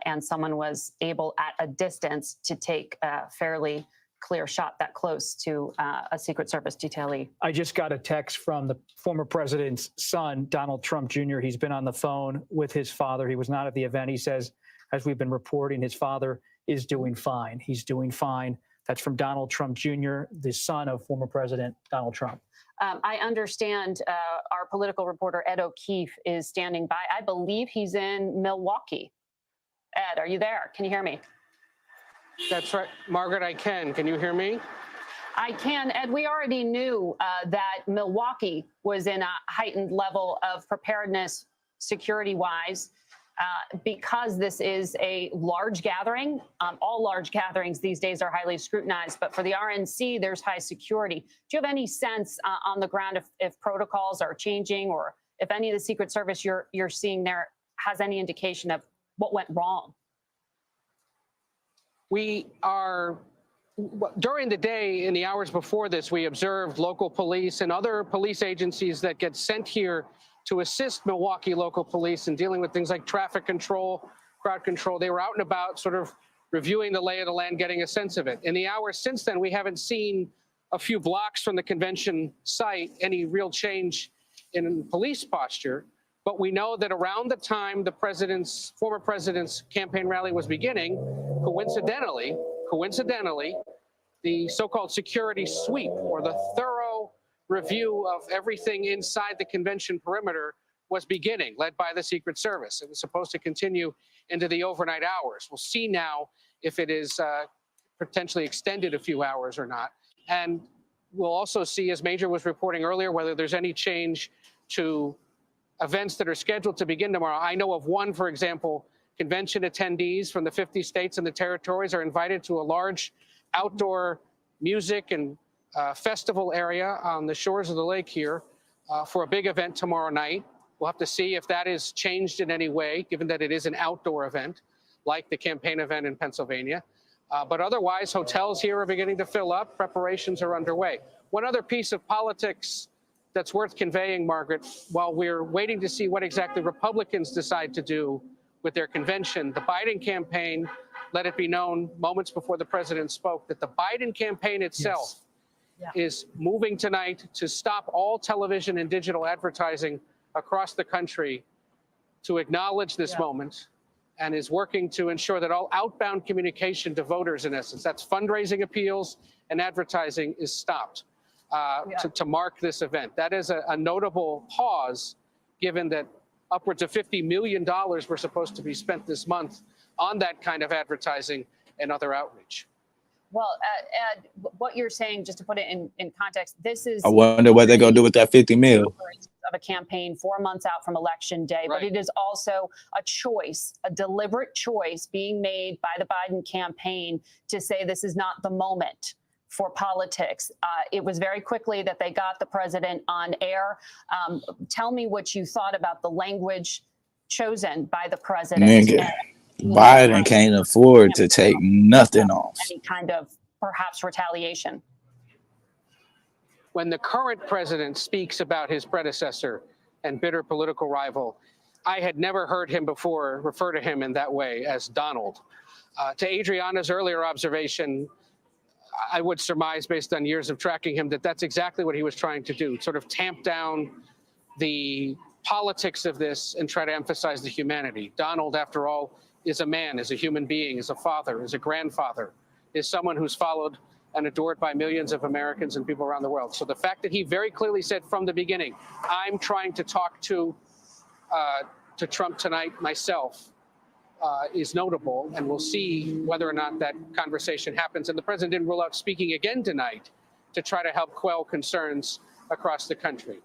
and someone was able at a distance to take a fairly clear shot that close to a Secret Service detailee. I just got a text from the former president's son, Donald Trump Jr. He's been on the phone with his father. He was not at the event. He says, as we've been reporting, his father is doing fine. He's doing fine. That's from Donald Trump Jr., the son of former President Donald Trump. I understand our political reporter, Ed O'Keefe, is standing by. I believe he's in Milwaukee. Ed, are you there? Can you hear me? That's right, Margaret, I can. Can you hear me? I can. Ed, we already knew that Milwaukee was in a heightened level of preparedness security-wise because this is a large gathering. All large gatherings these days are highly scrutinized, but for the RNC, there's high security. Do you have any sense on the ground if protocols are changing, or if any of the Secret Service you're seeing there has any indication of what went wrong? We are, during the day, in the hours before this, we observed local police and other police agencies that get sent here to assist Milwaukee local police in dealing with things like traffic control, crowd control. They were out and about sort of reviewing the lay of the land, getting a sense of it. In the hours since then, we haven't seen a few blocks from the convention site any real change in police posture. But we know that around the time the former president's campaign rally was beginning, coincidentally, the so-called security sweep, or the thorough review of everything inside the convention perimeter, was beginning, led by the Secret Service. It was supposed to continue into the overnight hours. We'll see now if it is potentially extended a few hours or not. And we'll also see, as Major was reporting earlier, whether there's any change to events that are scheduled to begin tomorrow. I know of one, for example, convention attendees from the 50 states and the territories are invited to a large outdoor music and festival area on the shores of the lake here for a big event tomorrow night. We'll have to see if that is changed in any way, given that it is an outdoor event, like the campaign event in Pennsylvania. But otherwise, hotels here are beginning to fill up. Preparations are underway. One other piece of politics that's worth conveying, Margaret, while we're waiting to see what exactly Republicans decide to do with their convention, the Biden campaign let it be known moments before the president spoke that the Biden campaign itself is moving tonight to stop all television and digital advertising across the country to acknowledge this moment, and is working to ensure that all outbound communication to voters, in essence, that's fundraising appeals and advertising, is stopped to mark this event. That is a notable pause, given that upwards of $50 million were supposed to be spent this month on that kind of advertising and other outreach. Well, Ed, what you're saying, just to put it in context, this is— I wonder what they're going to do with that 50 mil. Of a campaign 4 months out from election day, Right. But it is also a choice, a deliberate choice being made by the Biden campaign to say this is not the moment for politics. It was very quickly that they got the president on air. Tell me what you thought about the language chosen by the president. Nigga, Biden can't afford to take nothing off. Any kind of perhaps retaliation. When the current president speaks about his predecessor and bitter political rival, I had never heard him before refer to him in that way, as Donald. To Adriana's earlier observation, I would surmise, based on years of tracking him, that that's exactly what he was trying to do, sort of tamp down the politics of this and try to emphasize the humanity. Donald, after all, is a man, is a human being, is a father, is a grandfather, is someone who's followed and adored by millions of Americans and people around the world. So the fact that he very clearly said from the beginning, I'm trying to talk to Trump tonight myself, is notable, and we'll see whether or not that conversation happens. And the president didn't rule out speaking again tonight to try to help quell concerns across the country.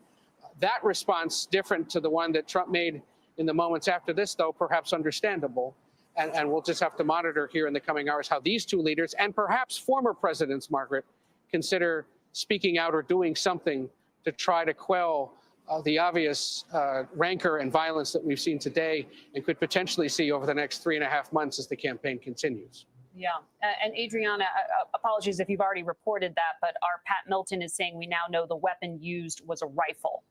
That response, different to the one that Trump made in the moments after this, though perhaps understandable. And we'll just have to monitor here in the coming hours how these two leaders, and perhaps former presidents, Margaret, consider speaking out or doing something to try to quell the obvious rancor and violence that we've seen today and could potentially see over the next 3.5 months as the campaign continues. Yeah. And Adriana, apologies if you've already reported that, but our Pat Milton is saying we now know the weapon used was a rifle,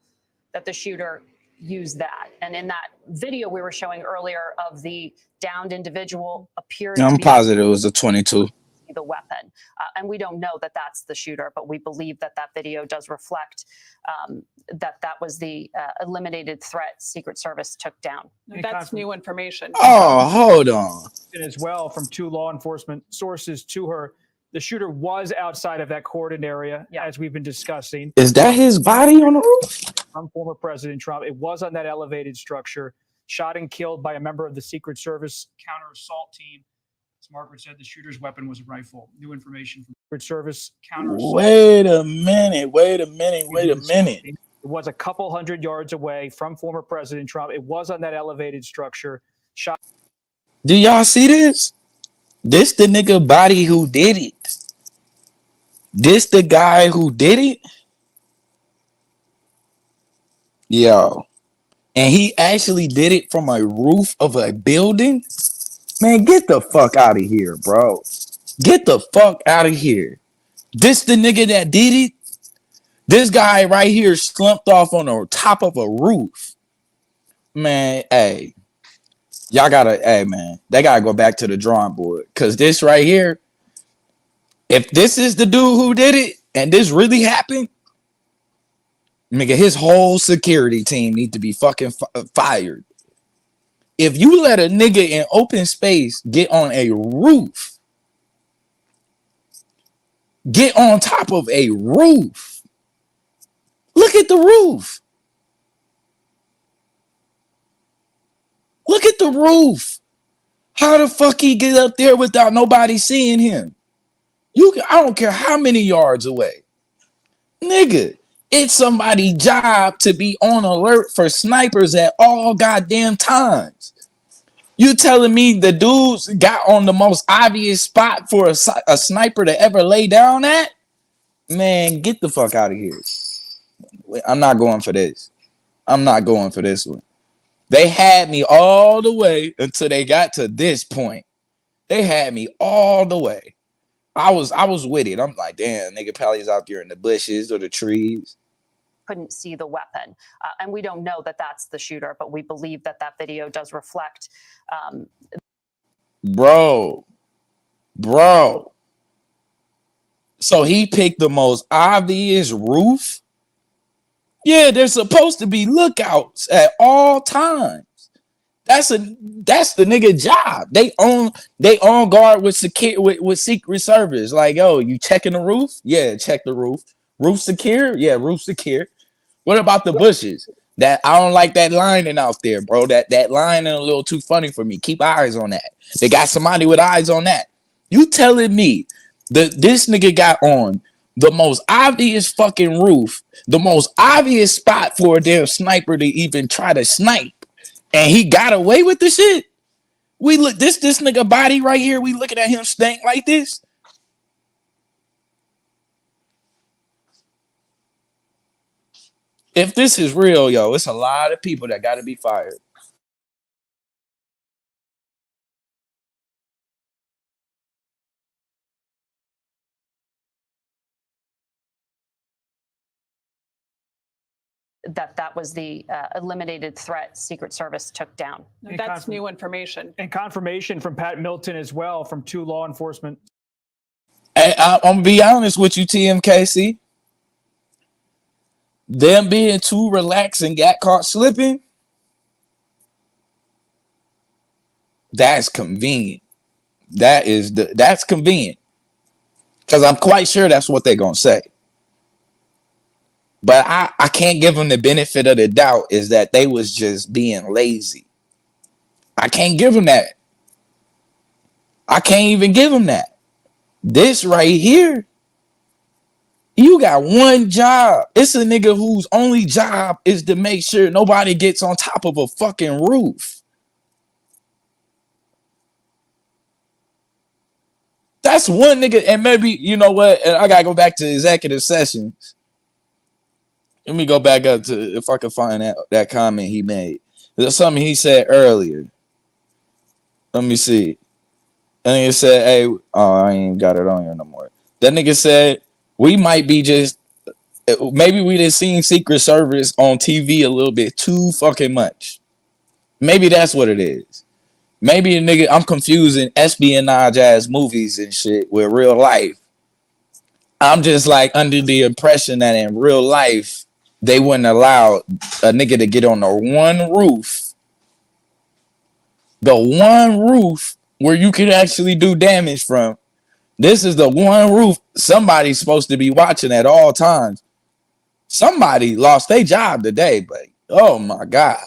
that the shooter used that. And in that video we were showing earlier of the downed individual appeared to I'm be positive it was a 22. the weapon. And we don't know that that's the shooter, but we believe that that video does reflect that was the eliminated threat Secret Service took down. That's new information. Oh, hold on. As well, from two law enforcement sources to her, the shooter was outside of that cordoned area, as we've been discussing. Is that his body on the roof? From former President Trump. It was on that elevated structure, shot and killed by a member of the Secret Service counter assault team. As Margaret said, the shooter's weapon was a rifle. New information from Secret Service counter assault. Wait a minute. It was a couple hundred yards away from former President Trump. It was on that elevated structure. Shot. Do y'all see this? This the nigga body who did it. This the guy who did it. Yo. And he actually did it from a roof of a building. Man, get the fuck out of here, bro. Get the fuck out of here. This the nigga that did it. This guy right here slumped off on the top of a roof. Man, hey, y'all gotta, hey man, they gotta go back to the drawing board. Cause this right here, if this is the dude who did it, and this really happened, nigga, his whole security team need to be fucking fired. If you let a nigga in open space get on a roof, get on top of a roof, look at the roof. Look at the roof. How the fuck he get up there without nobody seeing him? I don't care how many yards away. Nigga, it's somebody's job to be on alert for snipers at all goddamn times. You telling me the dudes got on the most obvious spot for a sniper to ever lay down at? Man, get the fuck out of here. I'm not going for this. I'm not going for this one. They had me all the way until they got to this point. They had me all the way. I was with it. I'm like, damn, nigga, Pally's out there in the bushes or the trees. Couldn't see the weapon. And we don't know that that's the shooter, but we believe that that video does reflect. Bro. So he picked the most obvious roof? Yeah, there's supposed to be lookouts at all times. That's the nigga job. They on guard with Secret Service. Like, yo, you checking the roof? Yeah, check the roof. Roof secure? Yeah, roof secure. What about the bushes? That I don't like that lining out there, bro. That lining a little too funny for me. Keep eyes on that. They got somebody with eyes on that. You telling me that this nigga got on the most obvious fucking roof, the most obvious spot for a damn sniper to even try to snipe, and he got away with the shit? We look this nigga body right here. We looking at him stank like this. If this is real, yo, it's a lot of people that got to be fired. That was the eliminated threat Secret Service took down. That's new information. And confirmation from Pat Milton as well from 2 law enforcement. Hey, I'm gonna be honest with you, TMKC. Them being too relaxed and got caught slipping, that's convenient. That's convenient. Because I'm quite sure that's what they're gonna say. But I can't give them the benefit of the doubt is that they was just being lazy. I can't give them that. I can't even give them that. This right here, you got one job. It's a nigga whose only job is to make sure nobody gets on top of a fucking roof. That's one nigga. And maybe, you know what? And I gotta go back to executive sessions. Let me go back up to if I can find that comment he made. There's something he said earlier. Let me see. And he said, hey, oh, I ain't got it on here no more. That nigga said, we might be just, maybe we done seen Secret Service on TV a little bit too fucking much. Maybe that's what it is. Maybe a nigga, I'm confusing espionage ass movies and shit with real life. I'm just like under the impression that in real life, they wouldn't allow a nigga to get on the one roof. The one roof where you could actually do damage from. This is the one roof somebody's supposed to be watching at all times. Somebody lost their job today, but oh my God.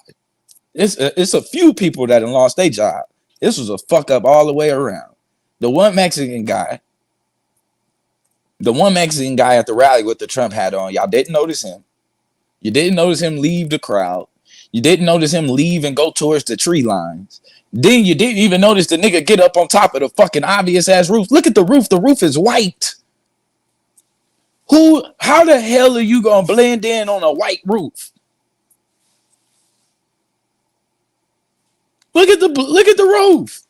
It's a few people that have lost their job. This was a fuck up all the way around. The one Mexican guy at the rally with the Trump hat on, y'all didn't notice him. You didn't notice him leave the crowd. You didn't notice him leave and go towards the tree lines. Then you didn't even notice the nigga get up on top of the fucking obvious ass roof. Look at the roof. The roof is white. How the hell are you gonna blend in on a white roof? Look at the roof.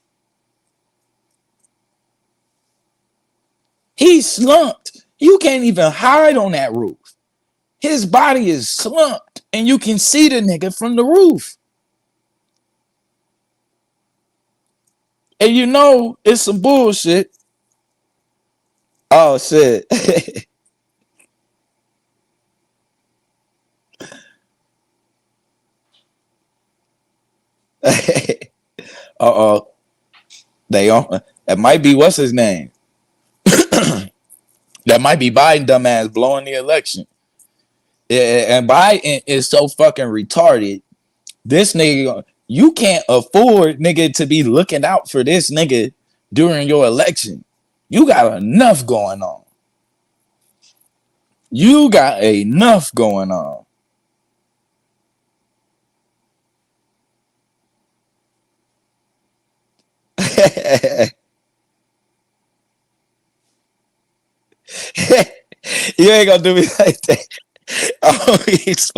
He's slumped. You can't even hide on that roof. His body is slumped, and you can see the nigga from the roof. And you know it's some bullshit. Oh shit. Uh-oh. They on that might be what's his name. That might be Biden dumbass blowing the election. Yeah, and Biden is so fucking retarded. This nigga, you can't afford nigga to be looking out for this nigga during your election. You got enough going on. You got enough going on. You ain't gonna do me like that. Oh, he's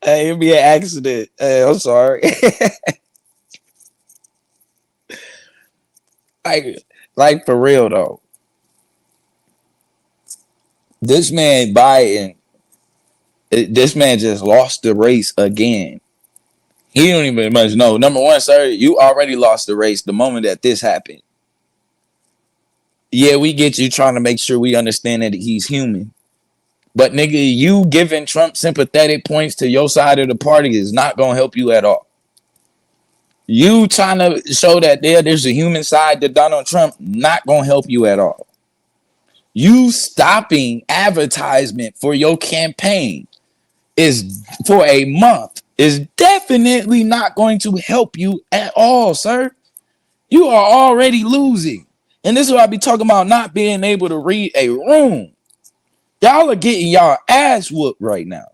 hey, it'd be an accident. Hey, I'm sorry. like for real though. This man Biden, this man just lost the race again. He don't even much know. Number one, sir, you already lost the race the moment that this happened. Yeah, we get you trying to make sure we understand that he's human. But nigga, you giving Trump sympathetic points to your side of the party is not gonna help you at all. You trying to show that there's a human side to Donald Trump, not gonna help you at all. You stopping advertisement for your campaign is for a month is definitely not going to help you at all, sir. You are already losing. And this is what I be talking about, not being able to read a room. Y'all are getting y'all ass whooped right now.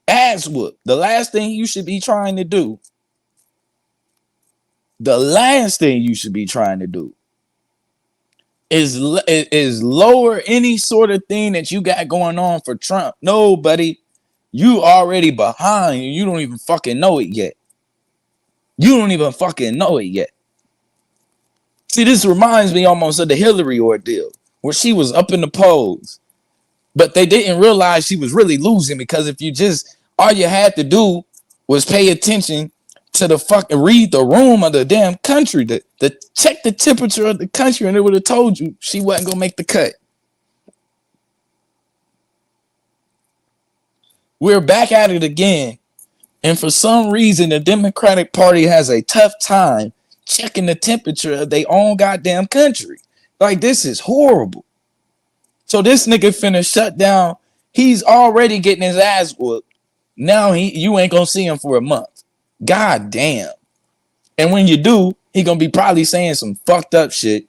Ass whooped. The last thing you should be trying to do. The last thing you should be trying to do is lower any sort of thing that you got going on for Trump. No, buddy. You already behind. You don't even fucking know it yet. You don't even fucking know it yet. See, this reminds me almost of the Hillary ordeal, where she was up in the polls, but they didn't realize she was really losing, because if you just, all you had to do was pay attention to the fucking, read the room of the damn country, to check the temperature of the country, and it would have told you she wasn't going to make the cut. We're back at it again. And for some reason, the Democratic Party has a tough time checking the temperature of their own goddamn country. Like, this is horrible. So this nigga finna shut down. He's already getting his ass whooped. Now you ain't gonna see him for a month. God damn. And when you do, he gonna be probably saying some fucked up shit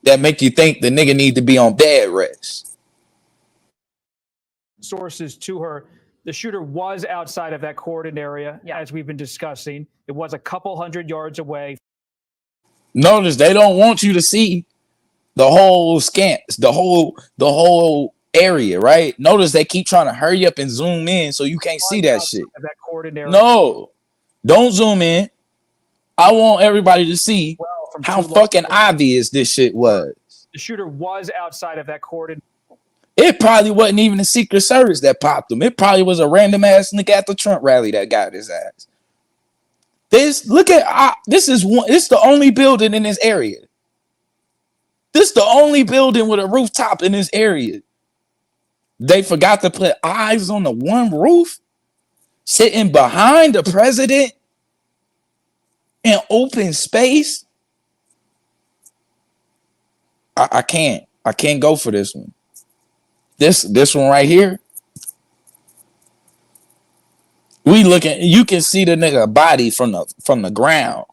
that make you think the nigga need to be on bed rest. Sources to her, the shooter was outside of that cordon area, as we've been discussing. It was a couple hundred yards away. Notice they don't want you to see the whole scans, the whole area, right? Notice they keep trying to hurry up and zoom in so you can't see that shit. That cordon area. No, don't zoom in. I want everybody to see how fucking obvious this shit was. The shooter was outside of that cordon. It probably wasn't even the Secret Service that popped him. It probably was a random ass nigga at the Trump rally that got his ass. This is the only building in this area. This is the only building with a rooftop in this area. They forgot to put eyes on the one roof, sitting behind the president in open space. I can't go for this one. This one right here. You can see the nigga body from the ground.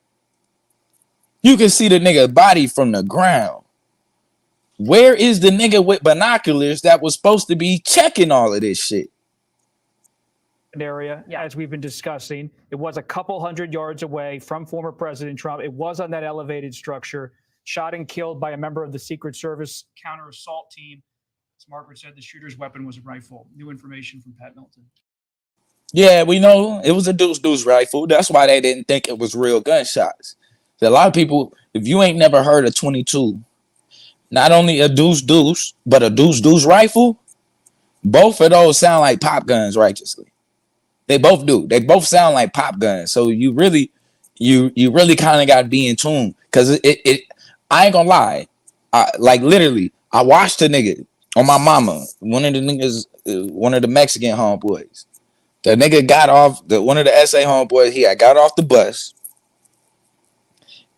You can see the nigga body from the ground. Where is the nigga with binoculars that was supposed to be checking all of this shit? Area, as we've been discussing. It was a couple hundred yards away from former President Trump. It was on that elevated structure, shot and killed by a member of the Secret Service counter assault team. As Margaret said, the shooter's weapon was a rifle. New information from Pat Milton. Yeah, we know it was a deuce rifle. That's why they didn't think it was real gunshots. A lot of people, if you ain't never heard of 22, not only a deuce, but a deuce rifle, both of those sound like pop guns righteously. They both do. They both sound like pop guns. So you really kind of got to be in tune because it. I ain't gonna lie. Like literally, I watched a nigga on my mama. One of the niggas, one of the Mexican homeboys. The nigga got off one of the SA homeboys. He had got off the bus.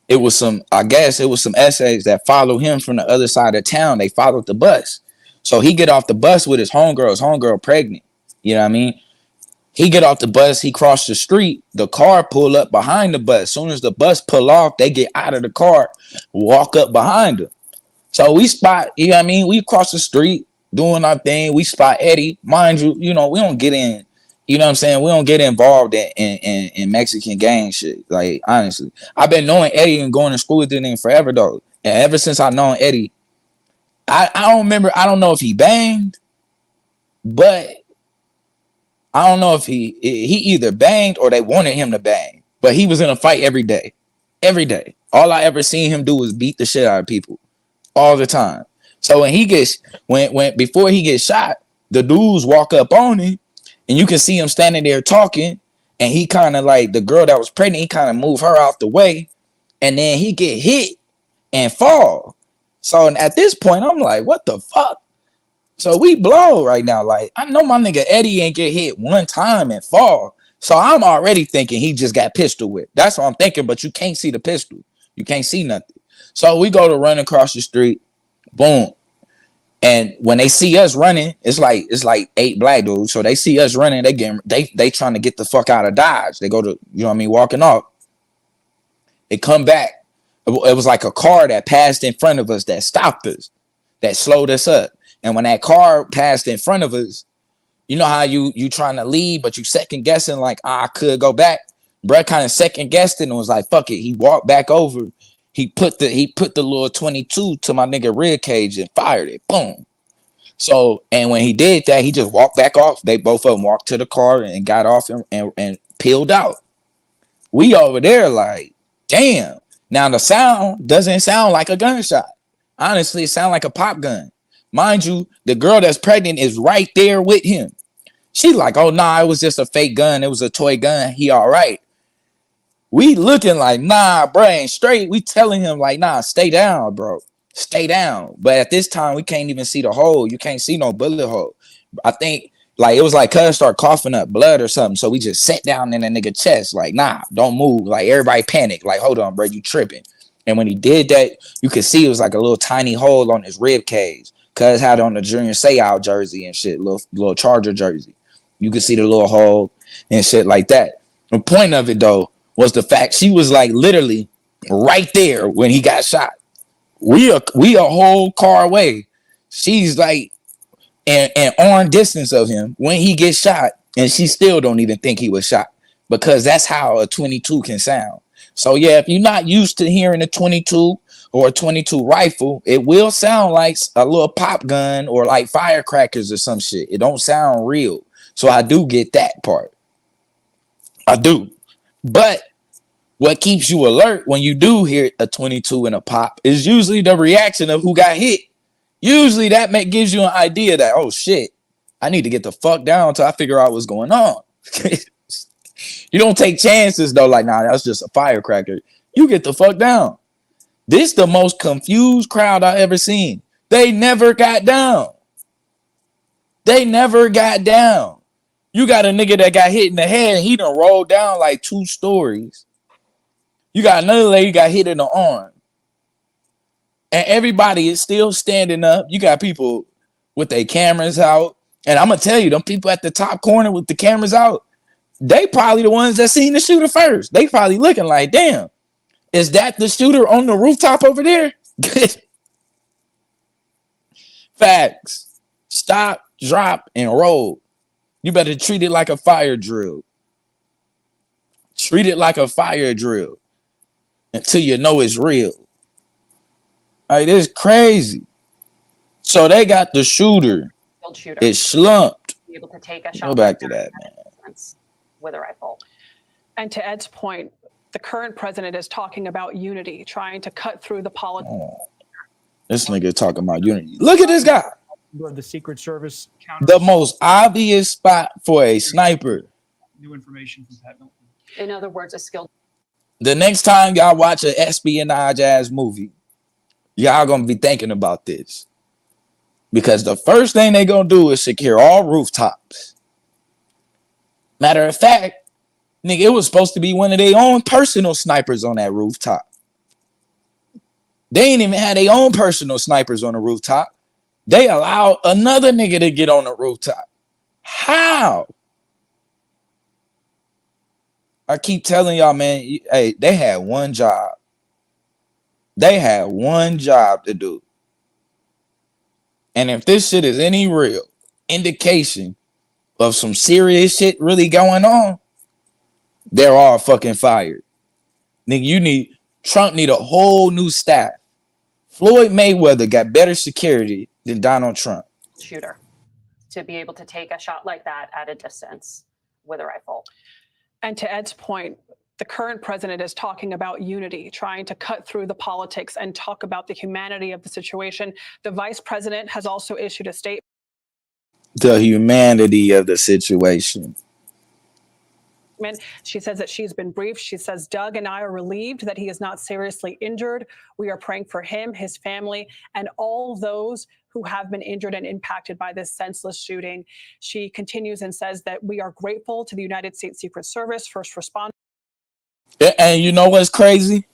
It was some, I guess it was some essays that followed him from the other side of town. They followed the bus. So he get off the bus with his homegirl pregnant. You know what I mean? He get off the bus, he crossed the street, the car pull up behind the bus. As soon as the bus pull off, they get out of the car, walk up behind him. So we spot, you know what I mean? We cross the street, doing our thing. We spot Eddie. Mind you, you know, we don't get in, you know what I'm saying? We don't get involved in Mexican gang shit. Like, honestly. I've been knowing Eddie and going to school with him forever, though. And ever since I known Eddie, I don't remember, I don't know if he banged, but I don't know if he either banged or they wanted him to bang, but he was in a fight every day. Every day. All I ever seen him do was beat the shit out of people all the time. So when he gets before he gets shot, the dudes walk up on him and you can see him standing there talking, and he kind of like the girl that was pregnant, he kind of move her out the way, and then he get hit and fall. So at this point, I'm like, what the fuck? So we blow right now. Like, I know my nigga Eddie ain't get hit one time and fall. So I'm already thinking he just got pistol whipped. That's what I'm thinking, but you can't see the pistol. You can't see nothing. So we go to run across the street. Boom. And when they see us running, it's like 8 black dudes. So they see us running, they trying to get the fuck out of Dodge. They go to, you know what I mean, walking off. They come back. It was like a car that passed in front of us that stopped us, that slowed us up. And when that car passed in front of us, you know how you trying to leave, but you second guessing like, I could go back. Brett kind of second guessed it and was like, fuck it. He walked back over. He put the little 22 to my nigga rib cage and fired it. Boom. So, and when he did that, he just walked back off. They both of them walked to the car and got off and peeled out. We over there like, damn. Now the sound doesn't sound like a gunshot. Honestly, it sounds like a pop gun. Mind you, the girl that's pregnant is right there with him. She like, oh, nah, it was just a fake gun. It was a toy gun. He all right. We looking like, nah, bro, ain't straight. We telling him like, nah, stay down, bro. Stay down. But at this time, we can't even see the hole. You can't see no bullet hole. I think like it was like cuz start coughing up blood or something. So we just sat down in the nigga chest like, nah, don't move. Like everybody panicked. Like, hold on, bro, you tripping. And when he did that, you could see it was like a little tiny hole on his rib cage. Cuz had on the Junior Seau jersey and shit, little Charger jersey. You could see the little hole and shit like that. The point of it though was the fact she was like literally right there when he got shot. We a whole car away. She's like an arm distance of him when he gets shot, and she still don't even think he was shot because that's how a 22 can sound. So yeah, if you're not used to hearing a 22 or a 22 rifle, it will sound like a little pop gun or like firecrackers or some shit. It don't sound real. So I do get that part. I do. But what keeps you alert when you do hear a 22 and a pop is usually the reaction of who got hit. Usually that gives you an idea that, oh shit, I need to get the fuck down until I figure out what's going on. You don't take chances though, like, nah, that's just a firecracker. You get the fuck down. This the most confused crowd I ever seen. They never got down. They never got down. You got a nigga that got hit in the head and he done rolled down like 2 stories. You got another lady got hit in the arm. And everybody is still standing up. You got people with their cameras out. And I'm going to tell you, them people at the top corner with the cameras out, they probably the ones that seen the shooter first. They probably looking like, damn, is that the shooter on the rooftop over there? Facts. Stop, drop, and roll. You better treat it like a fire drill. Treat it like a fire drill until you know it's real. Like, it's crazy. So they got the shooter. It's slumped. Be able to take a shot. Go back to that, man. With a rifle. And to Ed's point, the current president is talking about unity, trying to cut through the politics. Oh, this nigga talking about unity. Look at this guy. The Secret Service The most obvious spot for a sniper. new information from Pat Milton. In other words, a skilled. The next time y'all watch an espionage ass movie, y'all gonna be thinking about this. Because the first thing they gonna do is secure all rooftops. Matter of fact, nigga, it was supposed to be one of their own personal snipers on that rooftop. They ain't even had their own personal snipers on the rooftop. They allowed another nigga to get on the rooftop. How? I keep telling y'all, man, hey, they had one job. They had one job to do. And if this shit is any real indication of some serious shit really going on, they're all fucking fired. Nigga, Trump need a whole new staff. Floyd Mayweather got better security than Donald Trump. Shooter to be able to take a shot like that at a distance with a rifle. And to Ed's point, the current president is talking about unity, trying to cut through the politics and talk about the humanity of the situation. The vice president has also issued a statement. The humanity of the situation. She says that she's been briefed. She says, Doug and I are relieved that he is not seriously injured. We are praying for him, his family, and all those who have been injured and impacted by this senseless shooting. She continues and says that we are grateful to the United States Secret Service, first responders. And you know what's crazy?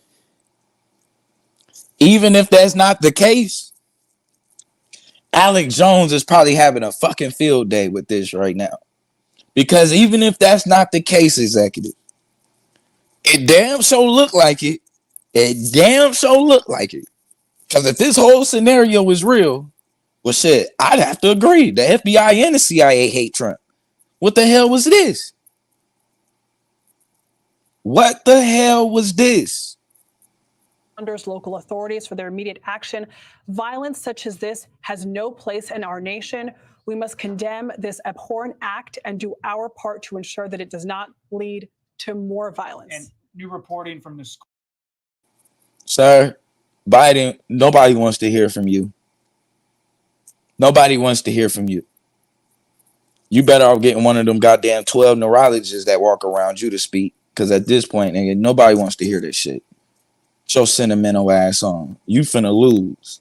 Even if that's not the case, Alex Jones is probably having a fucking field day with this right now. Because even if that's not the case, executive, it damn sure look like it. It damn sure look like it. Because if this whole scenario is real, well, shit, I'd have to agree. The FBI and the CIA hate Trump. What the hell was this? What the hell was this? Local authorities for their immediate action. Violence such as this has no place in our nation. We must condemn this abhorrent act and do our part to ensure that it does not lead to more violence. And new reporting from the school. Sir, Biden, nobody wants to hear from you. Nobody wants to hear from you. You better off getting one of them goddamn 12 neurologists that walk around you to speak. Because at this point, nigga, nobody wants to hear this shit. Show sentimental ass on. You finna lose.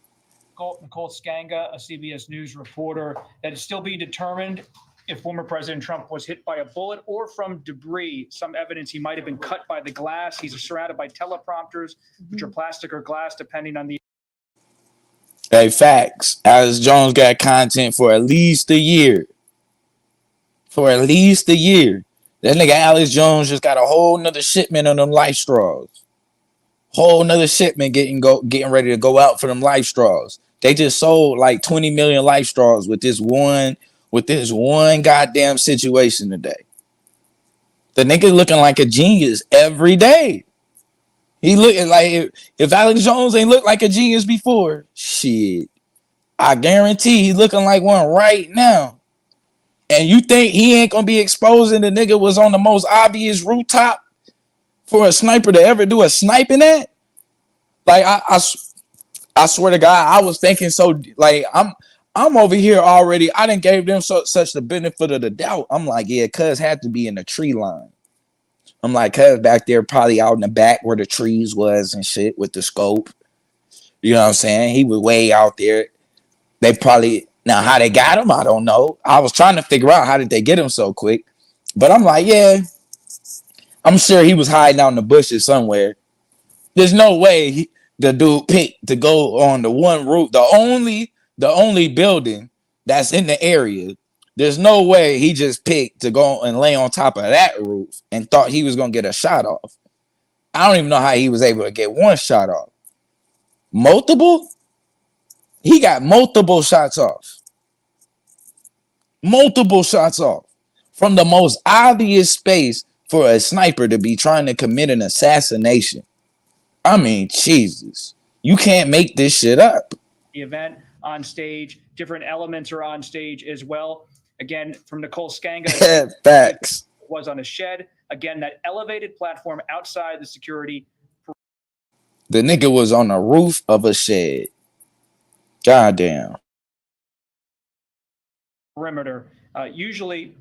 Nicole Skanga, a CBS News reporter, that is still being determined if former President Trump was hit by a bullet or from debris. Some evidence he might have been cut by the glass. He's surrounded by teleprompters, which are plastic or glass, depending on the. Hey, facts. Alex Jones got content for at least a year. For at least a year. That nigga Alex Jones just got a whole nother shipment of them life straws. Whole nother shipment getting ready to go out for them life straws. They just sold like 20 million life straws with this one goddamn situation today. The nigga looking like a genius every day. He looking like if Alex Jones ain't looked like a genius before, shit, I guarantee he looking like one right now. And you think he ain't gonna be exposing the nigga was on the most obvious rooftop for a sniper to ever do a sniping at? Like I swear to God, I was thinking so. Like I'm over here already. I didn't gave them such the benefit of the doubt. I'm like, yeah, cuz had to be in the tree line. I'm like, cuz back there, probably out in the back where the trees was and shit with the scope. You know what I'm saying? He was way out there. They probably now how they got him, I don't know. I was trying to figure out how did they get him so quick, but I'm like, yeah, I'm sure he was hiding out in the bushes somewhere. There's no way the dude picked to go on the one roof, the only building that's in the area. There's no way he just picked to go and lay on top of that roof and thought he was gonna get a shot off. I don't even know how he was able to get one shot off. Multiple? He got multiple shots off. Multiple shots off from the most obvious space for a sniper to be trying to commit an assassination. I mean, Jesus, you can't make this shit up. The event on stage, different elements are on stage as well. Again, from Nicole Skanga, facts. Was on a shed. Again, that elevated platform outside the security. The nigga was on the roof of a shed. Goddamn. Perimeter. Usually,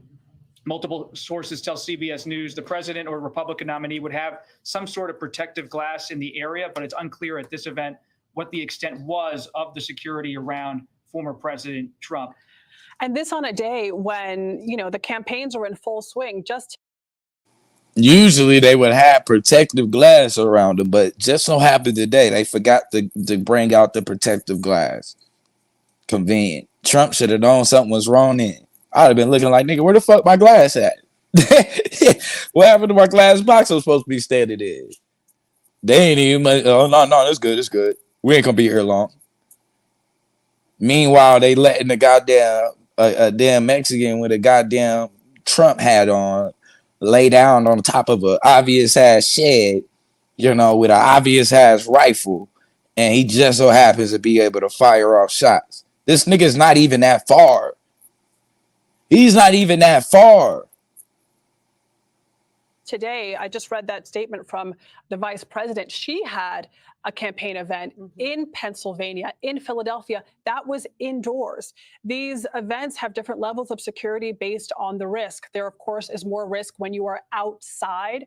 Multiple sources tell CBS News the president or Republican nominee would have some sort of protective glass in the area, but it's unclear at this event what the extent was of the security around former President Trump. And this on a day when, you know, the campaigns are in full swing. Just Usually they would have protective glass around them, but just so happened today they forgot to bring out the protective glass. Convenient. Trump should have known something was wrong then. I'd have been looking like, nigga, where the fuck my glass at? What happened to my glass box I was supposed to be standing in? They ain't even, oh, no, that's good, it's good. We ain't gonna be here long. Meanwhile, they letting the goddamn, a damn Mexican with a goddamn Trump hat on lay down on top of a obvious ass shed, you know, with an obvious ass rifle, and he just so happens to be able to fire off shots. This nigga's not even that far. He's not even that far. today, I just read that statement from the vice president. She had a campaign event in Pennsylvania, in Philadelphia, that was indoors. These events have different levels of security based on the risk. There, of course, is more risk when you are outside.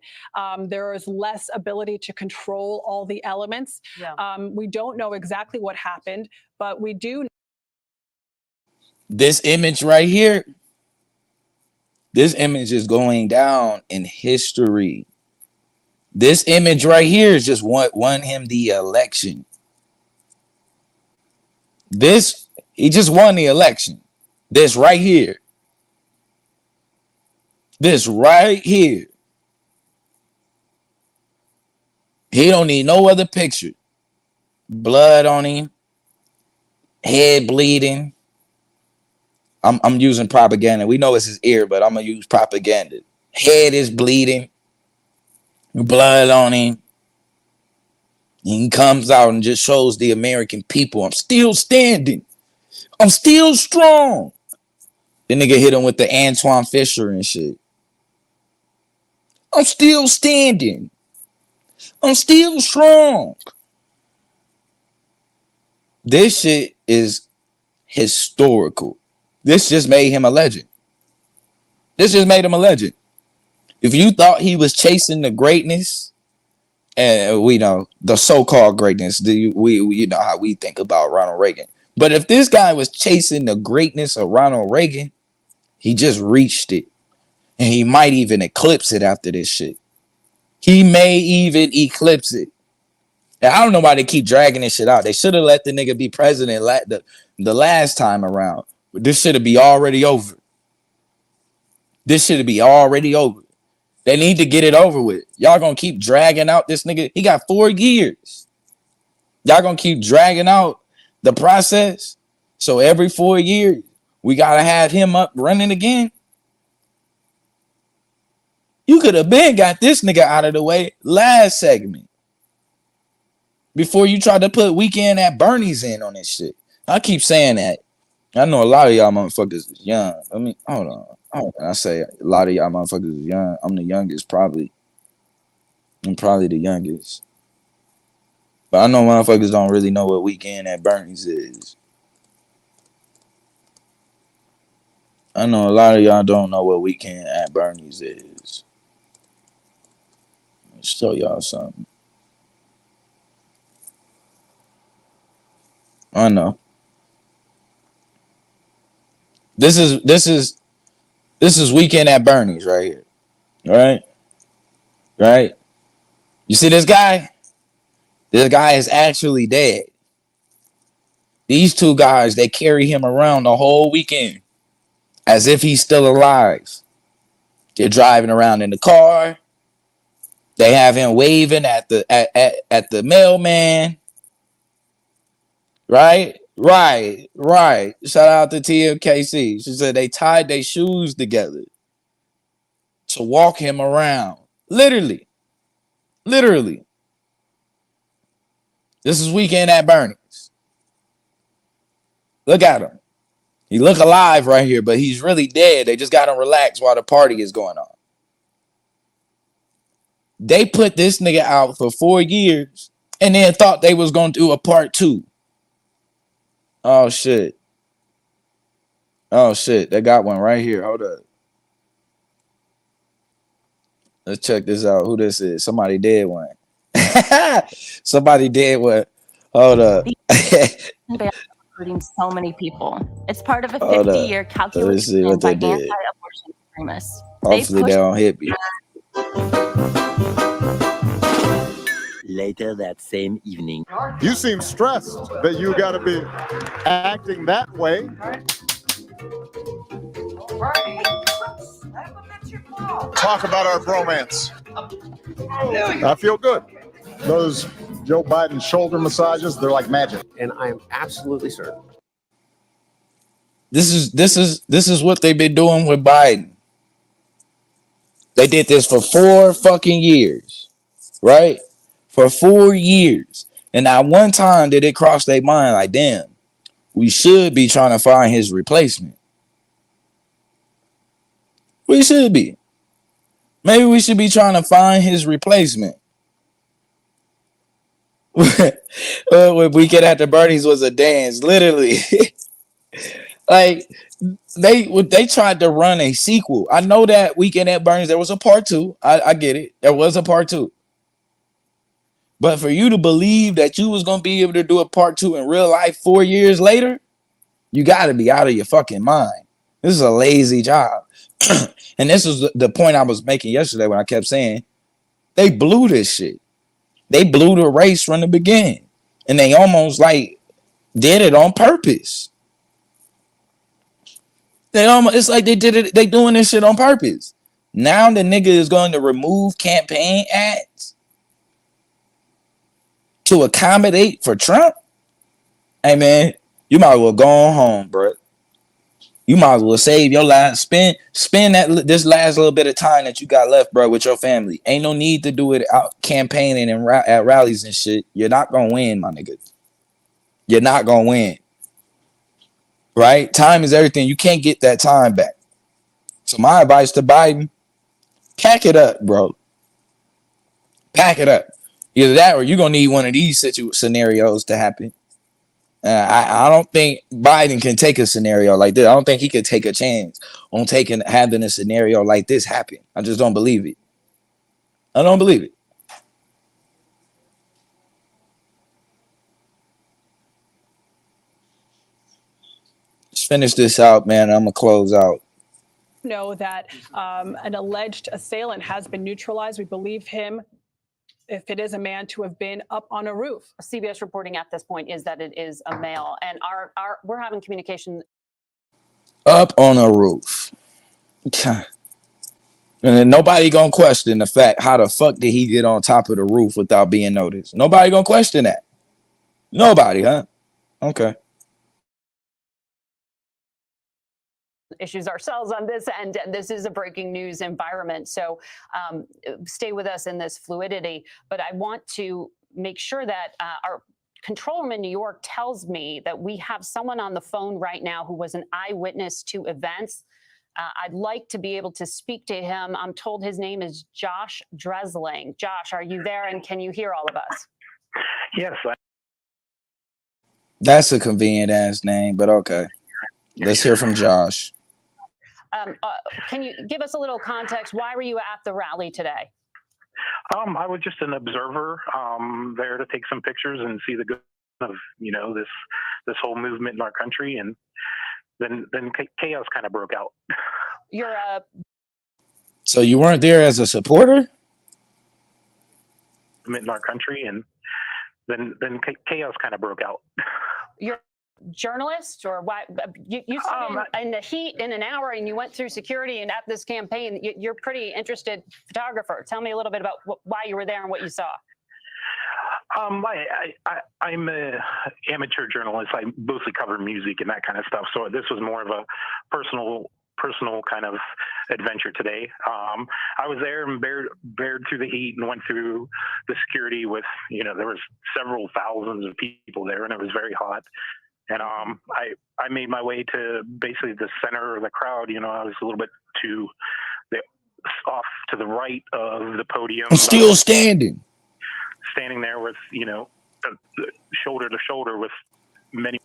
There is less ability to control all the elements. Yeah. We don't know exactly what happened, but we do. This image right here, this image is going down in history. This image right here is just won him the election. He just won the election. This right here. This right here. He don't need no other picture. Blood on him. Head bleeding. I'm using propaganda. We know it's his ear, but I'm going to use propaganda. Head is bleeding. Blood on him. He comes out and just shows the American people, I'm still standing. I'm still strong. The nigga hit him with the Antoine Fisher and shit. I'm still standing. I'm still strong. This shit is historical. This just made him a legend. This just made him a legend. If you thought he was chasing the greatness, and we know the so-called greatness, we you know how we think about Ronald Reagan. But if this guy was chasing the greatness of Ronald Reagan, he just reached it. And he might even eclipse it after this shit. He may even eclipse it. And I don't know why they keep dragging this shit out. They should have let the nigga be president the last time around. But this should be already over. This should be already over. They need to get it over with. Y'all gonna keep dragging out this nigga. He got 4 years. Y'all gonna keep dragging out the process. So every 4 years, we gotta have him up running again. You could have been got this nigga out of the way last segment. Before you tried to put Weekend at Bernie's in on this shit. I keep saying that. I know a lot of y'all motherfuckers is young. I mean, hold on. I say a lot of y'all motherfuckers is young. I'm the youngest, probably. I'm probably the youngest. But I know motherfuckers don't really know what Weekend at Bernie's is. I know a lot of y'all don't know what Weekend at Bernie's is. Let's show y'all something. I know. This is Weekend at Bernie's right here. Right? You see this guy? This guy is actually dead. These two guys, they carry him around the whole weekend as if he's still alive. They're driving around in the car. They have him waving at the mailman. Right. Shout out to TMKC. She said they tied their shoes together to walk him around. Literally. This is Weekend at Bernie's. Look at him. He look alive right here, but he's really dead. They just got him relaxed while the party is going on. They put this nigga out for 4 years and then thought they was going to do a part 2. Oh, shit. They got one right here. Hold up. Let's check this out. Who this is? Somebody did one. Somebody did one. Hold up. Recruiting so many people. It's part of a Hold up. 50-year calculated Let's see plan what by they did. anti-abortion extremists. Hopefully they don't hit me. Later that same evening. You seem stressed that you got to be acting that way. Talk about our bromance. I feel good. Those Joe Biden shoulder massages, they're like magic. And I am absolutely certain. This is what they've been doing with Biden. They did this for 4 fucking years, right? For 4 years. And not one time did it cross their mind like, damn, we should be trying to find his replacement. We should be. Maybe we should be trying to find his replacement. Weekend After Bernie's was a dance, literally. Like they tried to run a sequel. I know that Weekend at Bernie's there was a part 2. I get it. There was a part 2. But for you to believe that you was gonna be able to do a part 2 in real life 4 years later, you gotta be out of your fucking mind. This is a lazy job. And this is the point I was making yesterday when I kept saying they blew this shit. They blew the race from the beginning. And they almost like did it on purpose. It's like they did it, they doing this shit on purpose. Now the nigga is going to remove campaign ads to accommodate for Trump. Hey man, you might as well go on home, bro. You might as well save your life. Spend this last little bit of time that you got left, bro, with your family. Ain't no need to do it out campaigning and at rallies and shit. You're not gonna win, my nigga. You're not gonna win. Right? Time is everything. You can't get that time back. So my advice to Biden, pack it up, bro. Pack it up. Either that or you're gonna need one of these scenarios to happen. I don't think Biden can take a scenario like this. I don't think he could take a chance on having a scenario like this happen. I just don't believe it. I don't believe it. Let's finish this out, man. I'm gonna close out. Know that an alleged assailant has been neutralized. We believe him, if it is a man, to have been up on a roof. CBS reporting at this point is that it is a male, and we're having communication. Up on a roof. And then nobody gonna question the fact how the fuck did he get on top of the roof without being noticed? Nobody gonna question that. Nobody, huh? Okay. Issues ourselves on this end, and this is a breaking news environment. So stay with us in this fluidity. But I want to make sure that our control room in New York tells me that we have someone on the phone right now who was an eyewitness to events. I'd like to be able to speak to him. I'm told his name is Josh Dresling. Josh, are you there, and can you hear all of us? Yes. That's a convenient ass name, but okay. Let's hear from Josh. Can you give us a little context? Why were you at the rally today? I was just an observer there to take some pictures and see the good of this whole movement in our country, and then chaos kind of broke out. You're a So you weren't there as a supporter? In our country, and then chaos kind of broke out. You're a journalist, or why? You stood in the heat in an hour, and you went through security and at this campaign. You're a pretty interested photographer. Tell me a little bit about why you were there and what you saw. I'm an amateur journalist. I mostly cover music and that kind of stuff. So this was more of a personal kind of adventure today. I was there and bared through the heat and went through the security with, there was several thousands of people there, and it was very hot. And I made my way to basically the center of the crowd. I was a little bit off to the right of the podium. I'm still standing there with, shoulder to shoulder with many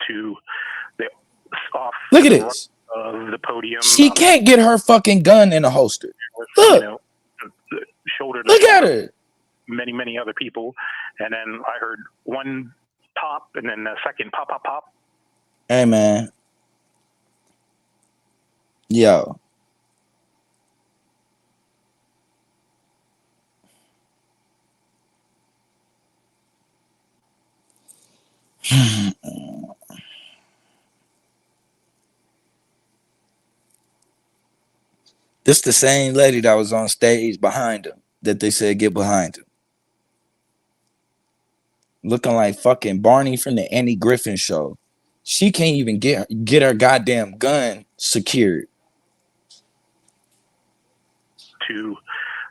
to the off Look to at the right this. of the podium. She can't get her fucking gun in a holster. You Look, know, shoulder to look at shoulder, her. many other people, and then I heard one pop, and then a second pop, pop, pop. Hey, man. Yo. This the same lady that was on stage behind him that they said get behind him. Looking like fucking Barney from the Annie Griffin show. She can't even get her goddamn gun secured. To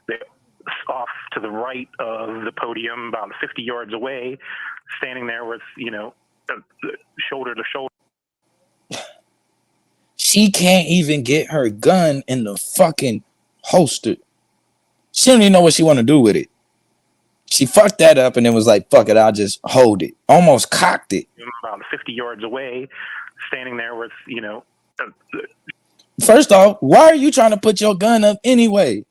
the off to the right of the podium, about 50 yards away, standing there with, you know, shoulder to shoulder. She can't even get her gun in the fucking holster. She don't even know what she want to do with it. She fucked that up and then was like, fuck it, I'll just hold it. Almost cocked it. About 50 yards away, standing there with, you know. First off, why are you trying to put your gun up anyway?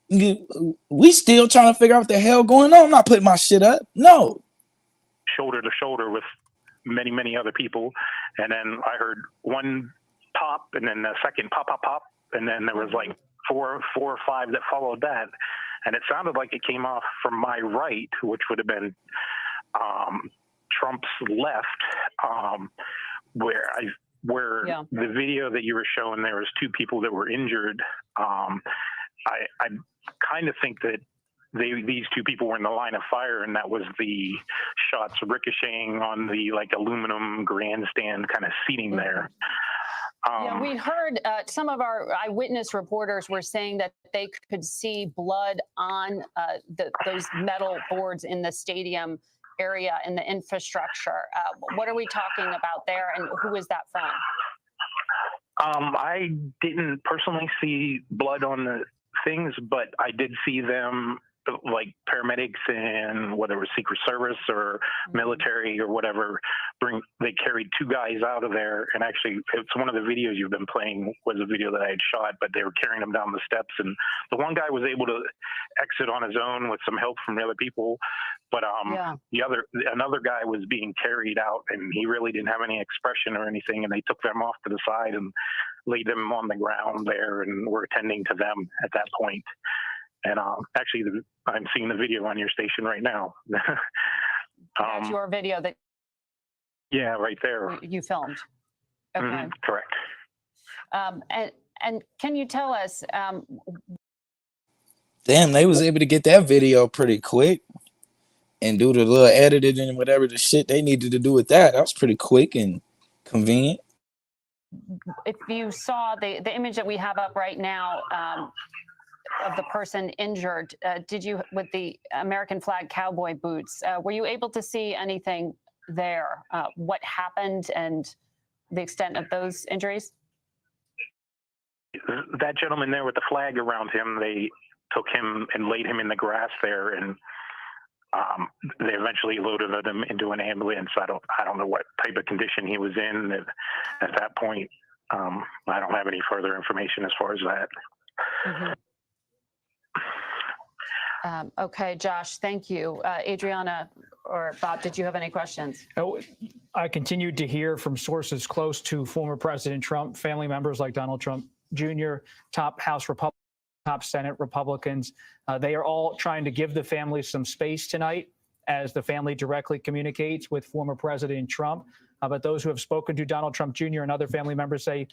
We still trying to figure out what the hell going on. I'm not putting my shit up. No. Shoulder to shoulder with many other people. And then I heard one pop, and then a second pop, pop, pop. And then there was like four or five that followed that. And it sounded like it came off from my right, which would have been Trump's left, where the video that you were showing, there was two people that were injured. I kind of think that these two people were in the line of fire, and that was the shots ricocheting on the like aluminum grandstand kind of seating there. Yeah, we heard some of our eyewitness reporters were saying that they could see blood on those metal boards in the stadium area in the infrastructure. What are we talking about there, and who is that from? I didn't personally see blood on the things, but I did see them, like paramedics and whether it was Secret Service or military or whatever, they carried two guys out of there. And actually, it's one of the videos you've been playing was a video that I had shot, but they were carrying him down the steps. And the one guy was able to exit on his own with some help from the other people. But another guy was being carried out, and he really didn't have any expression or anything. And they took them off to the side and laid them on the ground there, and were attending to them at that point. And actually, I'm seeing the video on your station right now. That's your video that. Yeah, right there. You filmed. Okay. Correct. And can you tell us? Damn, they was able to get that video pretty quick and do the little editing and whatever the shit they needed to do with that. That was pretty quick and convenient. If you saw the image that we have up right now of the person injured, did you, with the American flag cowboy boots, were you able to see anything there? What happened and the extent of those injuries? That gentleman there with the flag around him, they took him and laid him in the grass there, and they eventually loaded him into an ambulance. I don't know what type of condition he was in at that point. I don't have any further information as far as that. Okay, Josh, thank you. Adriana or Bob, did you have any questions? I continued to hear from sources close to former President Trump, family members like Donald Trump Jr., top House Republicans, top Senate Republicans. They are all trying to give the family some space tonight as the family directly communicates with former President Trump. But those who have spoken to Donald Trump Jr. and other family members say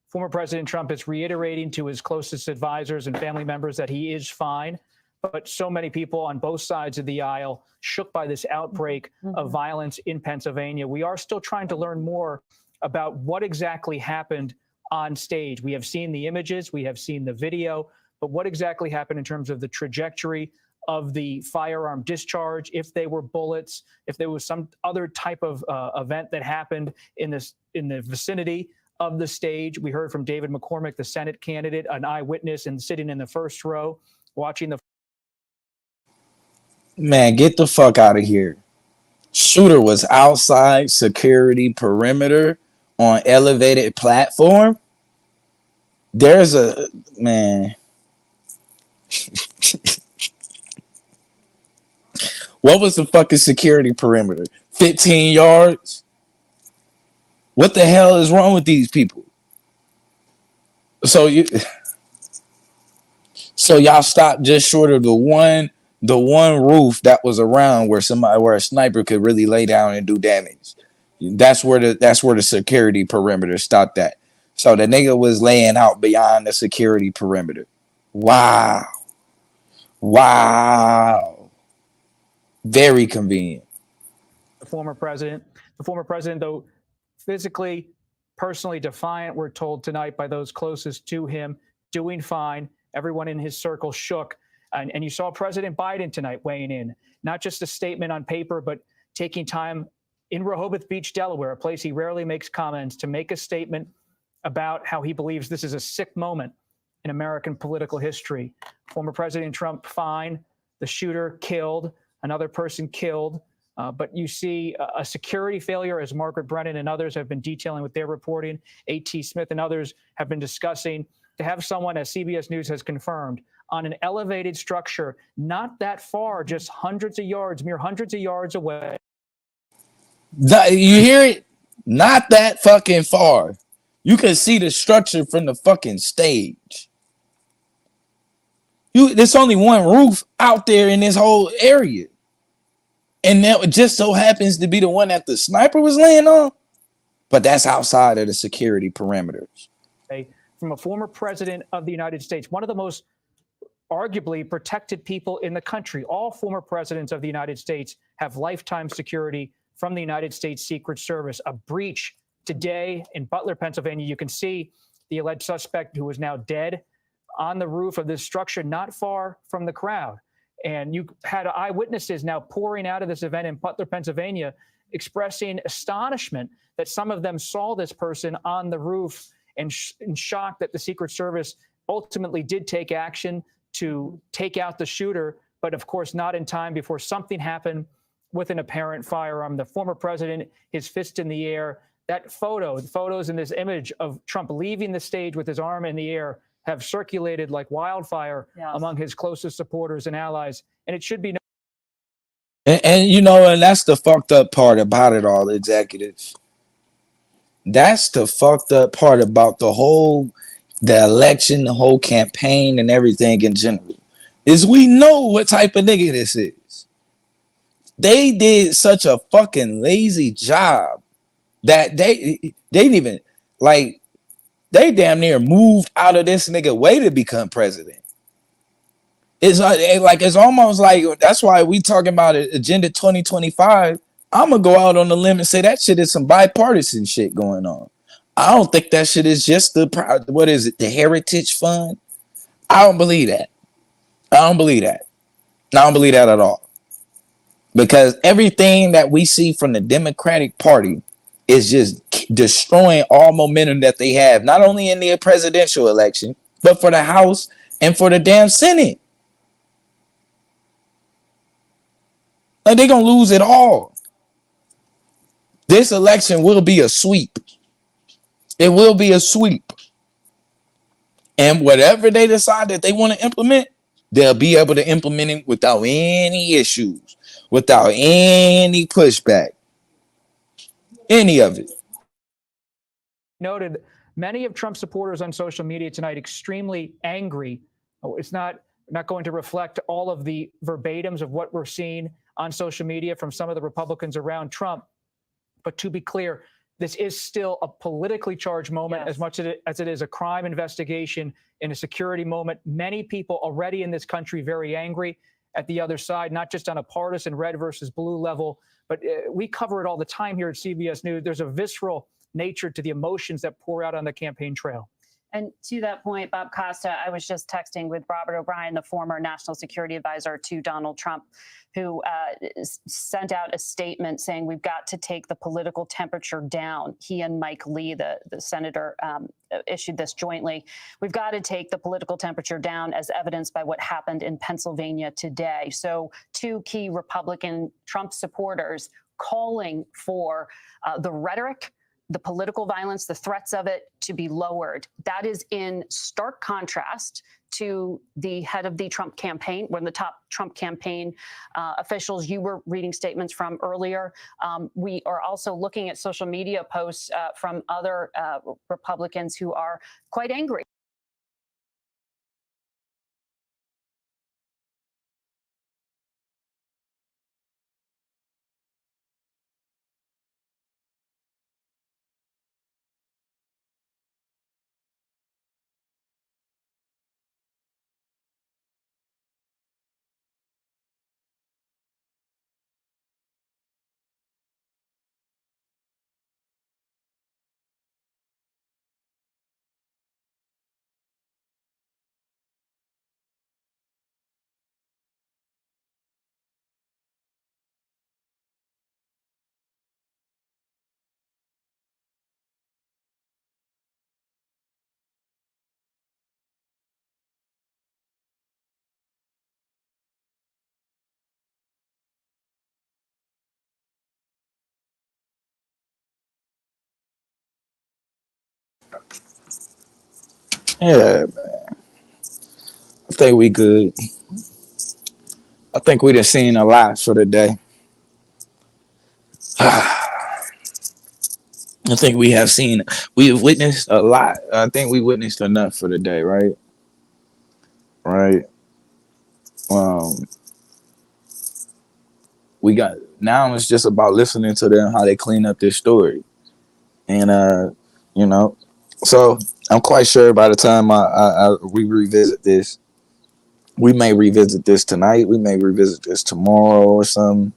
former President Trump is reiterating to his closest advisors and family members that he is fine. But so many people on both sides of the aisle shook by this outbreak of violence in Pennsylvania. We are still trying to learn more about what exactly happened on stage. We have seen the images, we have seen the video, but what exactly happened in terms of the trajectory of the firearm discharge, if they were bullets, if there was some other type of event that happened in the vicinity of the stage. We heard from David McCormick, the Senate candidate, an eyewitness and sitting in the first row, watching the. Man, get the fuck out of here. Shooter was outside security perimeter on elevated platform. There's a man. What was the fucking security perimeter? 15 yards? What the hell is wrong with these people? So y'all stopped just short of the one roof that was around where a sniper could really lay down and do damage. That's where the security perimeter stopped at. So the nigga was laying out beyond the security perimeter. Wow. Very convenient. The former president, though, physically, personally defiant, we're told tonight by those closest to him, doing fine. Everyone in his circle shook. And you saw President Biden tonight weighing in, not just a statement on paper, but taking time in Rehoboth Beach, Delaware, a place he rarely makes comments, to make a statement about how he believes this is a sick moment in American political history. Former President Trump fine, the shooter killed, another person killed. But you see a security failure, as Margaret Brennan and others have been detailing with their reporting. A.T. Smith and others have been discussing, to have someone, as CBS News has confirmed, on an elevated structure, not that far, just mere hundreds of yards away. You hear it? Not that fucking far. You can see the structure from the fucking stage. There's only one roof out there in this whole area. And that just so happens to be the one that the sniper was laying on. But that's outside of the security perimeters. From a former president of the United States, one of the most arguably protected people in the country. All former presidents of the United States have lifetime security from the United States Secret Service. A breach today in Butler, Pennsylvania. You can see the alleged suspect, who is now dead, on the roof of this structure not far from the crowd. And you had eyewitnesses now pouring out of this event in Butler, Pennsylvania, expressing astonishment that some of them saw this person on the roof, and shocked that the Secret Service ultimately did take action to take out the shooter, but of course not in time before something happened with an apparent firearm. The former president, his fist in the air. The photos in this image of Trump leaving the stage with his arm in the air have circulated like wildfire among his closest supporters and allies. And it should be and that's the fucked up part about it all, executives. That's the fucked up part about the election, the whole campaign, and everything in general, is we know what type of nigga this is. They did such a fucking lazy job that they didn't even, like, they damn near moved out of this nigga way to become president. It's almost like, that's why we talking about Agenda 2025. I'm gonna go out on the limb and say that shit is some bipartisan shit going on. I don't think that shit is just the Heritage Fund. I don't believe that. I don't believe that at all. Because everything that we see from the Democratic Party is just destroying all momentum that they have, not only in the presidential election, but for the House and for the damn Senate. Like, they're gonna lose it all. This election will be a sweep. It will be a sweep. And whatever they decide that they want to implement, they'll be able to implement it without any issues, without any pushback, any of it. Noted many of Trump's supporters on social media tonight extremely angry. It's not going to reflect all of the verbatims of what we're seeing on social media from some of the Republicans around Trump. But to be clear, this is still a politically charged moment, as much as it is a crime investigation and a security moment. Many people already in this country very angry at the other side, not just on a partisan red versus blue level, but we cover it all the time here at CBS News. There's a visceral nature to the emotions that pour out on the campaign trail. And to that point, Bob Costa, I was just texting with Robert O'Brien, the former national security advisor to Donald Trump, who sent out a statement saying we've got to take the political temperature down. He and Mike Lee, the senator, issued this jointly. We've got to take the political temperature down, as evidenced by what happened in Pennsylvania today. So two key Republican Trump supporters calling for the rhetoric, the political violence, the threats of it to be lowered. That is in stark contrast to the head of the Trump campaign, one of the top Trump campaign officials you were reading statements from earlier. We are also looking at social media posts from other Republicans who are quite angry. Yeah, I think we good. I think we done seen a lot for the day. I think we have witnessed a lot. I think we witnessed enough for the day, right? Right. Um, we got now. It's just about listening to them how they clean up this story, and you know, so I'm quite sure by the time we revisit this, we may revisit this tonight. We may revisit this tomorrow or something.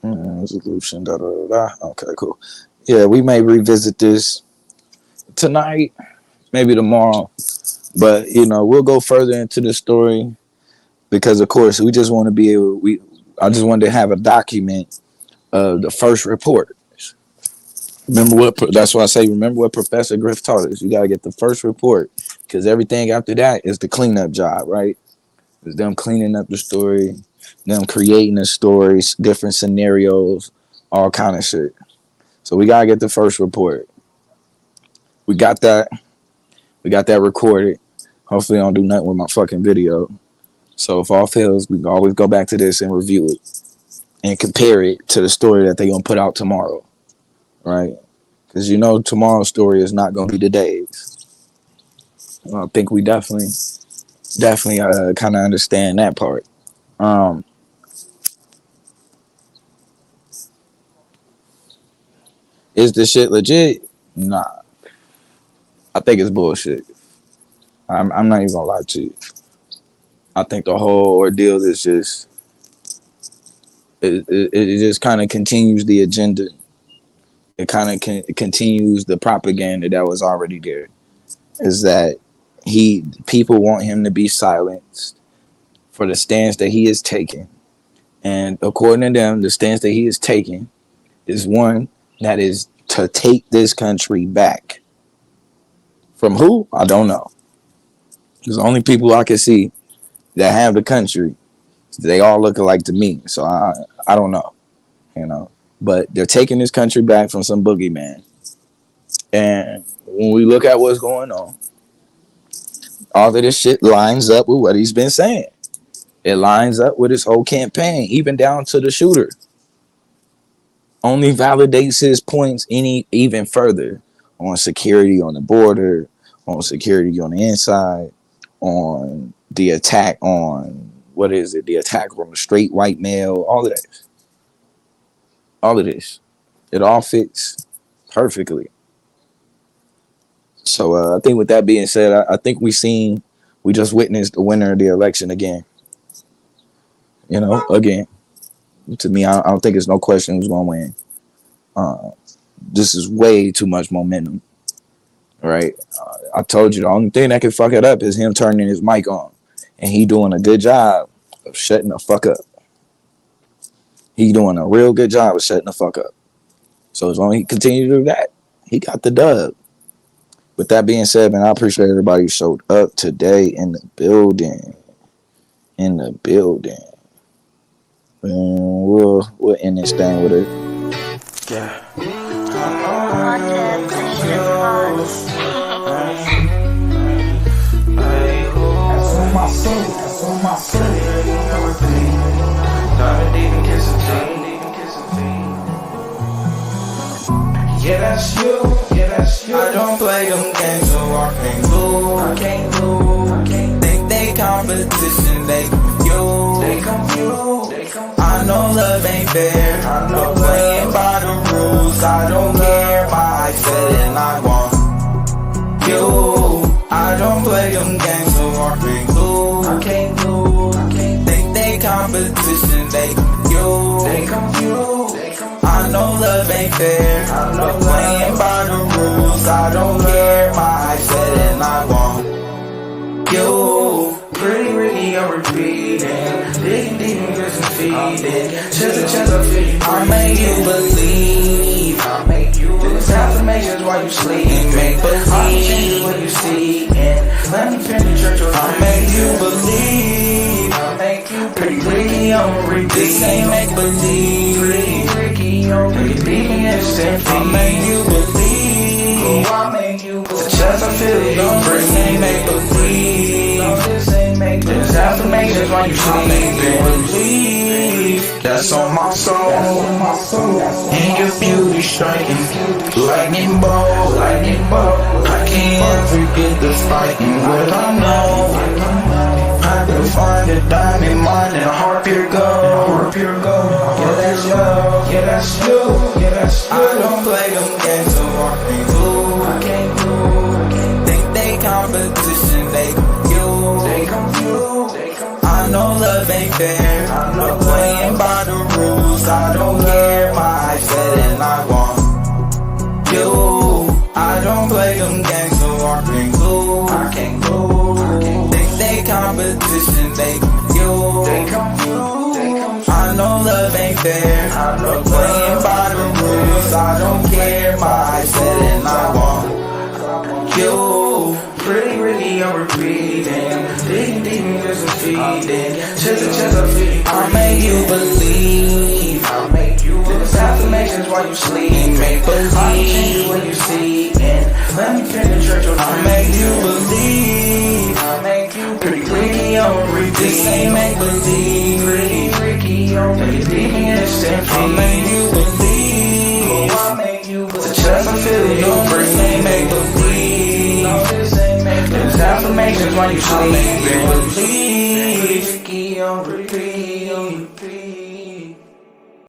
Resolution. Da, da, da, da. Okay, cool. Yeah, we may revisit this tonight, maybe tomorrow. But we'll go further into the story because, of course, we just want to be able. I just wanted to have a document of the first report. Remember what? That's why I say remember what Professor Griff taught us. You gotta get the first report because everything after that is the cleanup job, right? It's them cleaning up the story, them creating the stories, different scenarios, all kind of shit. So we gotta get the first report. We got that. We got that recorded. Hopefully, I don't do nothing with my fucking video. So if all fails, we can always go back to this and review it and compare it to the story that they're gonna put out tomorrow, right? Because tomorrow's story is not gonna be today's. I think we definitely kind of understand that part. Um, is this shit legit? Nah, I think it's bullshit. I'm not even gonna lie to you. I think the whole ordeal is just it just kind of continues the agenda. It kind of continues the propaganda that was already there. Is that people want him to be silenced for the stance that he is taking, and according to them, the stance that he is taking is one that is to take this country back. From who? I don't know. Because the only people I can see that have the country, they all look alike to me. So I don't know. But they're taking this country back from some boogeyman. And when we look at what's going on, all of this shit lines up with what he's been saying. It lines up with his whole campaign, even down to the shooter. Only validates his points even further on security on the border, on security on the inside, on the attack on what is it? The attack on the straight white male, all of that. All of this. It all fits perfectly. So I think with that being said, I think we just witnessed the winner of the election again. Again. To me, I don't think it's no question who's going to win. This is way too much momentum, right? I told you the only thing that can fuck it up is him turning his mic on, and he doing a good job of shutting the fuck up. He doing a real good job of shutting the fuck up. So as long as he continue to do that, he got the dub. With that being said, man, I appreciate everybody who showed up today in the building. And we'll end this thing with it. Yeah. Yeah, that's you. Yeah, that's you. I don't play them games, so I can't lose. I can't lose. I can't think they competition. They confused. They confused. They confused. I know love ain't fair. I know playing by the rules. I don't care. My eyes said and I want you. I don't play them games, so I can't lose. I can't lose. I can't think they competition. They confused. They confused. I know love ain't fair. I know playing by the rules. I don't care. My eyes said and I want you. Pretty Ricky, I'm repeating. Digging deep and just feeding. Chest to chest, I feel you. I make you believe. I make you believe. This affirmations while you sleeping. Make believe. I change what you see. And let me penetrate your. I make you believe. I make you pretty Ricky, I'm repeating. This ain't make believe. Pretty Ricky, I'm repeating. I make you believe. Oh, I make you believe. The chest, I feel you. This ain't make believe. This ain't make believe. This affirmations while you sleeping. Believe. That's on my soul. And your beauty striking. Lightning bolt. Lightning bolt. I can't forget the fighting. What I know. I can find a diamond mine and a heart pure gold. Yeah, that's you. Yeah, that's you. Yeah, that's you. I don't play them games, so I can't lose. I can't lose. I can't think they competition. They confused. They confused. They confused. I know love ain't fair. I know playing by the rules. I don't care. My eyes said and I want you. I don't play them games, so I can't lose. I can't lose. I can't think they competition. They confused. They confused. They confused. I know love ain't fair. I know playing by the rules. I don't care. My eyes said and I want you. Pretty Ricky, I'm repeating. Digging deep and just feeding. Chest to chest, I feel you. I make you believe. I make you believe. This affirmations while you sleep. Make believe. I change what you see. And let me penetrate your. I make you believe. I make you pretty Ricky, I'm repeating. This ain't make believe. Pretty Ricky, I'm repeating. I make you believe. Oh, I make you believe. The chest, I feel you. This ain't make believe. This affirmations while you sleep. Believe.